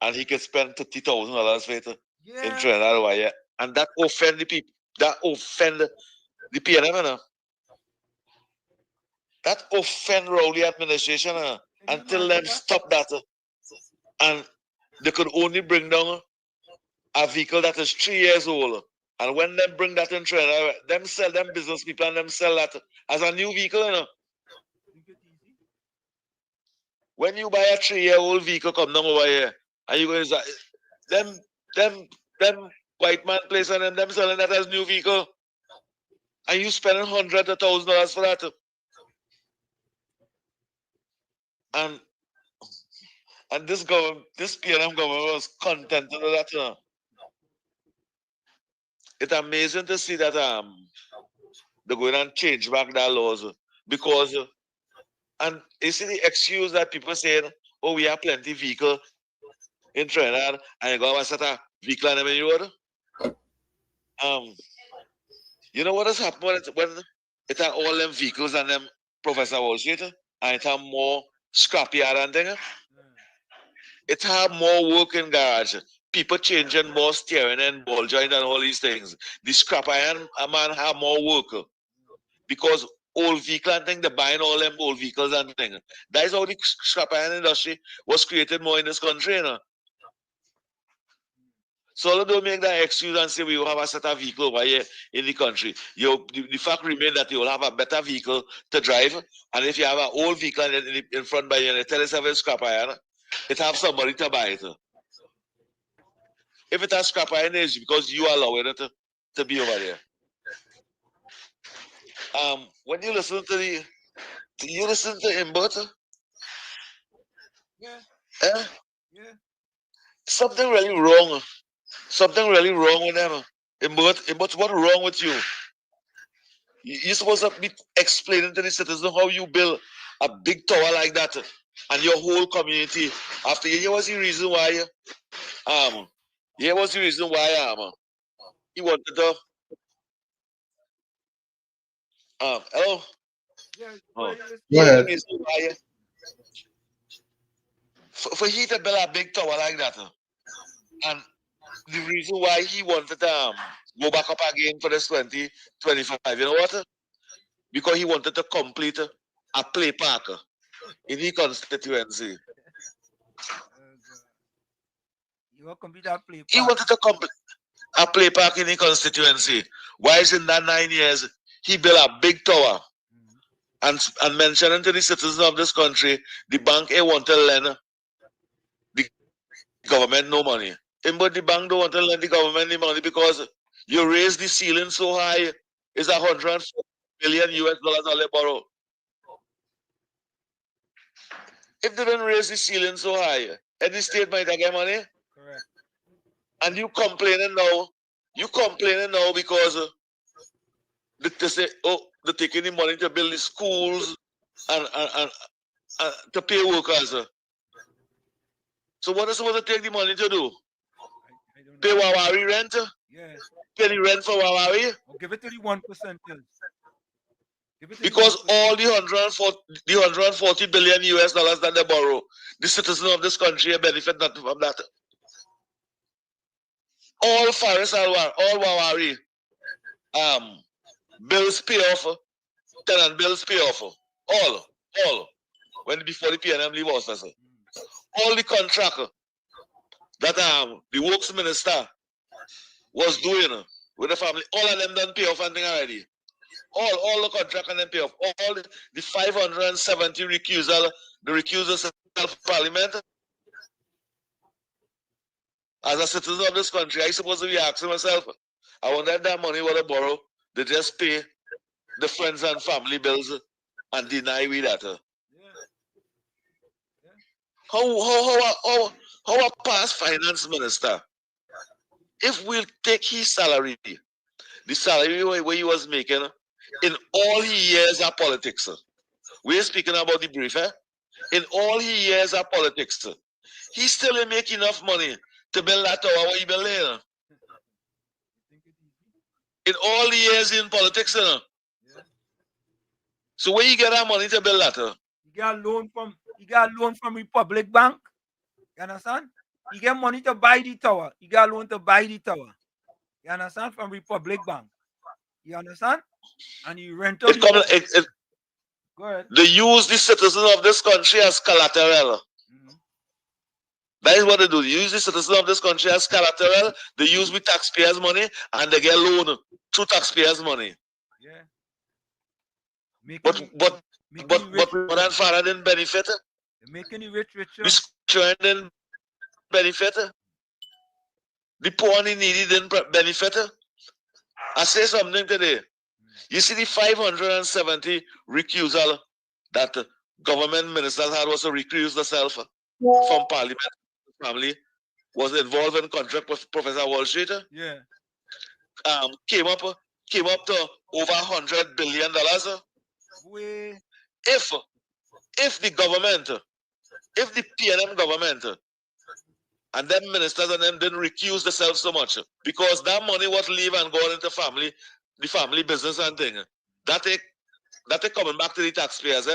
[SPEAKER 21] And he could spend $30,000 for it in Trinidad. Yeah. And that offend the people. That offend the PNM. That offend Rowley administration until them stop that. And they could only bring down a vehicle that is 3 years old. And when they bring that in Trinidad, them sell them business people and them sell that as a new vehicle. When you buy a 3-year-old vehicle come down over here, and you go, them white man place and them selling that as new vehicle, and you spending $100,000 to $1,000 for that. And this government, this PNM government was contented with that. It's amazing to see that they're going and change back their laws because and you see the excuse that people saying, oh, we have plenty vehicle in Trinidad and you got a set of vehicle on the road. You know what has happened when it are all them vehicles and them Professor Wall Street and it have more scrapyard and things. It have more work in garage. People changing more steering and ball joint and all these things. The scrap iron man have more work because old vehicle and thing, they're buying all them old vehicles and things. That is how the scrap iron industry was created more in this country. So don't make that excuse and say we will have a set of vehicle over here in the country. The fact remains that you will have a better vehicle to drive, and if you have an old vehicle in front by you and you tell yourself it's scrap iron, it have somebody to buy it. If it has scrap iron, it's because you are allowing it to be over there. When you listen to you listen to Imbert?
[SPEAKER 6] Yeah.
[SPEAKER 21] Yeah. Something really wrong. Something really wrong with them. Imbert, what's wrong with you? You're supposed to be explaining to the citizens how you build a big tower like that and your whole community. After here was the reason why here was the reason why he wanted to hello?
[SPEAKER 6] Yeah,
[SPEAKER 21] The reason why for he to build a big tower like that and the reason why he wanted to go back up again for this 2025, you know what? Because he wanted to complete a play park in the constituency.
[SPEAKER 6] You will complete that play park.
[SPEAKER 21] He wanted to complete a play park in the constituency. Why is in that 9 years he built a big tower and mentioning to the citizens of this country, the bank want to lend the government no money. But the bank don't want to lend the government the money because you raise the ceiling so high, it's $140 billion all they borrow. If they don't raise the ceiling so high, any state might get money.
[SPEAKER 6] Correct.
[SPEAKER 21] And you complaining now because they say, oh, they're taking the money to build the schools and to pay workers. So what are supposed to take the money to do? Pay Wawari rent?
[SPEAKER 6] Yeah.
[SPEAKER 21] Pay the rent for Wawari?
[SPEAKER 6] Or give it to the 1%.
[SPEAKER 21] Because all the $140 billion that they borrow, the citizens of this country benefit not from that. All Faris Alwar, all Wawari, bills pay off, tenant bills pay off, all. When before the PNM leave office, all the contract that the works minister was doing with the family, all of them done pay off and thing already. All the contract and then pay off. All the 570 recusal, the recusal self-parliament. As a citizen of this country, I supposed to be asking myself, I wonder if that money what I borrow, they just pay the friends and family bills and deny we that. How a past finance minister, if we'll take his salary, the salary where he was making in all his years of politics, we're speaking about the brief, in all his years of politics, he still ain't make enough money to build that tower where he built there. In all the years in politics, so where you get that money to build that?
[SPEAKER 6] He got a loan from Republic Bank. You understand? He get money to buy the tower. He got a loan to buy the tower. You understand? From Republic Bank. You understand? And he rented it. Go ahead.
[SPEAKER 21] They use the citizens of this country as collateral. That is what they do. They use the citizens of this country as collateral. They use with taxpayers' money and they get loan through taxpayers' money.
[SPEAKER 6] Yeah.
[SPEAKER 21] But more than Farah didn't benefit.
[SPEAKER 6] Making the rich richer.
[SPEAKER 21] The didn't benefit. The poor and the needy didn't benefit. I say something today. You see the 570 recusal that government ministers had was to recuse themselves from parliament. Family was involved in contract with Professor Wall Street.
[SPEAKER 6] Yeah.
[SPEAKER 21] Came up to over $100 billion. If the government, if the PNM government and them ministers and them didn't recuse themselves so much, because that money was leave and go into the family business and thing, that they coming back to the taxpayers.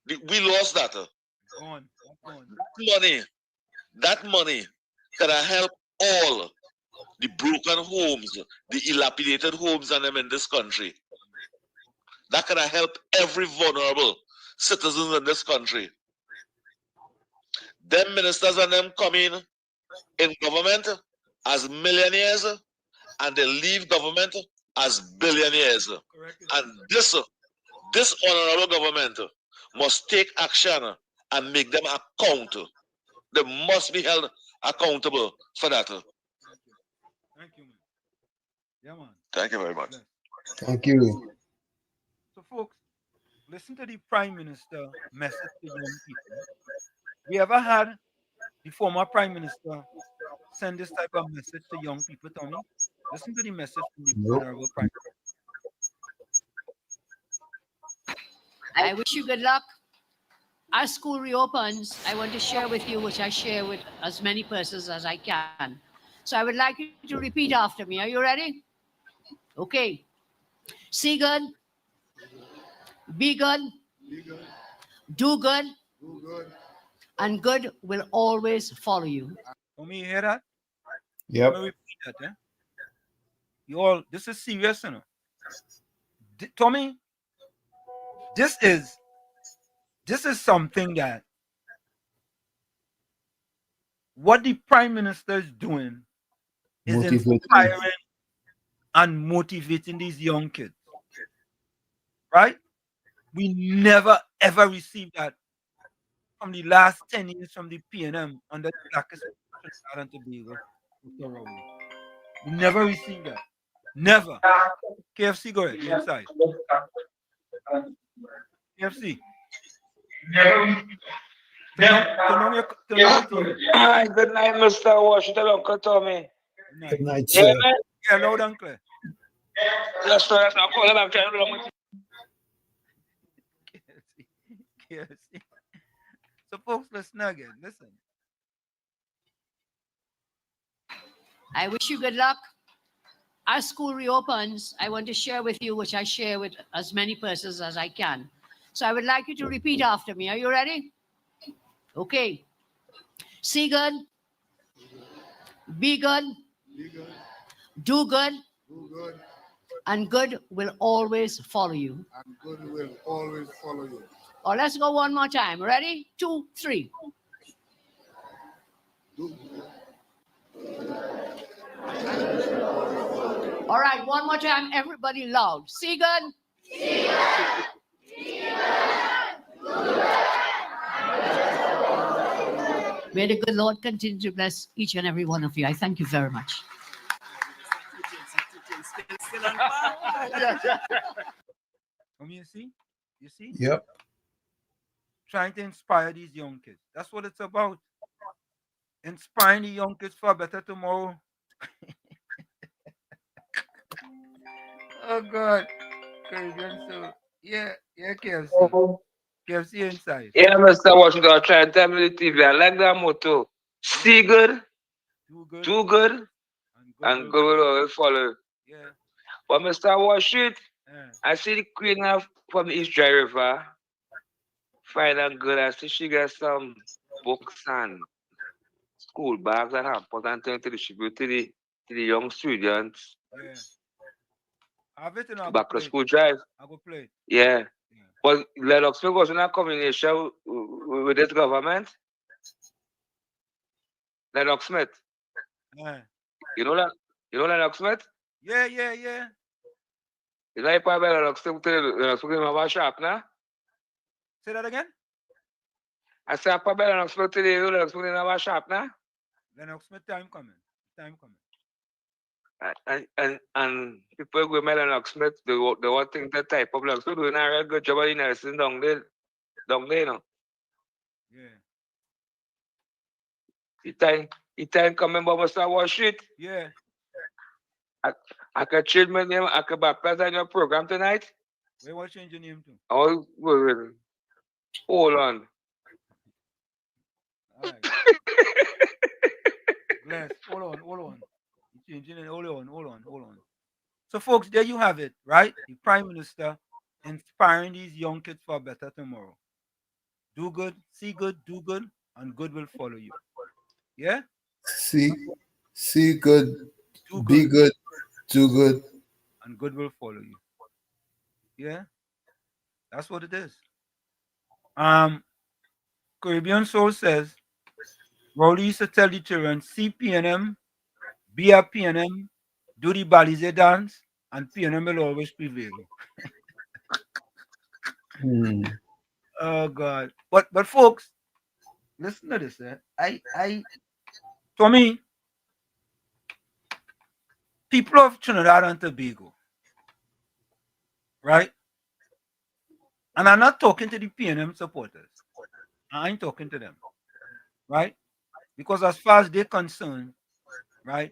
[SPEAKER 21] We lost that. That money could have helped all the broken homes, the dilapidated homes and them in this country. That could have helped every vulnerable citizen in this country. Them ministers and them come in government as millionaires and they leave government as billionaires. And this honorable government must take action and make them account. They must be held accountable for that.
[SPEAKER 6] Thank you, man. Yeah, man.
[SPEAKER 21] Thank you very much.
[SPEAKER 5] Thank you.
[SPEAKER 6] So, folks, listen to the Prime Minister message to young people. We ever had the former Prime Minister send this type of message to young people, Tommy? Listen to the message from the Honorable Prime Minister.
[SPEAKER 20] I wish you good luck. As school reopens, I want to share with you, which I share with as many persons as I can. So I would like you to repeat after me. Are you ready? Okay. See good, be good, do good, and good will always follow you.
[SPEAKER 6] Tommy, you hear that?
[SPEAKER 5] Yep.
[SPEAKER 6] Let me repeat that, You all, this is serious, you know. Tommy, this is something that what the Prime Minister is doing is inspiring and motivating these young kids. Right? We never ever received that from the last 10 years from the PNM under the blackest and Tobago. We never received that. Never. KFC, go ahead. You're inside. KFC.
[SPEAKER 2] Hi, good night, Mr. Washington, Uncle Tommy.
[SPEAKER 5] Good night,
[SPEAKER 2] Yeah,
[SPEAKER 5] sir.
[SPEAKER 2] man.
[SPEAKER 6] Yeah, loud and clear.
[SPEAKER 2] Yes, sir. That's not calling. I'm trying to run
[SPEAKER 6] KFC. So, folks, listen again. Listen.
[SPEAKER 20] I wish you good luck. As school reopens, I want to share with you, which I share with as many persons as I can. So I would like you to repeat after me. Are you ready? Okay. See good, be good, do good, and good will always follow you.
[SPEAKER 22] And good will always follow you.
[SPEAKER 20] Oh, let's go one more time. Ready? 2, 3. All right, one more time, everybody loud. See good? See good. See good. May the good Lord continue to bless each and every one of you. I thank you very much.
[SPEAKER 6] You see? You see?
[SPEAKER 5] Yep.
[SPEAKER 6] Trying to inspire these young kids. That's what it's about. Inspiring the young kids for a better tomorrow. Oh God. So yeah, KFC. KFC inside.
[SPEAKER 2] Yeah, Mr. Washington, I'm trying to tell me the TV. I like that motto. See good, do good, and good will always follow.
[SPEAKER 6] Yeah.
[SPEAKER 2] But Mr. Washington, I see the queen from the East Dry River. Fine and good. I see she got some books and school bags and important things to distribute to the young students.
[SPEAKER 6] Yeah. I have it in our
[SPEAKER 2] Back to school drive.
[SPEAKER 6] I go play.
[SPEAKER 2] Yeah. But Lennox was in a combination with this government. Lennox Smith.
[SPEAKER 6] Yeah.
[SPEAKER 2] You know Lennox Smith?
[SPEAKER 6] Yeah.
[SPEAKER 2] You know, probably Lennox Smith have a shop now?
[SPEAKER 6] Say that again?
[SPEAKER 2] I said, Papa Lennox Smith today, Lennox Smith in our shop now.
[SPEAKER 6] Lennox Smith, time coming. Time coming.
[SPEAKER 2] And people go with Lennox Smith, they want think that type of Lennox Smith doing a real good job of nursing down there, you know.
[SPEAKER 6] Yeah.
[SPEAKER 2] The time coming, but must wash it.
[SPEAKER 6] Yeah.
[SPEAKER 2] I can change my name, I can baptize on your program tonight.
[SPEAKER 6] Where was change your name to?
[SPEAKER 2] Oh, hold on.
[SPEAKER 6] All right. Bless. Hold on. You're changing it. Hold on. So, folks, there you have it, right? The Prime Minister inspiring these young kids for a better tomorrow. Do good, see good, do good, and good will follow you. Yeah?
[SPEAKER 5] See good,
[SPEAKER 6] Do
[SPEAKER 5] be good, do good.
[SPEAKER 6] And good will follow you. Yeah? That's what it is. Caribbean Soul says, Rowley used to tell the children, see PNM, be a PNM, do the Balize dance, and PNM will always prevail. Oh God. But folks, listen to this. To me, people of Trinidad and Tobago, right? And I'm not talking to the PNM supporters. I ain't talking to them, right? Because as far as they're concerned, right,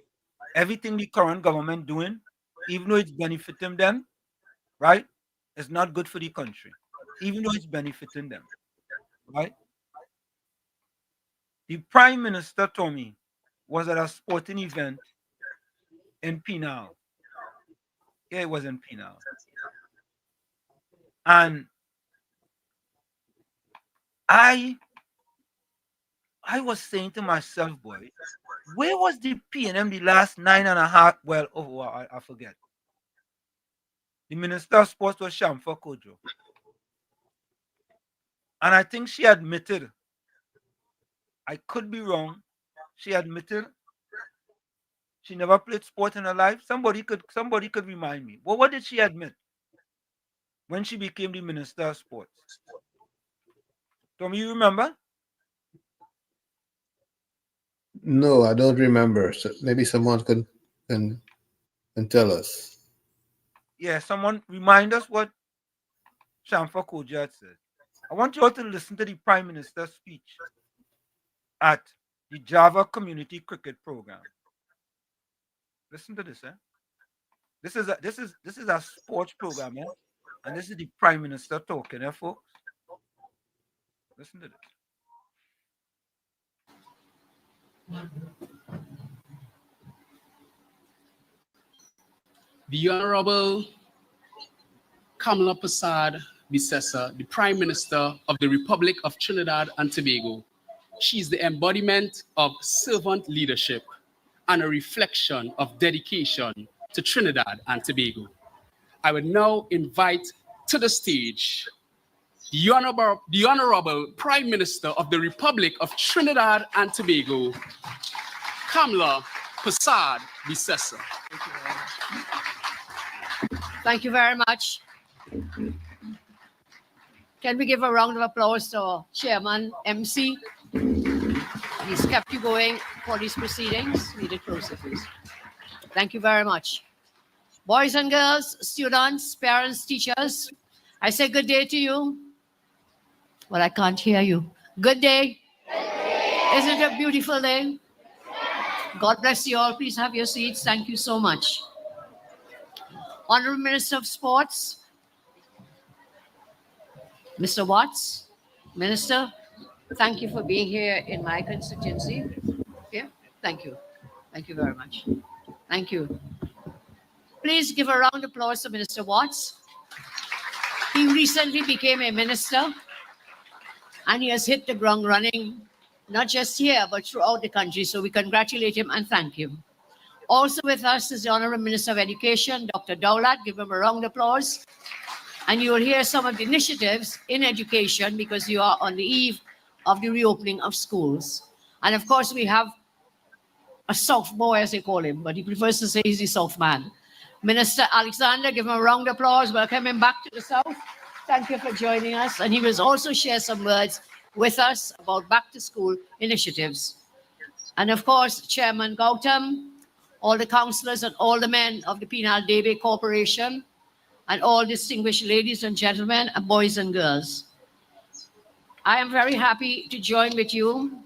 [SPEAKER 6] everything the current government doing, even though it's benefiting them, right, is not good for the country, even though it's benefiting them, right? The Prime Minister told me was at a sporting event in Pinal. Yeah, it was in Pinal. And I was saying to myself, boy, where was the PNM the last 9.5? Well, I forget. The Minister of Sports was Shamfa Kojo. And I think she admitted, I could be wrong, she admitted she never played sport in her life. Somebody could remind me. Well, what did she admit when she became the Minister of Sports? Tommy, you remember?
[SPEAKER 5] No, I don't remember. So maybe someone can tell us.
[SPEAKER 6] Yeah, someone remind us what Shamfa Kojat said. I want you all to listen to the Prime Minister's speech at the Java Community Cricket Program. Listen to this, eh? This is a sports program, eh? And this is the Prime Minister talking, eh, folks? Listen to this.
[SPEAKER 3] The Honorable Kamala Prasad Bissessa, the Prime Minister of the Republic of Trinidad and Tobago. She is the embodiment of servant leadership and a reflection of dedication to Trinidad and Tobago. I would now invite to the stage the Honorable Prime Minister of the Republic of Trinidad and Tobago, Kamala Prasad Bissessa.
[SPEAKER 20] Thank you very much. Can we give a round of applause to Chairman MC? He's kept you going for these proceedings. Lead it closer, please. Thank you very much. Boys and girls, students, parents, teachers, I say good day to you. Well, I can't hear you. Good day. Isn't it a beautiful day? God bless you all. Please have your seats. Thank you so much. Honorable Minister of Sports, Mr. Watts, Minister, thank you for being here in my constituency. Okay, thank you. Thank you very much. Thank you. Please give a round of applause to Minister Watts. He recently became a minister and he has hit the ground running, not just here, but throughout the country. So we congratulate him and thank him. Also with us is the Honorable Minister of Education, Dr. Dowlat. Give him a round of applause. And you will hear some of the initiatives in education because you are on the eve of the reopening of schools. And of course, we have a South boy, as they call him, but he prefers to say he's the South man. Minister Alexander, give him a round of applause. Welcome him back to the South. Thank you for joining us. And he will also share some words with us about back to school initiatives. And of course, Chairman Gautam, all the councillors and all the men of the Penal Debe Corporation, and all distinguished ladies and gentlemen, and boys and girls. I am very happy to join with you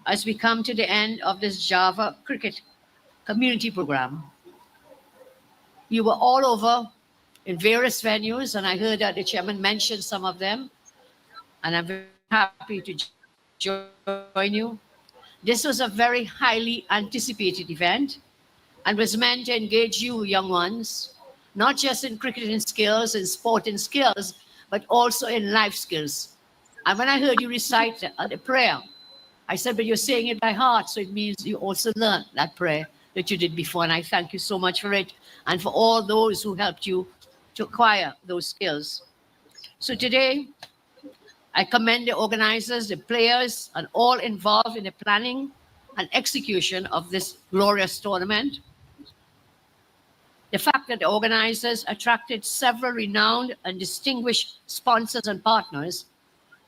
[SPEAKER 20] as we come to the end of this Java Cricket Community Program. You were all over in various venues, and I heard that the chairman mentioned some of them, and I'm very happy to join you. This was a very highly anticipated event and was meant to engage you young ones, not just in cricketing skills and sporting skills, but also in life skills. And when I heard you recite the prayer, I said, but you're saying it by heart, so it means you also learned that prayer that you did before, and I thank you so much for it, and for all those who helped you to acquire those skills. So today, I commend the organizers, the players, and all involved in the planning and execution of this glorious tournament. The fact that the organizers attracted several renowned and distinguished sponsors and partners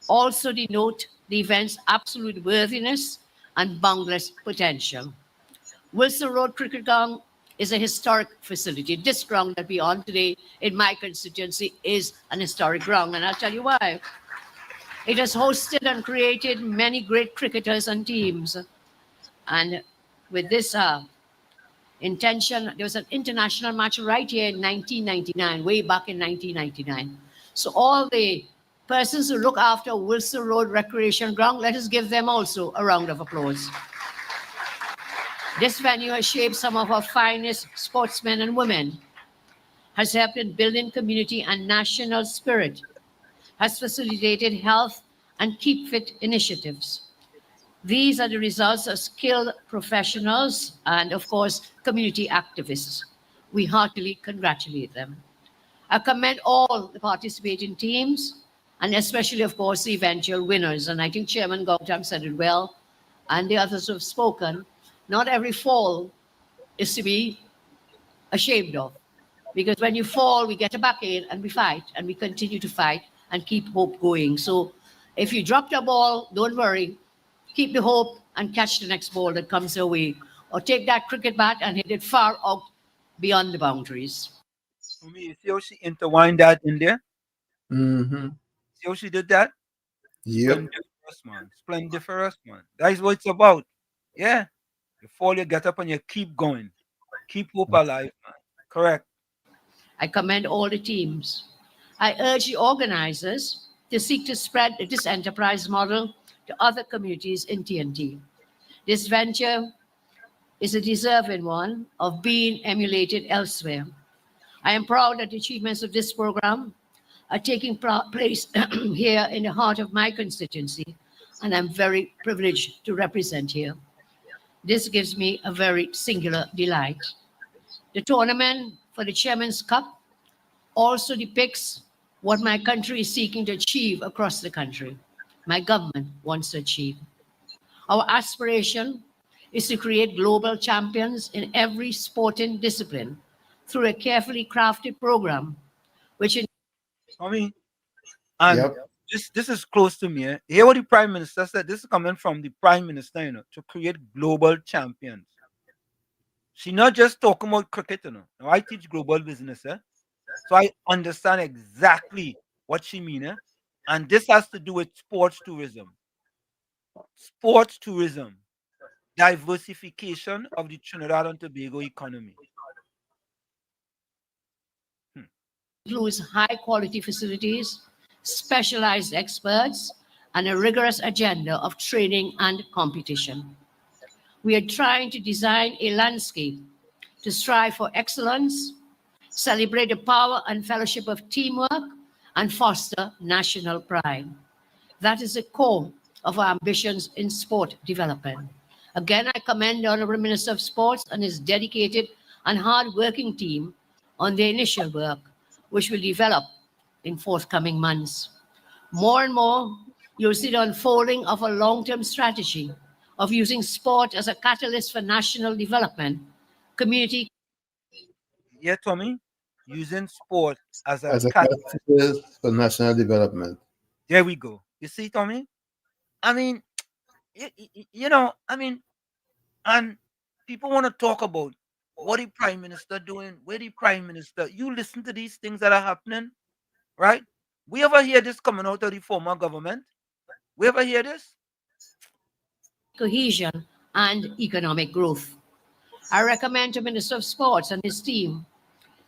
[SPEAKER 20] also denote the event's absolute worthiness and boundless potential. Wilson Road Cricket Ground is a historic facility. This ground that we're on today in my constituency is an historic ground, and I'll tell you why. It has hosted and created many great cricketers and teams. And with this intention, there was an international match right here in 1999, way back in 1999. So all the persons who look after Wilson Road Recreation Ground, let us give them also a round of applause. This venue has shaped some of our finest sportsmen and women, has helped in building community and national spirit, has facilitated health and keep fit initiatives. These are the results of skilled professionals and, of course, community activists. We heartily congratulate them. I commend all the participating teams, and especially, of course, the eventual winners. And I think Chairman Gautam said it well, and the others who have spoken. Not every fall is to be ashamed of, because when you fall, we get back in and we fight, and we continue to fight and keep hope going. So if you drop the ball, don't worry. Keep the hope and catch the next ball that comes your way. Or take that cricket bat and hit it far out beyond the boundaries.
[SPEAKER 6] For me, you see how she intertwined that in there?
[SPEAKER 5] Mm-hmm.
[SPEAKER 6] See how she did that?
[SPEAKER 5] Yep.
[SPEAKER 6] Splendiferous, man. Splendiferous, man. That is what it's about. Yeah. You fall, you get up, and you keep going. Keep hope alive, man. Correct.
[SPEAKER 20] I commend all the teams. I urge the organizers to seek to spread this enterprise model to other communities in TNT. This venture is a deserving one of being emulated elsewhere. I am proud that the achievements of this program are taking place here in the heart of my constituency, and I'm very privileged to represent here. This gives me a very singular delight. The tournament for the Chairman's Cup also depicts what my country is seeking to achieve across the country. My government wants to achieve. Our aspiration is to create global champions in every sporting discipline through a carefully crafted program, which
[SPEAKER 6] And this is close to me. Hear what the Prime Minister said. This is coming from the Prime Minister, to create global champions. She not just talking about cricket, Now I teach global business, so I understand exactly what she means. And this has to do with sports tourism. Sports tourism. Diversification of the Trinidad and Tobago economy.
[SPEAKER 20] Includes high-quality facilities, specialized experts, and a rigorous agenda of training and competition. We are trying to design a landscape to strive for excellence, celebrate the power and fellowship of teamwork, and foster national pride. That is the core of our ambitions in sport development. Again, I commend the Honorable Minister of Sports and his dedicated and hard-working team on their initial work, which will develop in forthcoming months. More and more, you'll see the unfolding of a long-term strategy of using sport as a catalyst for national development, community.
[SPEAKER 6] Yeah, Tommy, using sport as a
[SPEAKER 5] Catalyst for national development.
[SPEAKER 6] There we go. You see, Tommy? I mean, you know, I mean, and people want to talk about what the prime minister doing, where the prime minister. You listen to these things that are happening, right? We ever hear this coming out of the former government? We ever hear this?
[SPEAKER 20] Cohesion and economic growth. I recommend to Minister of Sports and his team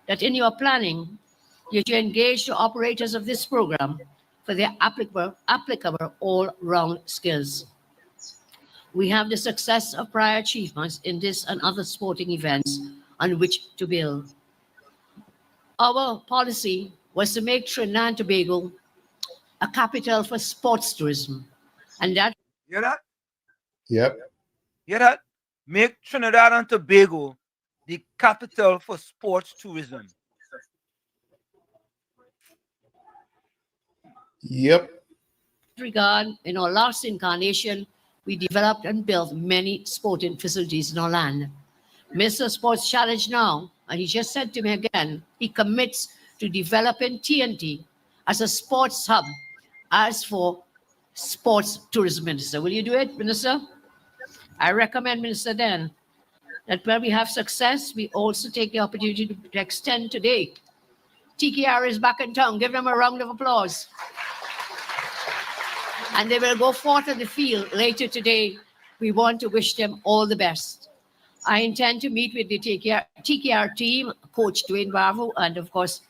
[SPEAKER 20] that in your planning, you to engage the operators of this program for their applicable all-round skills. We have the success of prior achievements in this and other sporting events on which to build. Our policy was to make Trinidad and Tobago a capital for sports tourism. And that...
[SPEAKER 6] Hear that?
[SPEAKER 5] Yep.
[SPEAKER 6] Hear that? Make Trinidad and Tobago the capital for sports tourism.
[SPEAKER 5] Yep.
[SPEAKER 20] Regard, in our last incarnation, we developed and built many sporting facilities in our land. Mr. Sports Challenge now, and he just said to me again, he commits to developing TNT as a sports hub, as for sports tourism minister. Will you do it, Minister? I recommend, Minister Dan, that when we have success, we also take the opportunity to extend today. TKR is back in town. Give them a round of applause. And they will go forth on the field later today. We want to wish them all the best. I intend to meet with the TKR team, Coach Dwayne Bravo, and of course,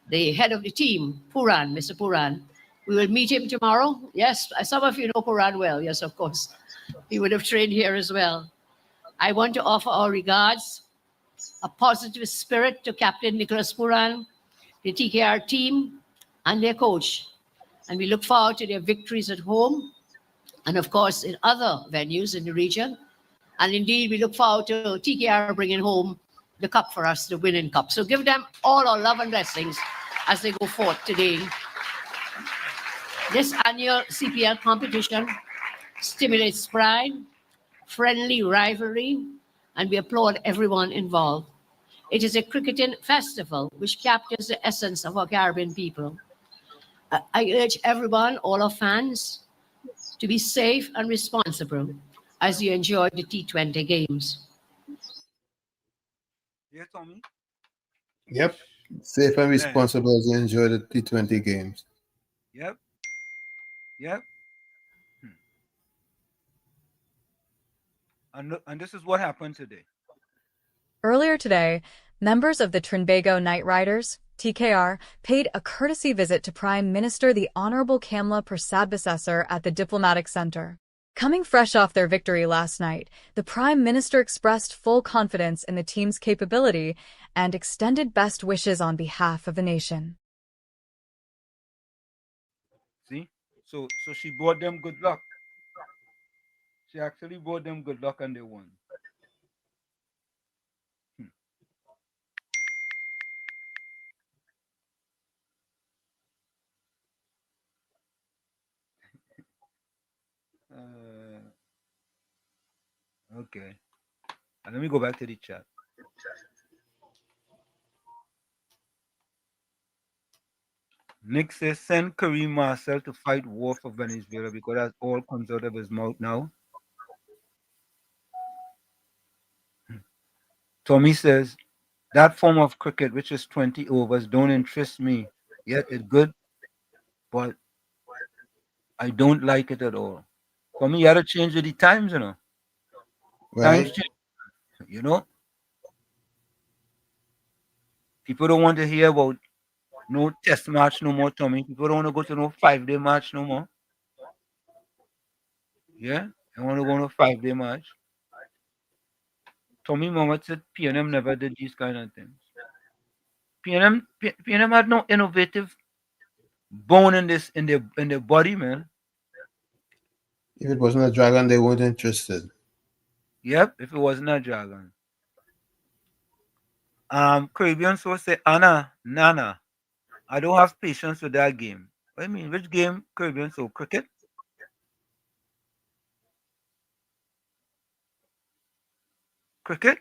[SPEAKER 20] the head of the team, Puran, Mr. Puran. We will meet him tomorrow. Yes, some of you know Puran well. Yes, of course. He would have trained here as well. I want to offer our regards, a positive spirit to Captain Nicholas Puran, the TKR team, and their coach. And we look forward to their victories at home and, of course, in other venues in the region. And indeed, we look forward to TKR bringing home the cup for us, the winning cup. So give them all our love and blessings as they go forth today. This annual CPL competition stimulates pride, friendly rivalry, and we applaud everyone involved. It is a cricketing festival which captures the essence of our Caribbean people. I urge everyone, all our fans, to be safe and responsible as you enjoy the T20 games.
[SPEAKER 6] Yes, Tommy?
[SPEAKER 5] Yep. Safe and responsible as you enjoy the T20 games.
[SPEAKER 6] Yep. Yep. And this is what happened today.
[SPEAKER 16] Earlier today, members of the Trinbago Night Riders, TKR, paid a courtesy visit to Prime Minister the Honorable Kamla Prasad-Bissessar at the Diplomatic Center. Coming fresh off their victory last night, the Prime Minister expressed full confidence in the team's capability and extended best wishes on behalf of the nation.
[SPEAKER 6] See? So she brought them good luck. She actually brought them good luck and they won. Okay. And let me go back to the chat. Nick says, send Kareem Marcel to fight war for Venezuela because that's all comes out of his mouth now. Tommy says, that form of cricket, which is 20 overs, don't interest me. Yet it's good, but I don't like it at all. Tommy, you got to change with the times, you know.
[SPEAKER 5] Right.
[SPEAKER 6] Times change, you know. People don't want to hear about no test match no more, Tommy. People don't want to go to no 5-day match no more. Yeah, they want to go on a 5-day match. Tommy Mohammed said PNM never did these kind of things. PNM had no innovative bone in their body, man.
[SPEAKER 5] If it wasn't a dragon, they weren't interested.
[SPEAKER 6] Yep, if it wasn't a dragon. Caribbean so say Nana. I don't have patience with that game. What do you mean? Which game, Caribbean so cricket? Cricket?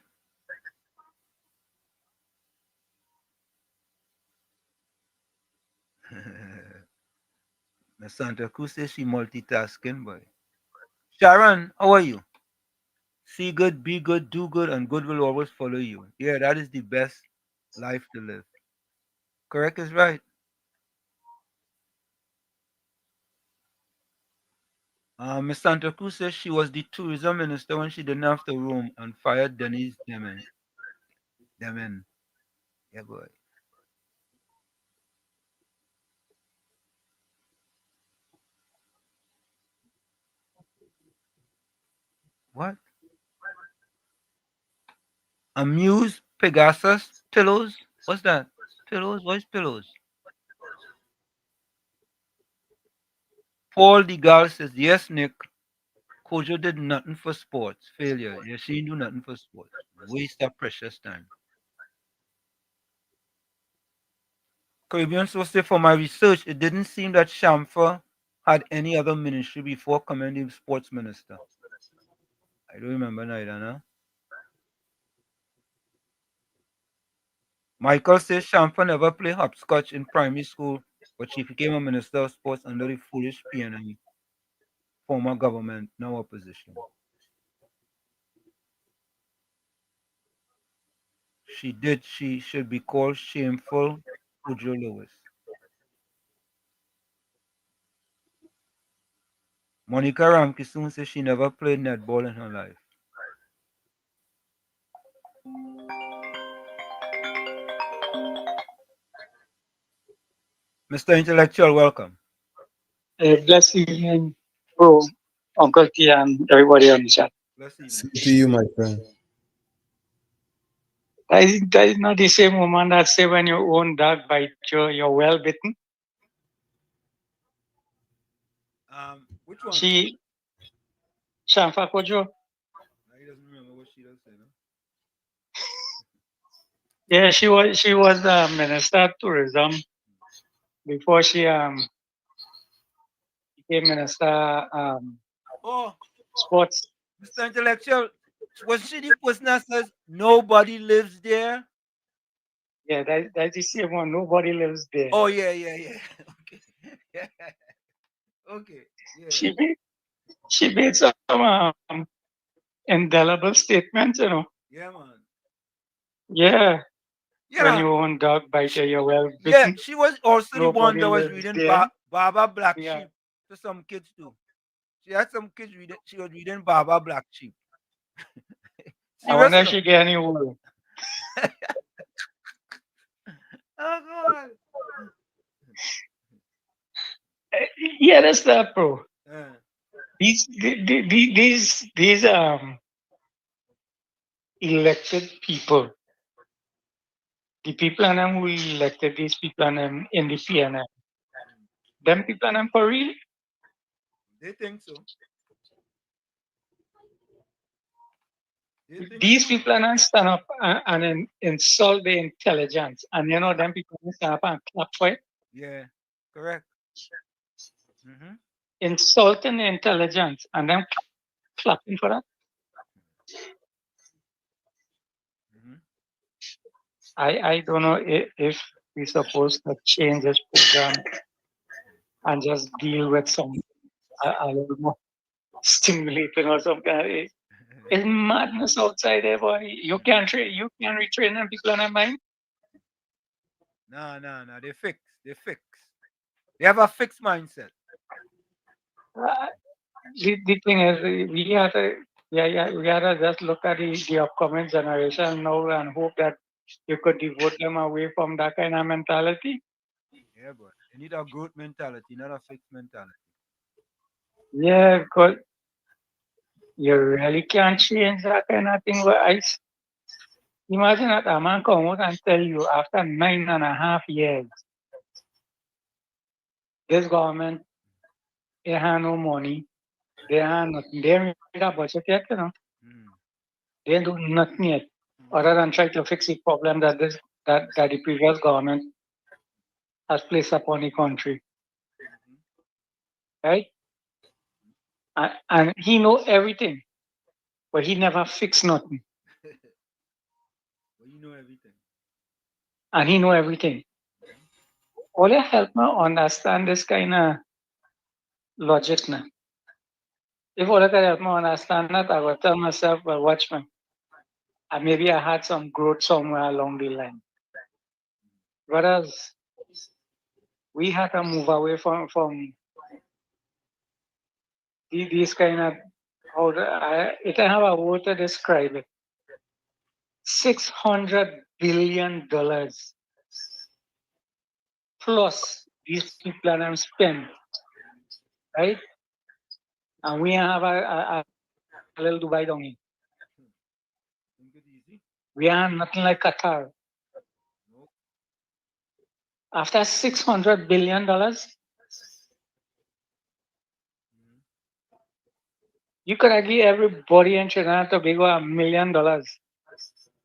[SPEAKER 6] Miss Santa Cruz says she multitasking, boy. Sharon, how are you? See good, be good, do good, and good will always follow you. Yeah, that is the best life to live. Correct is right. Miss Santa Cruz says she was the tourism minister when she didn't have the room and fired Denise Demen. Demen. Yeah, boy. What? Amuse Pegasus pillows? What's that? Pillows? What is pillows? Paul Degal says, yes, Nick. Kojo did nothing for sports. Failure. Yeah, she didn't do nothing for sports. Waste of precious time. Caribbean so say for my research, it didn't seem that Shamfa had any other ministry before becoming sports minister. I don't remember neither, no? Michael says Shamfa never played hopscotch in primary school, but she became a minister of sports under the foolish PNM former government, now opposition. She did. She should be called shameful Woodrow Lewis. Monica Ramkissoon says she never played netball in her life. Mr. Intellectual, welcome.
[SPEAKER 9] Blessed evening, bro, Uncle T, and everybody on the chat.
[SPEAKER 5] Same to you, my friend.
[SPEAKER 9] That is not the same woman that say when your own dog bite you, you're well bitten.
[SPEAKER 6] Which one?
[SPEAKER 9] She, Shamfa Kojo.
[SPEAKER 6] He doesn't remember what she does say, no?
[SPEAKER 9] Yeah, she was minister of tourism before she became minister
[SPEAKER 6] Oh,
[SPEAKER 9] sports.
[SPEAKER 6] Mr. Intellectual, was she the person that says nobody lives there?
[SPEAKER 9] Yeah, that's the same one. Nobody lives there.
[SPEAKER 6] Oh, yeah. Okay. Yeah. Okay. Yeah.
[SPEAKER 9] She made some indelible statements, you know.
[SPEAKER 6] Yeah, man.
[SPEAKER 9] Yeah.
[SPEAKER 6] Yeah.
[SPEAKER 9] When your own dog bite you, you're well bitten.
[SPEAKER 6] Yeah, she was also the one
[SPEAKER 9] Nobody
[SPEAKER 6] that was
[SPEAKER 9] lives
[SPEAKER 6] reading
[SPEAKER 9] there.
[SPEAKER 6] Baba Black
[SPEAKER 9] Yeah.
[SPEAKER 6] Sheep to some kids too. She had some kids reading. She was reading Baba Black Sheep.
[SPEAKER 9] I wonder if
[SPEAKER 6] Seriously.
[SPEAKER 9] she get any wool.
[SPEAKER 6] Oh God.
[SPEAKER 9] Yeah, that's that, bro.
[SPEAKER 6] Yeah.
[SPEAKER 9] These elected people, the people and them who elected these people and them in the PNM, them people and them for real.
[SPEAKER 6] They think so.
[SPEAKER 9] These people and them stand up and insult the intelligence, and you know them people stand up and clap for it.
[SPEAKER 6] Yeah, correct. Mm-hmm.
[SPEAKER 9] Insulting the intelligence and them clapping for that.
[SPEAKER 6] Mm-hmm.
[SPEAKER 9] I don't know if we're supposed to change this program and just deal with some a little more stimulating or something. It's madness outside there, boy. You can't retrain them people on their mind.
[SPEAKER 6] No. They fix. They have a fixed mindset.
[SPEAKER 9] The thing is, we have to, we gotta just look at the upcoming generation now and hope that you could devote them away from that kind of mentality.
[SPEAKER 6] Yeah, but they need a growth mentality, not a fixed mentality.
[SPEAKER 9] Yeah, because you really can't change that kind of thing. But imagine that a man come out and tell you after 9.5 years, this government, they have no money, they have nothing. They haven't made a budget yet, you know. They do nothing yet, other than try to fix the problem that the previous government has placed upon the country. Right? And he know everything, but he never fixed nothing.
[SPEAKER 6] Well, you know everything.
[SPEAKER 9] And he know everything. All you help me understand this kind of logic now. If all that I help me understand that, I will tell myself, well, watch me. And maybe I had some growth somewhere along the line. Whereas we had to move away from these kind of, it can have a word to describe it. $600 billion plus these people and them spend, right? And we have a little Dubai down here. We have nothing like Qatar. After $600 billion, you could give everybody in Trinidad and Tobago $1 million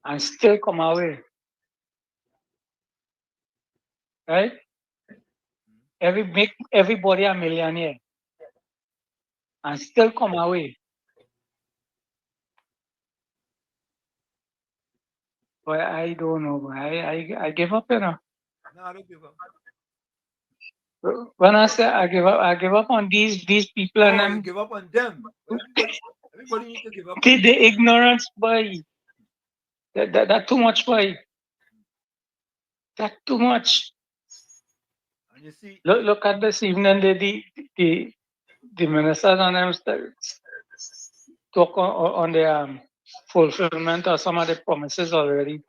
[SPEAKER 9] and still come away. Right? Make everybody a millionaire and still come away. But I don't know. I give up, you know.
[SPEAKER 6] No, I don't give up.
[SPEAKER 9] When I say I give up on these people and them.
[SPEAKER 6] You give up on them. Everybody needs to give up.
[SPEAKER 9] The ignorance, boy. That too much, boy. That too much.
[SPEAKER 6] And you see,
[SPEAKER 9] look at this evening. The ministers and them talk on the fulfillment of some of the promises already,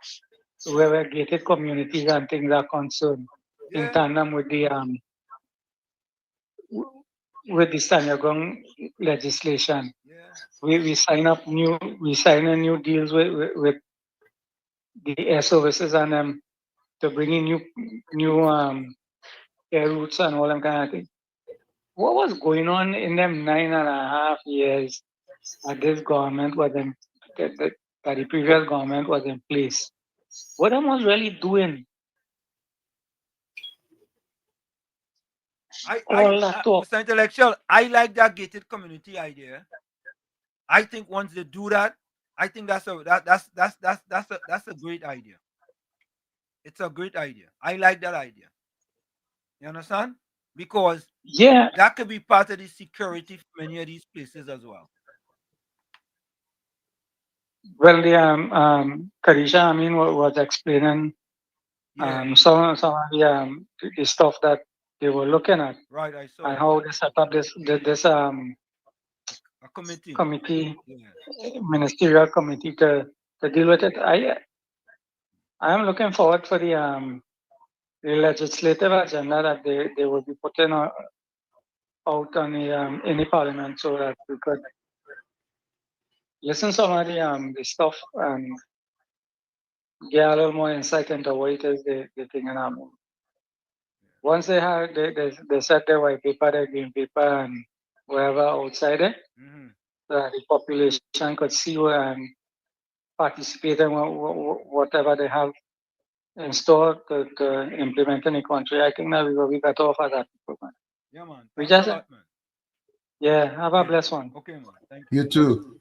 [SPEAKER 9] where gated communities and things are concerned, in tandem with the Sanyagong legislation. We sign a new deals with the air services and them to bring in new air routes and all them kind of things. What was going on in them 9.5 years that this government was in, that the previous government was in place? What them was really doing?
[SPEAKER 6] Mr. Intellectual, I like that gated community idea. I think once they do that, I think that's a great idea. It's a great idea. I like that idea. You understand? Because that could be part of the security for many of these places as well.
[SPEAKER 9] Well, the Kadisha, was explaining some of the stuff that they were looking at,
[SPEAKER 6] right? I saw
[SPEAKER 9] and how they set up this
[SPEAKER 6] a
[SPEAKER 9] committee, ministerial committee to deal with it. I am looking forward for the legislative agenda that they will be putting out on in the parliament, so that we could listen to some of the stuff and get a little more insight into what it is they think. Once they have they set their white paper, their green paper, and whatever outside it, that the population could see and participate in whatever they have in store to implement in the country. I think that we will be better off at that.
[SPEAKER 6] Yeah, man.
[SPEAKER 9] We
[SPEAKER 6] Thanks
[SPEAKER 9] just,
[SPEAKER 6] a lot, man.
[SPEAKER 9] Yeah, have a blessed one.
[SPEAKER 6] Okay, man. Thank
[SPEAKER 5] you. You too.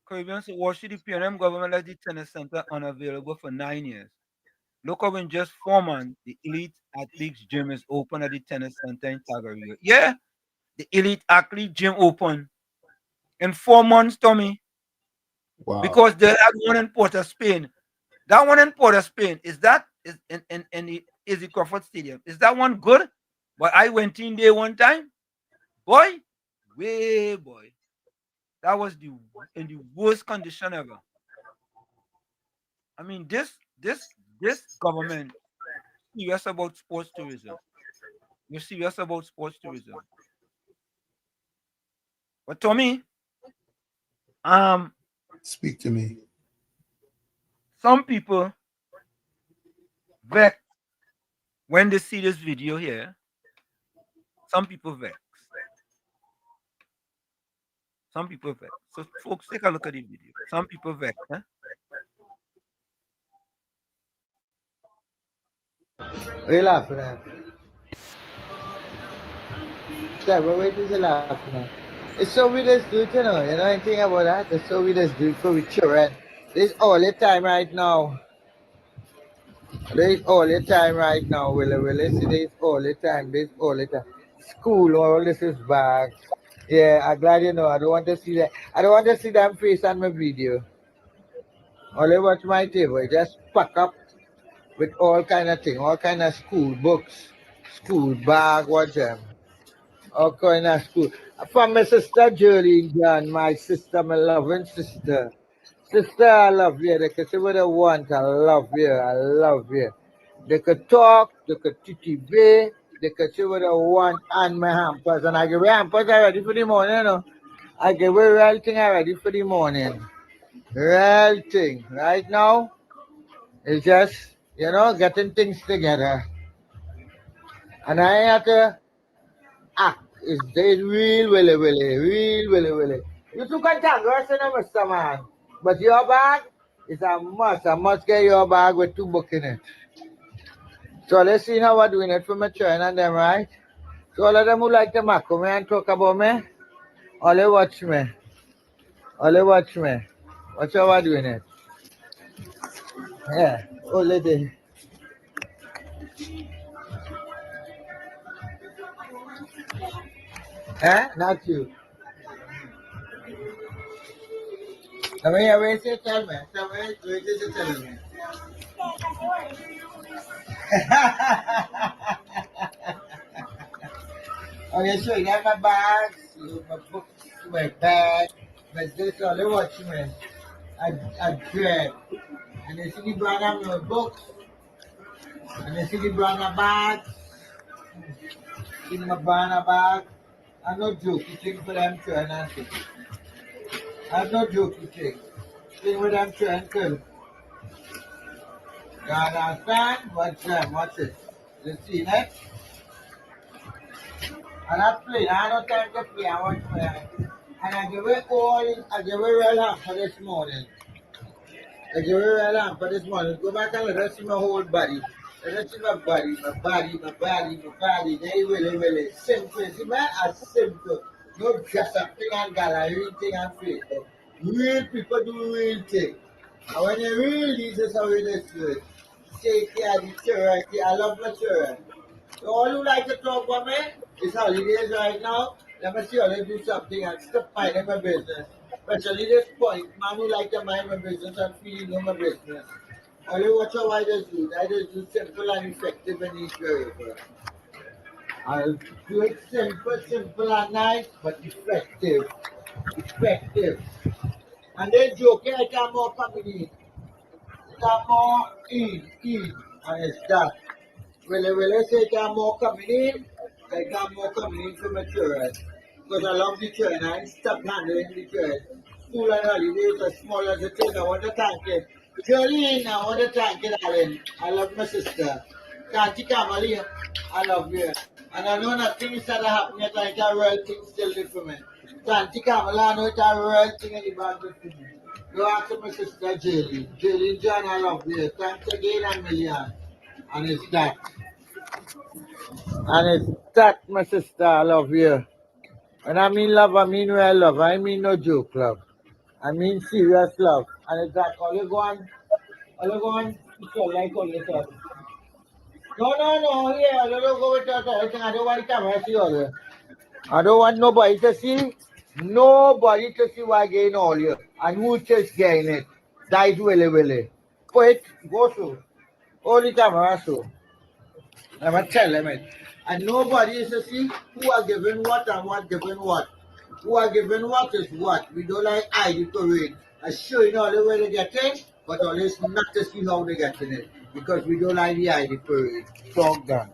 [SPEAKER 6] Caribbean, so why should the PNM government let the tennis center unavailable for 9 years? Look up in just 4 months, the Elite Athletes Gym is open at the tennis center in Tagariga. Yeah, the Elite Athlete Gym open in 4 months, Tommy.
[SPEAKER 5] Wow.
[SPEAKER 6] Because they had one in Port of Spain. That one in Port of Spain, is in the Izzy Crawford Stadium. Is that one good? But I went in there one time. Boy, boy. That was in the worst condition ever. I mean, this government serious about sports tourism. You're serious about sports tourism. But Tommy,
[SPEAKER 5] speak to me.
[SPEAKER 6] Some people vex when they see this video here. Some people vex. Some people vex. So folks, take a look at the video. Some people vex, huh?
[SPEAKER 10] What are you laughing at? Sir, what is you laughing at? It's so we just do it, you know anything about that? It's so we just do it for the children. This all the time right now. This all the time right now, Willie. See this all the time. This all the time. School, all this is back. Yeah, I'm glad you know. I don't want to see that. I don't want to see them face on my video. Only watch my table. Just pack up with all kind of thing, all kind of school books, school bag, watch them. All kind of school. From my sister Julie John, my sister, my loving sister. Sister, I love you. They can say what they want. I love you. I love you. They could talk, they could TTV, they could say what they want and my hampers. And I give away hampers already for the morning, you know. I give away real thing already for the morning. Real thing. Right now, it's just, getting things together. And I have to act. It's real real willy. You two can tell girls in a Mr. Man. But your bag is a must. I must get your bag with 2 books in it. So let's see how we're doing it for my children and them, right? So all of them who like to mac me and talk about me, all they watch me. All they watch me. Watch how we're doing it. Yeah. Oh, lady. Eh? Not you. I mean, wait till you tell me. Wait till you tell me. Okay, so you got my bags, my books, my bag, my this, all they watch me. I dread. And they see the brand of my books, and they see the brand of bags, in my brand of bag. I'm not joking thing for them trying and thing. I'm not joking thing. Thing with them trying to. You understand? Watch them, watch it. You see that? And I play, I don't time to play, I watch play. And I give it real hard for this morning. I give it real hard for this morning. Go back and let us see my whole body. Let us see my body, my body, my body, my body. They really simple. See, man, as simple. No dress up thing and gallery thing and fake. Real people do real thing. And when you real this is how it is good. Take care of the children. I love my children. So all who like to talk about me, it's holidays right now. Let me see how they do something and stop minding my business. Especially this point, man who like to mind my business and feel know my business. Only watch how I just do. I just do simple and effective and each variable. I'll do it simple and nice, but effective. Effective. And then joking, I can more comedy. Got more and it's that. When I say got more coming in, I got more coming in from my children. Because I love the children, I stop handling the children. School and holidays are small as a thing. I want to thank you. Jolene, I want to thank you, darling. I love my sister. Auntie Kamali, I love you. And I know nothing is that happen yet, like a real thing still live for me. Auntie Kamala, I know it's a real thing in the bag for me. You ask my sister Jillian. Jillian John, I love you. Thanks again a million. And it's that. And it's that, my sister, I love you. When I mean love, I mean real love. I mean no joke love. I mean serious love. And it's that all you go on, so like all you talk. No, yeah, I don't go with that. I don't want camera see all you. I don't want nobody to see. Nobody to see why I gain all you. And who just gain it. That is really. Put it, go through. All the camera so. I'm going to tell them it. And nobody is to see who are giving what and what giving what. Who are giving what is what. We don't like ID parade. I show you all the way they get it, but always not to see how they get in it. Because we don't like the ID parade. Talk done.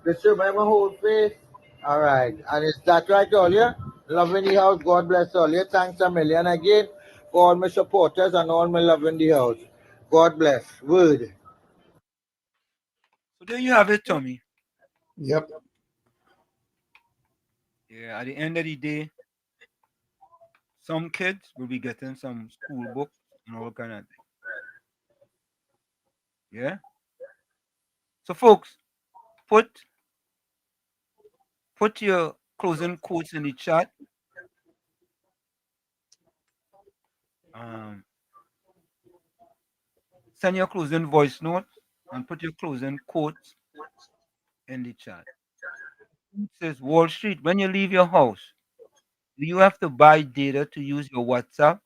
[SPEAKER 10] Let's remember whole face. Alright. And is that right, all you? Love in the house. God bless all you. Thanks a million again for all my supporters and all my love in the house. God bless. Word.
[SPEAKER 6] So there you have it, Tommy.
[SPEAKER 5] Yep.
[SPEAKER 6] Yeah, at the end of the day, some kids will be getting some school books and all kind of things. Yeah. So folks, put your closing quotes in the chat. Send your closing voice notes and put your closing quotes in the chat. Says Wall Street, when you leave your house, do you have to buy data to use your WhatsApp?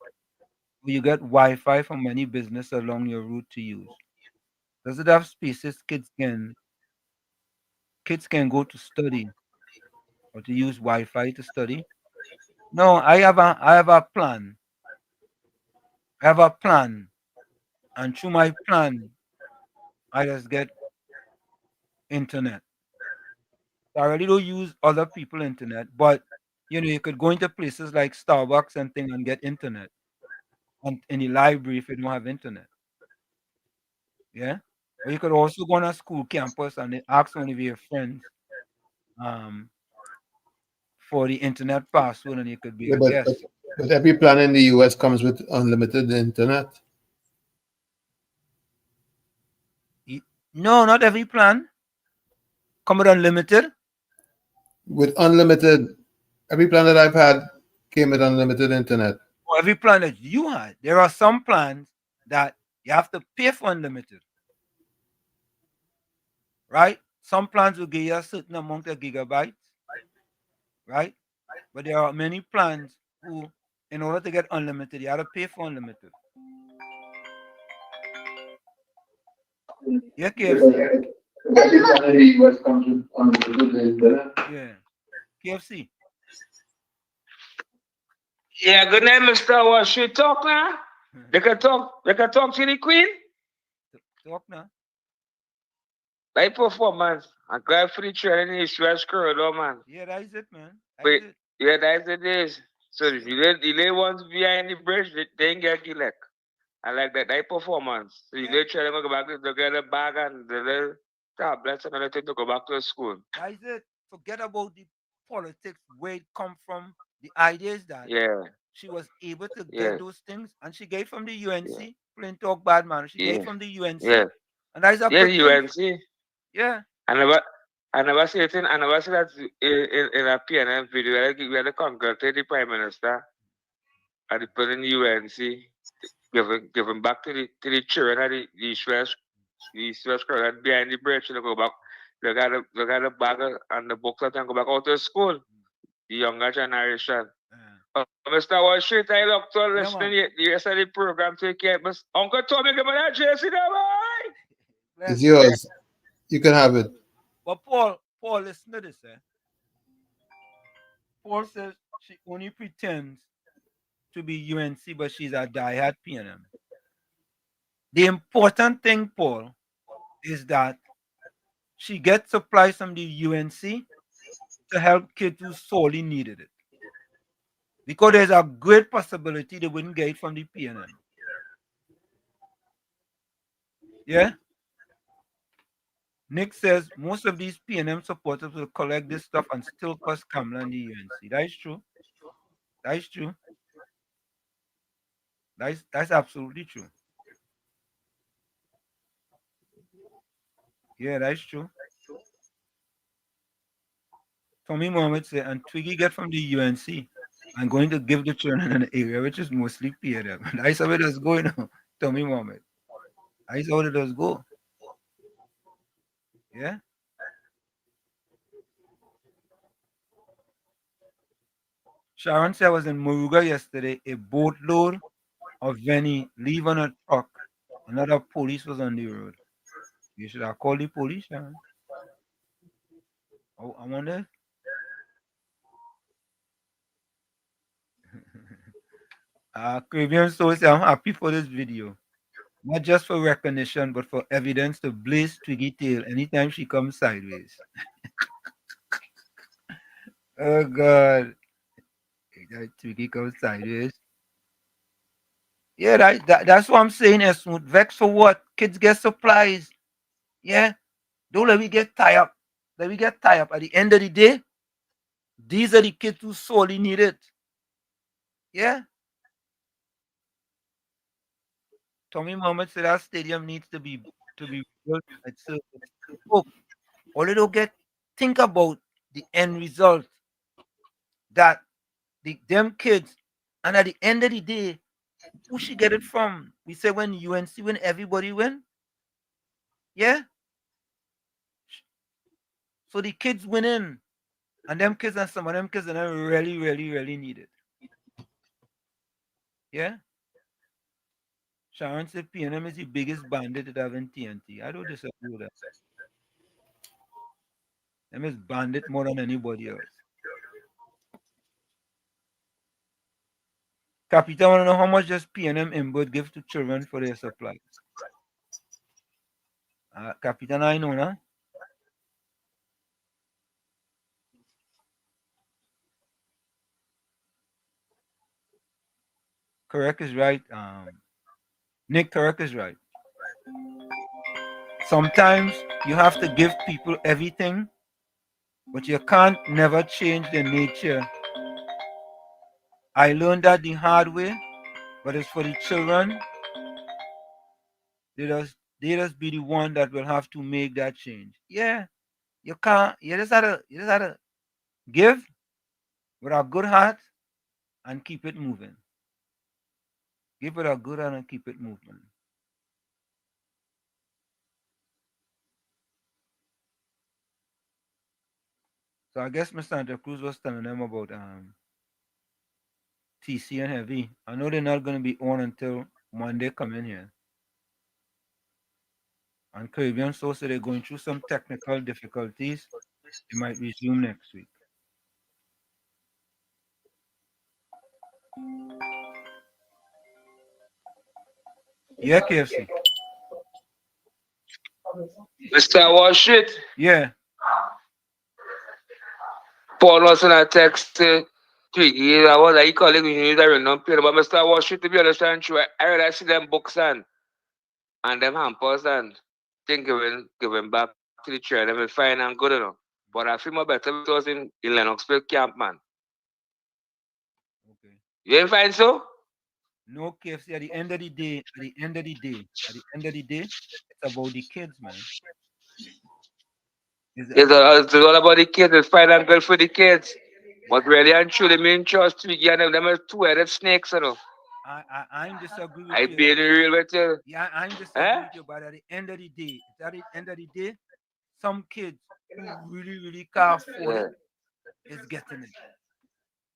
[SPEAKER 6] Or you get Wi-Fi from any business along your route to use? Does it have spaces kids can go to study or to use Wi-Fi to study? No, I have a plan. I have a plan. And through my plan, I just get internet. So I really don't use other people's internet, but you could go into places like Starbucks and thing and get internet. And in the library if you don't have internet. Yeah. Or you could also go on a school campus and ask one of your friends um, for the internet password and you could be
[SPEAKER 5] Yeah,
[SPEAKER 6] a
[SPEAKER 5] but, but
[SPEAKER 6] guest.
[SPEAKER 5] but every plan in the US comes with unlimited internet.
[SPEAKER 6] No, not every plan. Come with unlimited.
[SPEAKER 5] With unlimited, every plan that I've had came with unlimited internet.
[SPEAKER 6] Or every plan that you had. There are some plans that you have to pay for unlimited. Right? Some plans will give you a certain amount of gigabytes. Right? But there are many plans who, in order to get unlimited, you have to pay for unlimited. Yeah, KFC. Yeah. KFC.
[SPEAKER 2] Yeah, good night, Mr. What should talk now? They can talk to the Queen.
[SPEAKER 6] Talk now.
[SPEAKER 2] Like performance. I'm glad for the training in the West Corridor, man.
[SPEAKER 6] Yeah, that is it, man.
[SPEAKER 2] Wait, yeah, that's it is. So the lay ones behind the bridge, they ain't get Gilek. I like that performance. So you try to go back to get a bag and the little tablets and everything to go back to school.
[SPEAKER 6] That is it. Forget about the politics, where it come from. The idea is that she was able to get those things and she gave from the UNC. Plain talk bad man. She gave from the UNC. And that is a good thing.
[SPEAKER 2] UNC.
[SPEAKER 6] Yeah.
[SPEAKER 2] I never see it I never see that in a PNM video we had to congratulate the Prime Minister and the president of the UNC giving back to the children of the East West Carolina behind the bridge to go back. They got a bag and the books and go back out to school. The younger generation. Mr. Washington, I look to listening the rest of the program to keep Uncle Tommy give me that JC boy.
[SPEAKER 5] It's yours. You can have it.
[SPEAKER 6] But Paul, listen to this, Paul says she only pretends to be UNC, but she's a diehard PNM. The important thing, Paul, is that she gets supplies from the UNC to help kids who sorely needed it. Because there's a great possibility they wouldn't get it from the PNM. Yeah? Nick says most of these PNM supporters will collect this stuff and still cost Kamala and the UNC. That is true. That is true. That's absolutely true. Yeah, that's true. Tommy Mohammed said, and Twiggy get from the UNC. I'm going to give the children an area which is mostly PNM. That's how it does go, Tommy Mohammed. That's how it does go. Yeah. Sharon said I was in Moruga yesterday. A boatload of Venny leave on a truck. Another police was on the road. You should have called the police, Sharon. Oh, I wonder. Caribbean Soul said, I'm happy for this video. Not just for recognition, but for evidence to blaze Twiggy tail anytime she comes sideways. Oh, God. Twiggy comes sideways. Yeah, that's what I'm saying, Smooth. Vex for what? Kids get supplies. Yeah. Don't let me get tied up. Let me get tied up. At the end of the day, these are the kids who sorely need it. Yeah. Tommy Mohammed said our stadium needs to be built. Oh, all they don't think about the end result. That them kids, and at the end of the day, who should get it from? We say when UNC win, everybody win. Yeah. So the kids winning And them kids and some of them kids are really, really, really need it. Yeah? Sharon said PNM is the biggest bandit that have in TNT. I don't disagree with that. Them is bandit more than anybody else. Capita want to know how much does PNM Inbird give to children for their supplies? Captain, I know, no? Correct is right. Nick, correct is right. Sometimes you have to give people everything, but you can't never change their nature. I learned that the hard way, but it's for the children. They just be the one that will have to make that change. Yeah, you can't. You just gotta give with a good heart and keep it moving. Give it a good heart and keep it moving. So I guess Mr. Santa Cruz was telling them about TC and Heavy. I know they're not going to be on until Monday come in here. And Caribbean Source said they're going through some technical difficulties. They might resume next week. Yeah, KFC.
[SPEAKER 2] Mr. Washit.
[SPEAKER 6] Yeah.
[SPEAKER 2] Paul was in a text Twiggy. I was like, colleague, you need a random period. But Mr. Washit, to be understand true, I already see them books and them hampers and think giving back to the chair. They will fine and good enough. But I feel more better because in Lennoxville camp, man.
[SPEAKER 6] Okay.
[SPEAKER 2] You ain't find so?
[SPEAKER 6] No, KFC, at the end of the day, it's about the kids, man.
[SPEAKER 2] It's all about the kids. It's fine and good for the kids. But really and truly, me and trust Twiggy and them are two-headed snakes, you know.
[SPEAKER 6] I disagree with
[SPEAKER 2] I
[SPEAKER 6] you.
[SPEAKER 2] being real with you.
[SPEAKER 6] Yeah, I disagree with you, but at the end of the day, some kids who really can't afford it is getting it.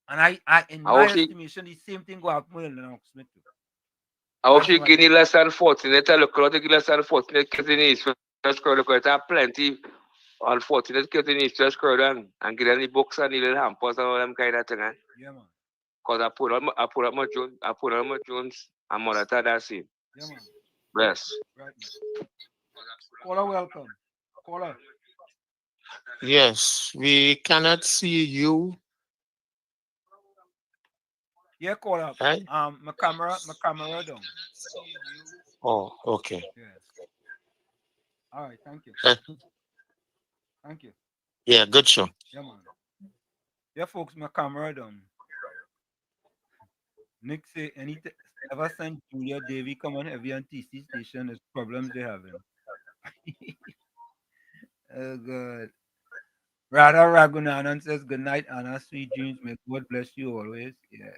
[SPEAKER 6] And I in my estimation, the same thing will happen with Lennox Smith too.
[SPEAKER 2] I hope she give me less than 14. I look out to give less than 14 kids in the East West Corridor because I have plenty unfortunate kids in the East West Corridor and get any books and little hampers and all them kind of thing.
[SPEAKER 6] Yeah, man.
[SPEAKER 2] Because I put up my Jones and Mother that same.
[SPEAKER 6] Yeah, man.
[SPEAKER 2] Yes.
[SPEAKER 6] Right, man. Caller, welcome. Caller.
[SPEAKER 11] Yes, we cannot see you.
[SPEAKER 6] Yeah, caller.
[SPEAKER 11] Right?
[SPEAKER 6] My camera down.
[SPEAKER 11] Oh, okay.
[SPEAKER 6] Yeah. All right, thank you. Thank you.
[SPEAKER 11] Yeah, good show.
[SPEAKER 6] Yeah, man. Yeah, folks, my camera down. Nick say anything ever since Julia Davy come on heavy on TC station is problems they having. Oh God. Radha Ragunanan says good night, Anna. Sweet dreams. May God bless you always. Yeah.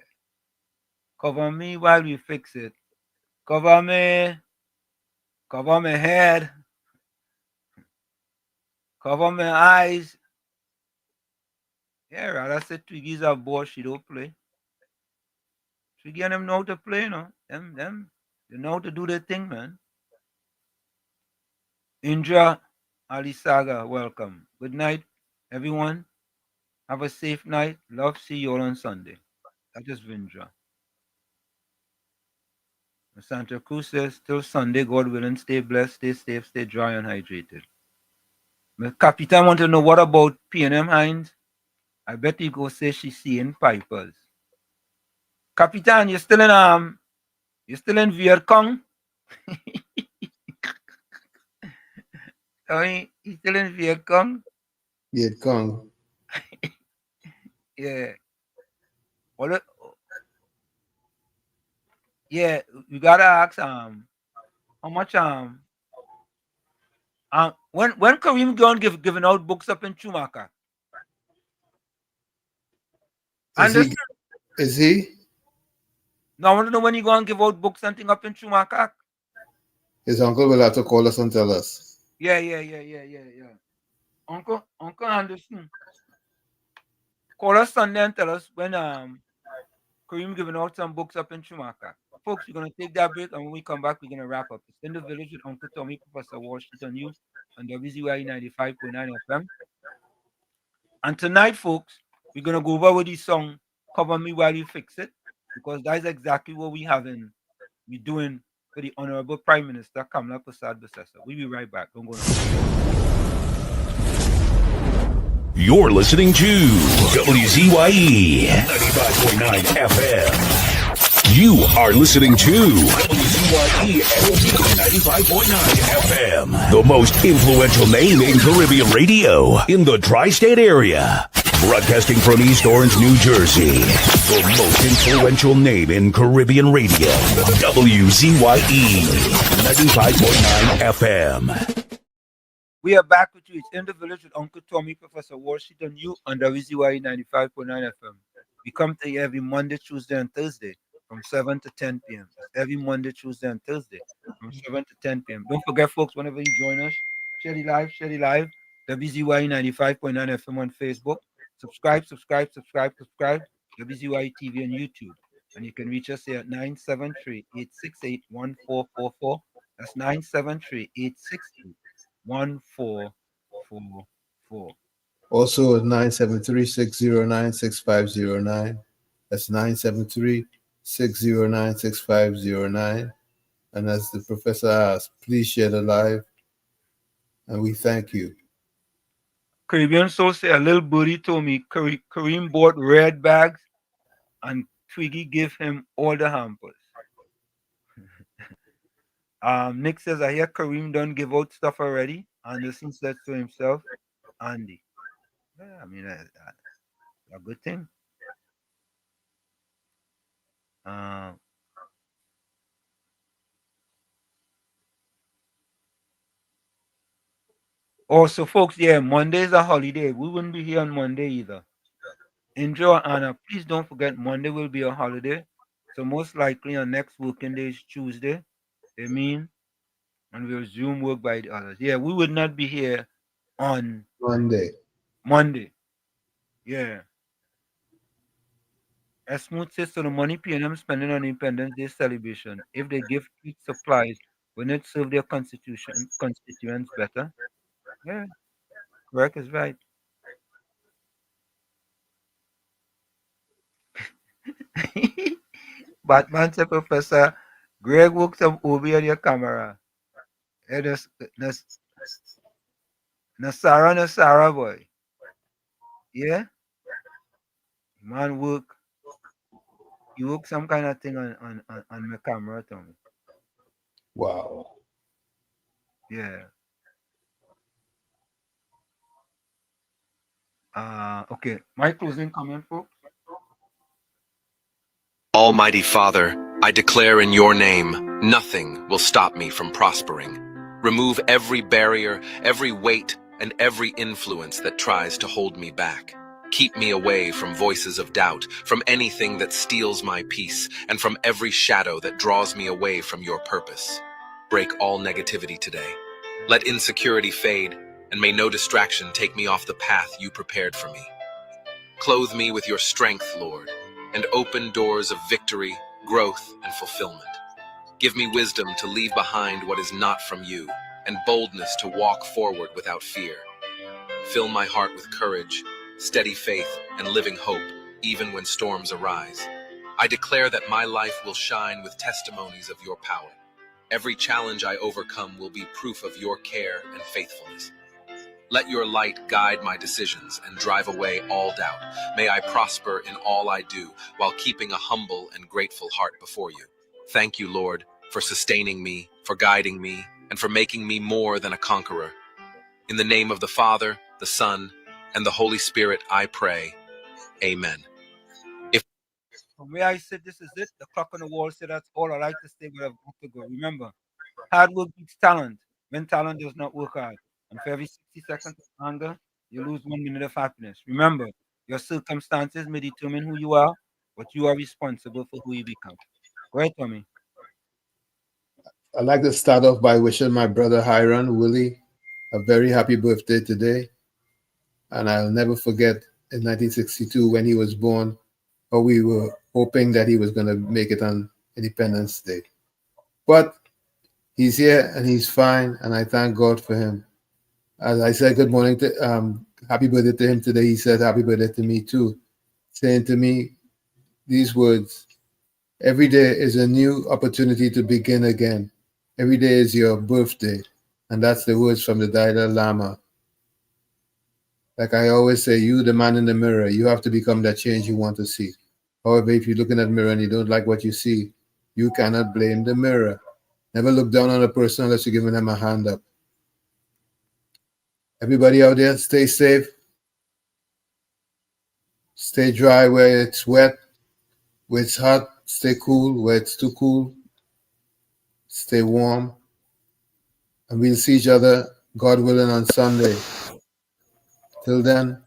[SPEAKER 6] Cover me while we fix it. Cover me. Cover my head. Cover my eyes. Yeah, Radha said Twiggy's a boss, she don't play. Twiggy and them know how to play, you know. Them. They know how to do their thing, man. Indra Ali Saga, welcome. Good night, everyone. Have a safe night. Love, see you all on Sunday. That is Vindra. Santa Cruz says, till Sunday, God willing, stay blessed, stay safe, stay dry and hydrated. Capitan want to know what about P&M Hines? I bet he go say she's seeing pipers. Capitan, you're still in Viet Cong? He's still in Viet Cong?
[SPEAKER 5] Viet Cong.
[SPEAKER 6] Yeah. Yeah, you gotta ask how much when Kareem going giving out books up in Chumaka?
[SPEAKER 5] Is he?
[SPEAKER 6] No, I want to know when he going to give out books and thing up in Chumaka.
[SPEAKER 5] His uncle will have to call us and tell us.
[SPEAKER 6] Yeah. Uncle Anderson. Call us Sunday and tell us when Kareem giving out some books up in Chumaka. Folks, we're gonna take that break, and when we come back, we're gonna wrap up. It's In the Village with Uncle Tommy, Professor Washington You on WZYE 95.9 FM. And tonight, folks, we're gonna go over with the song "Cover Me While You Fix It," because that's exactly what we're doing for the Honorable Prime Minister Kamala Prasad Bissessa. We'll be right back. Don't go nowhere.
[SPEAKER 1] You're listening to WZYE 95.9 FM. You are listening to WZYE 95.9 FM, the most influential name in Caribbean radio in the tri-state area. Broadcasting from East Orange, New Jersey, the most influential name in Caribbean radio, WZYE 95.9 FM.
[SPEAKER 6] We are back with you. It's In the Village with Uncle Tommy, Professor Washington You on WZYE 95.9 FM. We come to you every Monday, Tuesday, and Thursday from 7 to 10 p.m. That's every Monday, Tuesday, and Thursday from 7 to 10 p.m. Don't forget, folks, whenever you join us, share the live, WZYE 95.9 FM on Facebook. Subscribe, WZYE TV on YouTube. And you can reach us here at 973-868-1444. That's 973-868-1444.
[SPEAKER 5] Also at 973-609-6509. That's 973-609-6509. And as the professor asked, please share the live. And we thank you.
[SPEAKER 6] Caribbean Soul say a little birdie told me Kareem bought red bags and Twiggy gave him all the hampers. Nick says, I hear Kareem done give out stuff already. Anderson says to himself, Andy. Yeah, I mean, that's a good thing. Also, folks, yeah, Monday is a holiday. We wouldn't be here on Monday either. Enjoy, Anna. Please don't forget, Monday will be a holiday. So most likely our next working day is Tuesday. And we'll resume work by the others. Yeah, we would not be here on Monday. Yeah. As Smooth says, so the money PNM spending on Independence Day celebration, if they give food supplies, will it serve their constituents better? Yeah, correct is right. Batman said, Professor, Greg worked some OB on your camera. Yeah, Nasara boy. Yeah? Man work. You work some kind of thing on my camera, Tommy.
[SPEAKER 5] Wow.
[SPEAKER 6] Yeah. Okay. My closing comment, folks.
[SPEAKER 13] Almighty Father, I declare in your name, nothing will stop me from prospering. Remove every barrier, every weight, and every influence that tries to hold me back. Keep me away from voices of doubt, from anything that steals my peace, and from every shadow that draws me away from your purpose. Break all negativity today. Let insecurity fade, and may no distraction take me off the path you prepared for me. Clothe me with your strength, Lord, and open doors of victory, growth, and fulfillment. Give me wisdom to leave behind what is not from you, and boldness to walk forward without fear. Fill my heart with courage, steady faith, and living hope, even when storms arise. I declare that my life will shine with testimonies of your power. Every challenge I overcome will be proof of your care and faithfulness. Let your light guide my decisions and drive away all doubt. May I prosper in all I do while keeping a humble and grateful heart before you. Thank you, Lord, for sustaining me, for guiding me, and for making me more than a conqueror. In the name of the Father, the Son, and the Holy Spirit, I pray. Amen.
[SPEAKER 6] From where I sit, this is it. The clock on the wall said that's all I like to say, but I've got to go. Remember, hard work beats talent when talent does not work hard. And for every 60 seconds of anger, you lose 1 minute of happiness. Remember, your circumstances may determine who you are, but you are responsible for who you become. Go ahead, Tommy.
[SPEAKER 5] I'd like to start off by wishing my brother Hiram Willie a very happy birthday today. And I'll never forget in 1962 when he was born, or we were hoping that he was going to make it on Independence Day. But he's here and he's fine, and I thank God for him. As I said good morning to happy birthday to him today, he said happy birthday to me too, saying to me these words: every day is a new opportunity to begin again. Every day is your birthday. And that's the words from the Dalai Lama. Like I always say, you, the man in the mirror, you have to become that change you want to see. However, if you look in that mirror and you don't like what you see, you cannot blame the mirror. Never look down on a person unless you're giving them a hand up. Everybody out there, stay safe. Stay dry where it's wet. Where it's hot, stay cool. Where it's too cool, stay warm. And we'll see each other, God willing, on Sunday. Till then,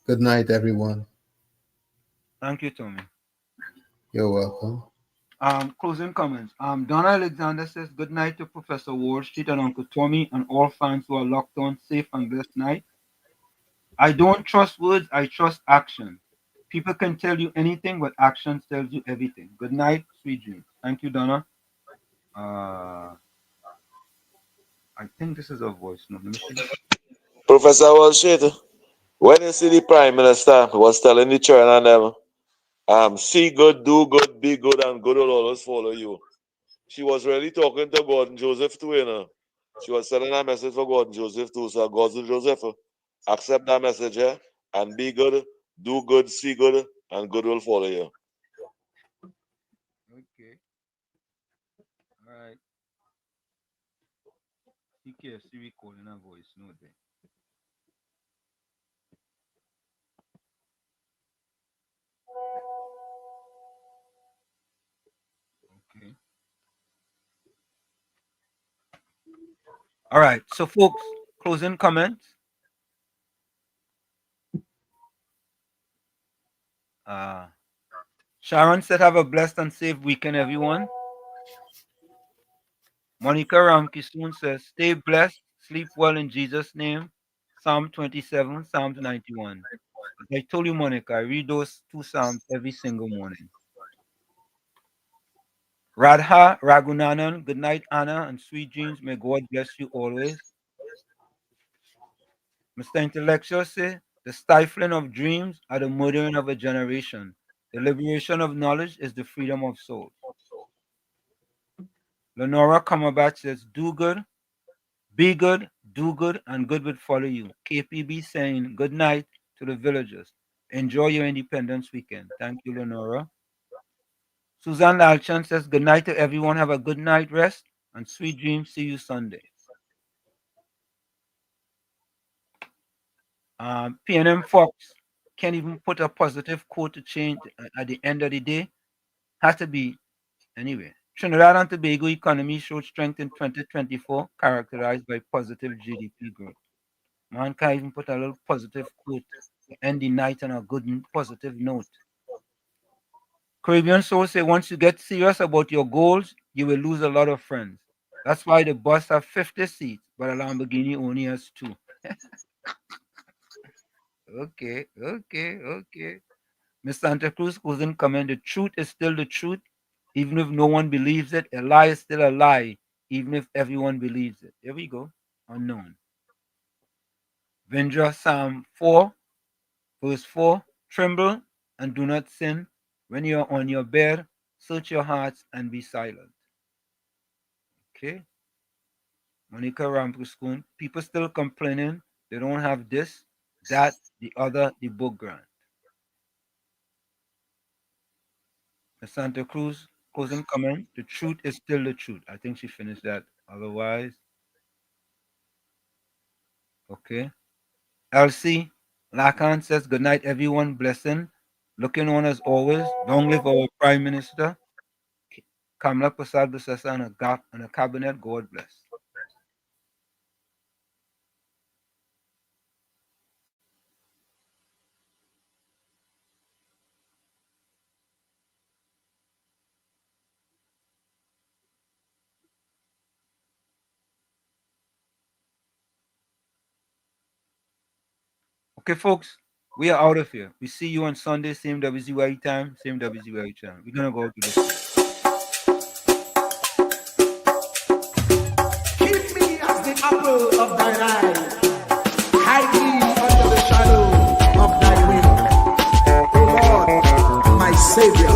[SPEAKER 5] good night, everyone.
[SPEAKER 6] Thank you, Tommy.
[SPEAKER 5] You're welcome.
[SPEAKER 6] Closing comments. Donna Alexander says, good night to Professor Wall Street and Uncle Tommy and all fans who are locked on. Safe and blessed night. I don't trust words, I trust action. People can tell you anything, but action tells you everything. Good night, sweet dreams. Thank you, Donna. I think this is a voice note. Let me see.
[SPEAKER 21] Professor Walshit, when you see the Prime Minister was telling the children and them, see good, do good, be good, and good will always follow you. She was really talking to Gordon Joseph too, you know. She was sending a message for Gordon Joseph too. So Gordon Joseph, accept that message here and be good, do good, see good, and good will follow you.
[SPEAKER 6] Okay. All right. CKFC recording a voice note there. Okay. All right. So, folks, closing comments. Sharon said, have a blessed and safe weekend, everyone. Monica Ramkisoon says, stay blessed, sleep well in Jesus' name. Psalm 27, Psalms 91. As I told you, Monica, I read those two Psalms every single morning. Radha Ragunanan, good night, Anna, and sweet dreams. May God bless you always. Mr. Intellectual says, the stifling of dreams are the murdering of a generation. The liberation of knowledge is the freedom of souls. Lenora Cumberbatch says, do good, be good, do good, and good will follow you. KPB saying, good night to the villagers. Enjoy your Independence weekend. Thank you, Lenora. Suzanne Lalchan says, good night to everyone. Have a good night rest and sweet dreams. See you Sunday. PNM Fox can't even put a positive quote to change at the end of the day. Has to be, anyway. Trinidad and Tobago economy showed strength in 2024, characterized by positive GDP growth. Man can't even put a little positive quote to end the night on a good positive note. Caribbean Soul say once you get serious about your goals, you will lose a lot of friends. That's why the bus have 50 seats, but a Lamborghini only has 2. Okay. Miss Santa Cruz goes in comment, the truth is still the truth, even if no one believes it. A lie is still a lie, even if everyone believes it. There we go. Unknown. Vendra Psalm 4, verse 4, tremble and do not sin. When you are on your bed, search your hearts and be silent. Okay. Monica Rampuskun, people still complaining they don't have this, that, the other, the book grant. The Santa Cruz closing comment, the truth is still the truth. I think she finished that. Otherwise, okay. Elsie Lacan says, good night, everyone. Blessing. Looking on as always. Long live our Prime Minister. Kamala Prasad Busasa and a cabinet. God bless. Okay, folks. We are out of here. We see you on Sunday, same WZYE time, same WZYE channel. We're gonna go to this.
[SPEAKER 4] Keep me as the apple of thine eye. Hide me under the shadow of thy wing. O Lord, my Savior.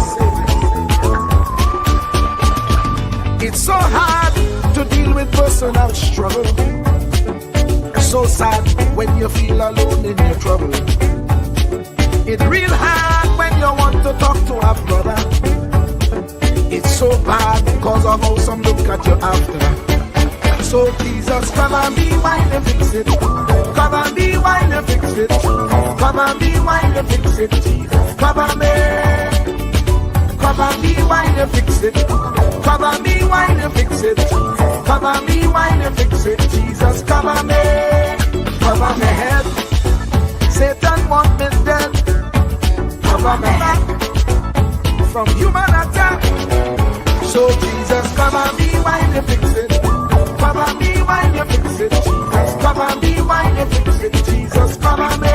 [SPEAKER 4] It's so hard to deal with personal struggle. It's so sad when you feel alone in your trouble. It's real hard when you want to talk to a brother. It's so bad because of how some look at you after. So Jesus, cover me while you fix it. Cover me while you fix it. Cover me while you fix it. Jesus, cover me. Cover me while you fix it. Cover me while you fix it. Cover me while you fix it. Jesus, cover me. Cover my head. Satan want me dead. Cover my back from human attack. So Jesus, cover me while you fix it. Cover me while you fix it. Jesus, cover me while you fix it. Jesus, cover me.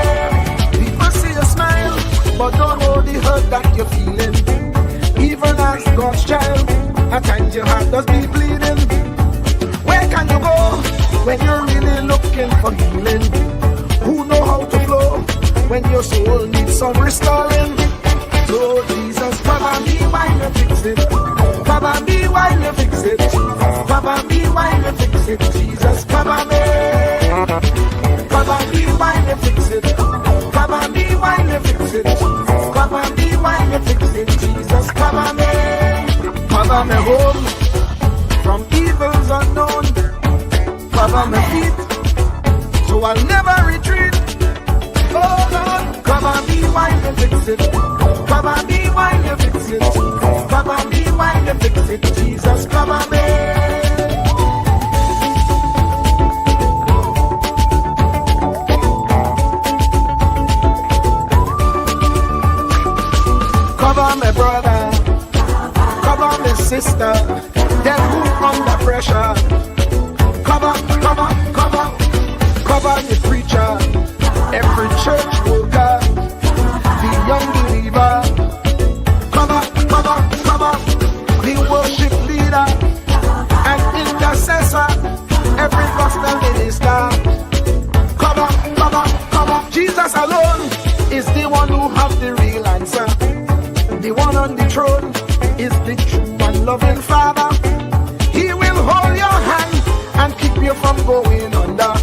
[SPEAKER 4] People see you smile, but don't know the hurt that you're feeling. Even as God's child, at times your heart does be bleeding. Where can you go when you're really looking for healing? Who know how to flow when your soul needs some restoring? So Jesus, cover me while you fix it. Cover me while you fix it. Cover me while you fix it. Jesus, cover me. Cover me while you fix it. Cover me while you fix it. Cover me while you fix it. Jesus, cover me. Cover me home from evils unknown. Cover my feet so I'll never retreat. Oh Lord, cover me while you fix it. Cover me while you fix it. Cover me while you fix it. Jesus, cover me. Cover my brother, cover my sister, them who under pressure. Cover the preacher, every church worker, the young believer. Cover the worship leader and intercessor, every gospel minister. Cover. Jesus alone is the one who has the real answer. The one on the throne is the true and loving Father. He will hold your hand and keep you from going under.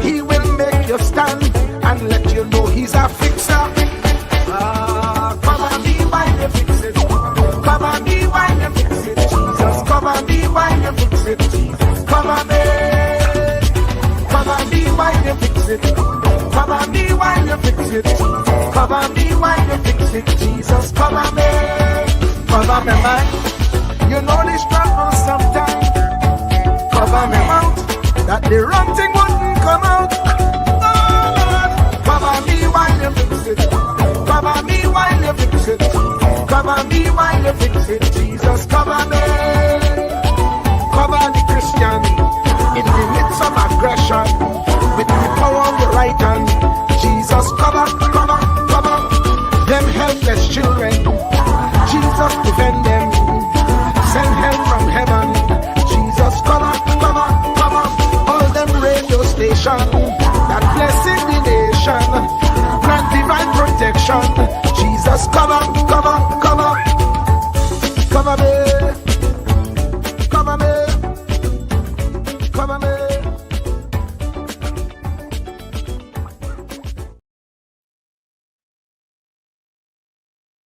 [SPEAKER 4] He will make you stand and let you know he's a fixer. Cover me while you fix it. Cover me while you fix it. Jesus, cover me while you fix it. Jesus, cover me. Cover me while you fix it. Cover me while you fix it. Cover me while you fix it. Jesus, cover me. Cover me mind. You know the struggle sometimes. Cover me mouth, that the wrong thing wouldn't come out. Oh Lord, cover me while you fix it. Cover me while you fix it. Cover me while you fix it. Jesus, cover me. Cover the Christian in the midst of aggression with the power of your right hand. Jesus, cover them helpless children. Jesus, defend them. Send help from heaven. Jesus, cover all them radio stations that blessing the nation. Grant divine protection. Jesus, cover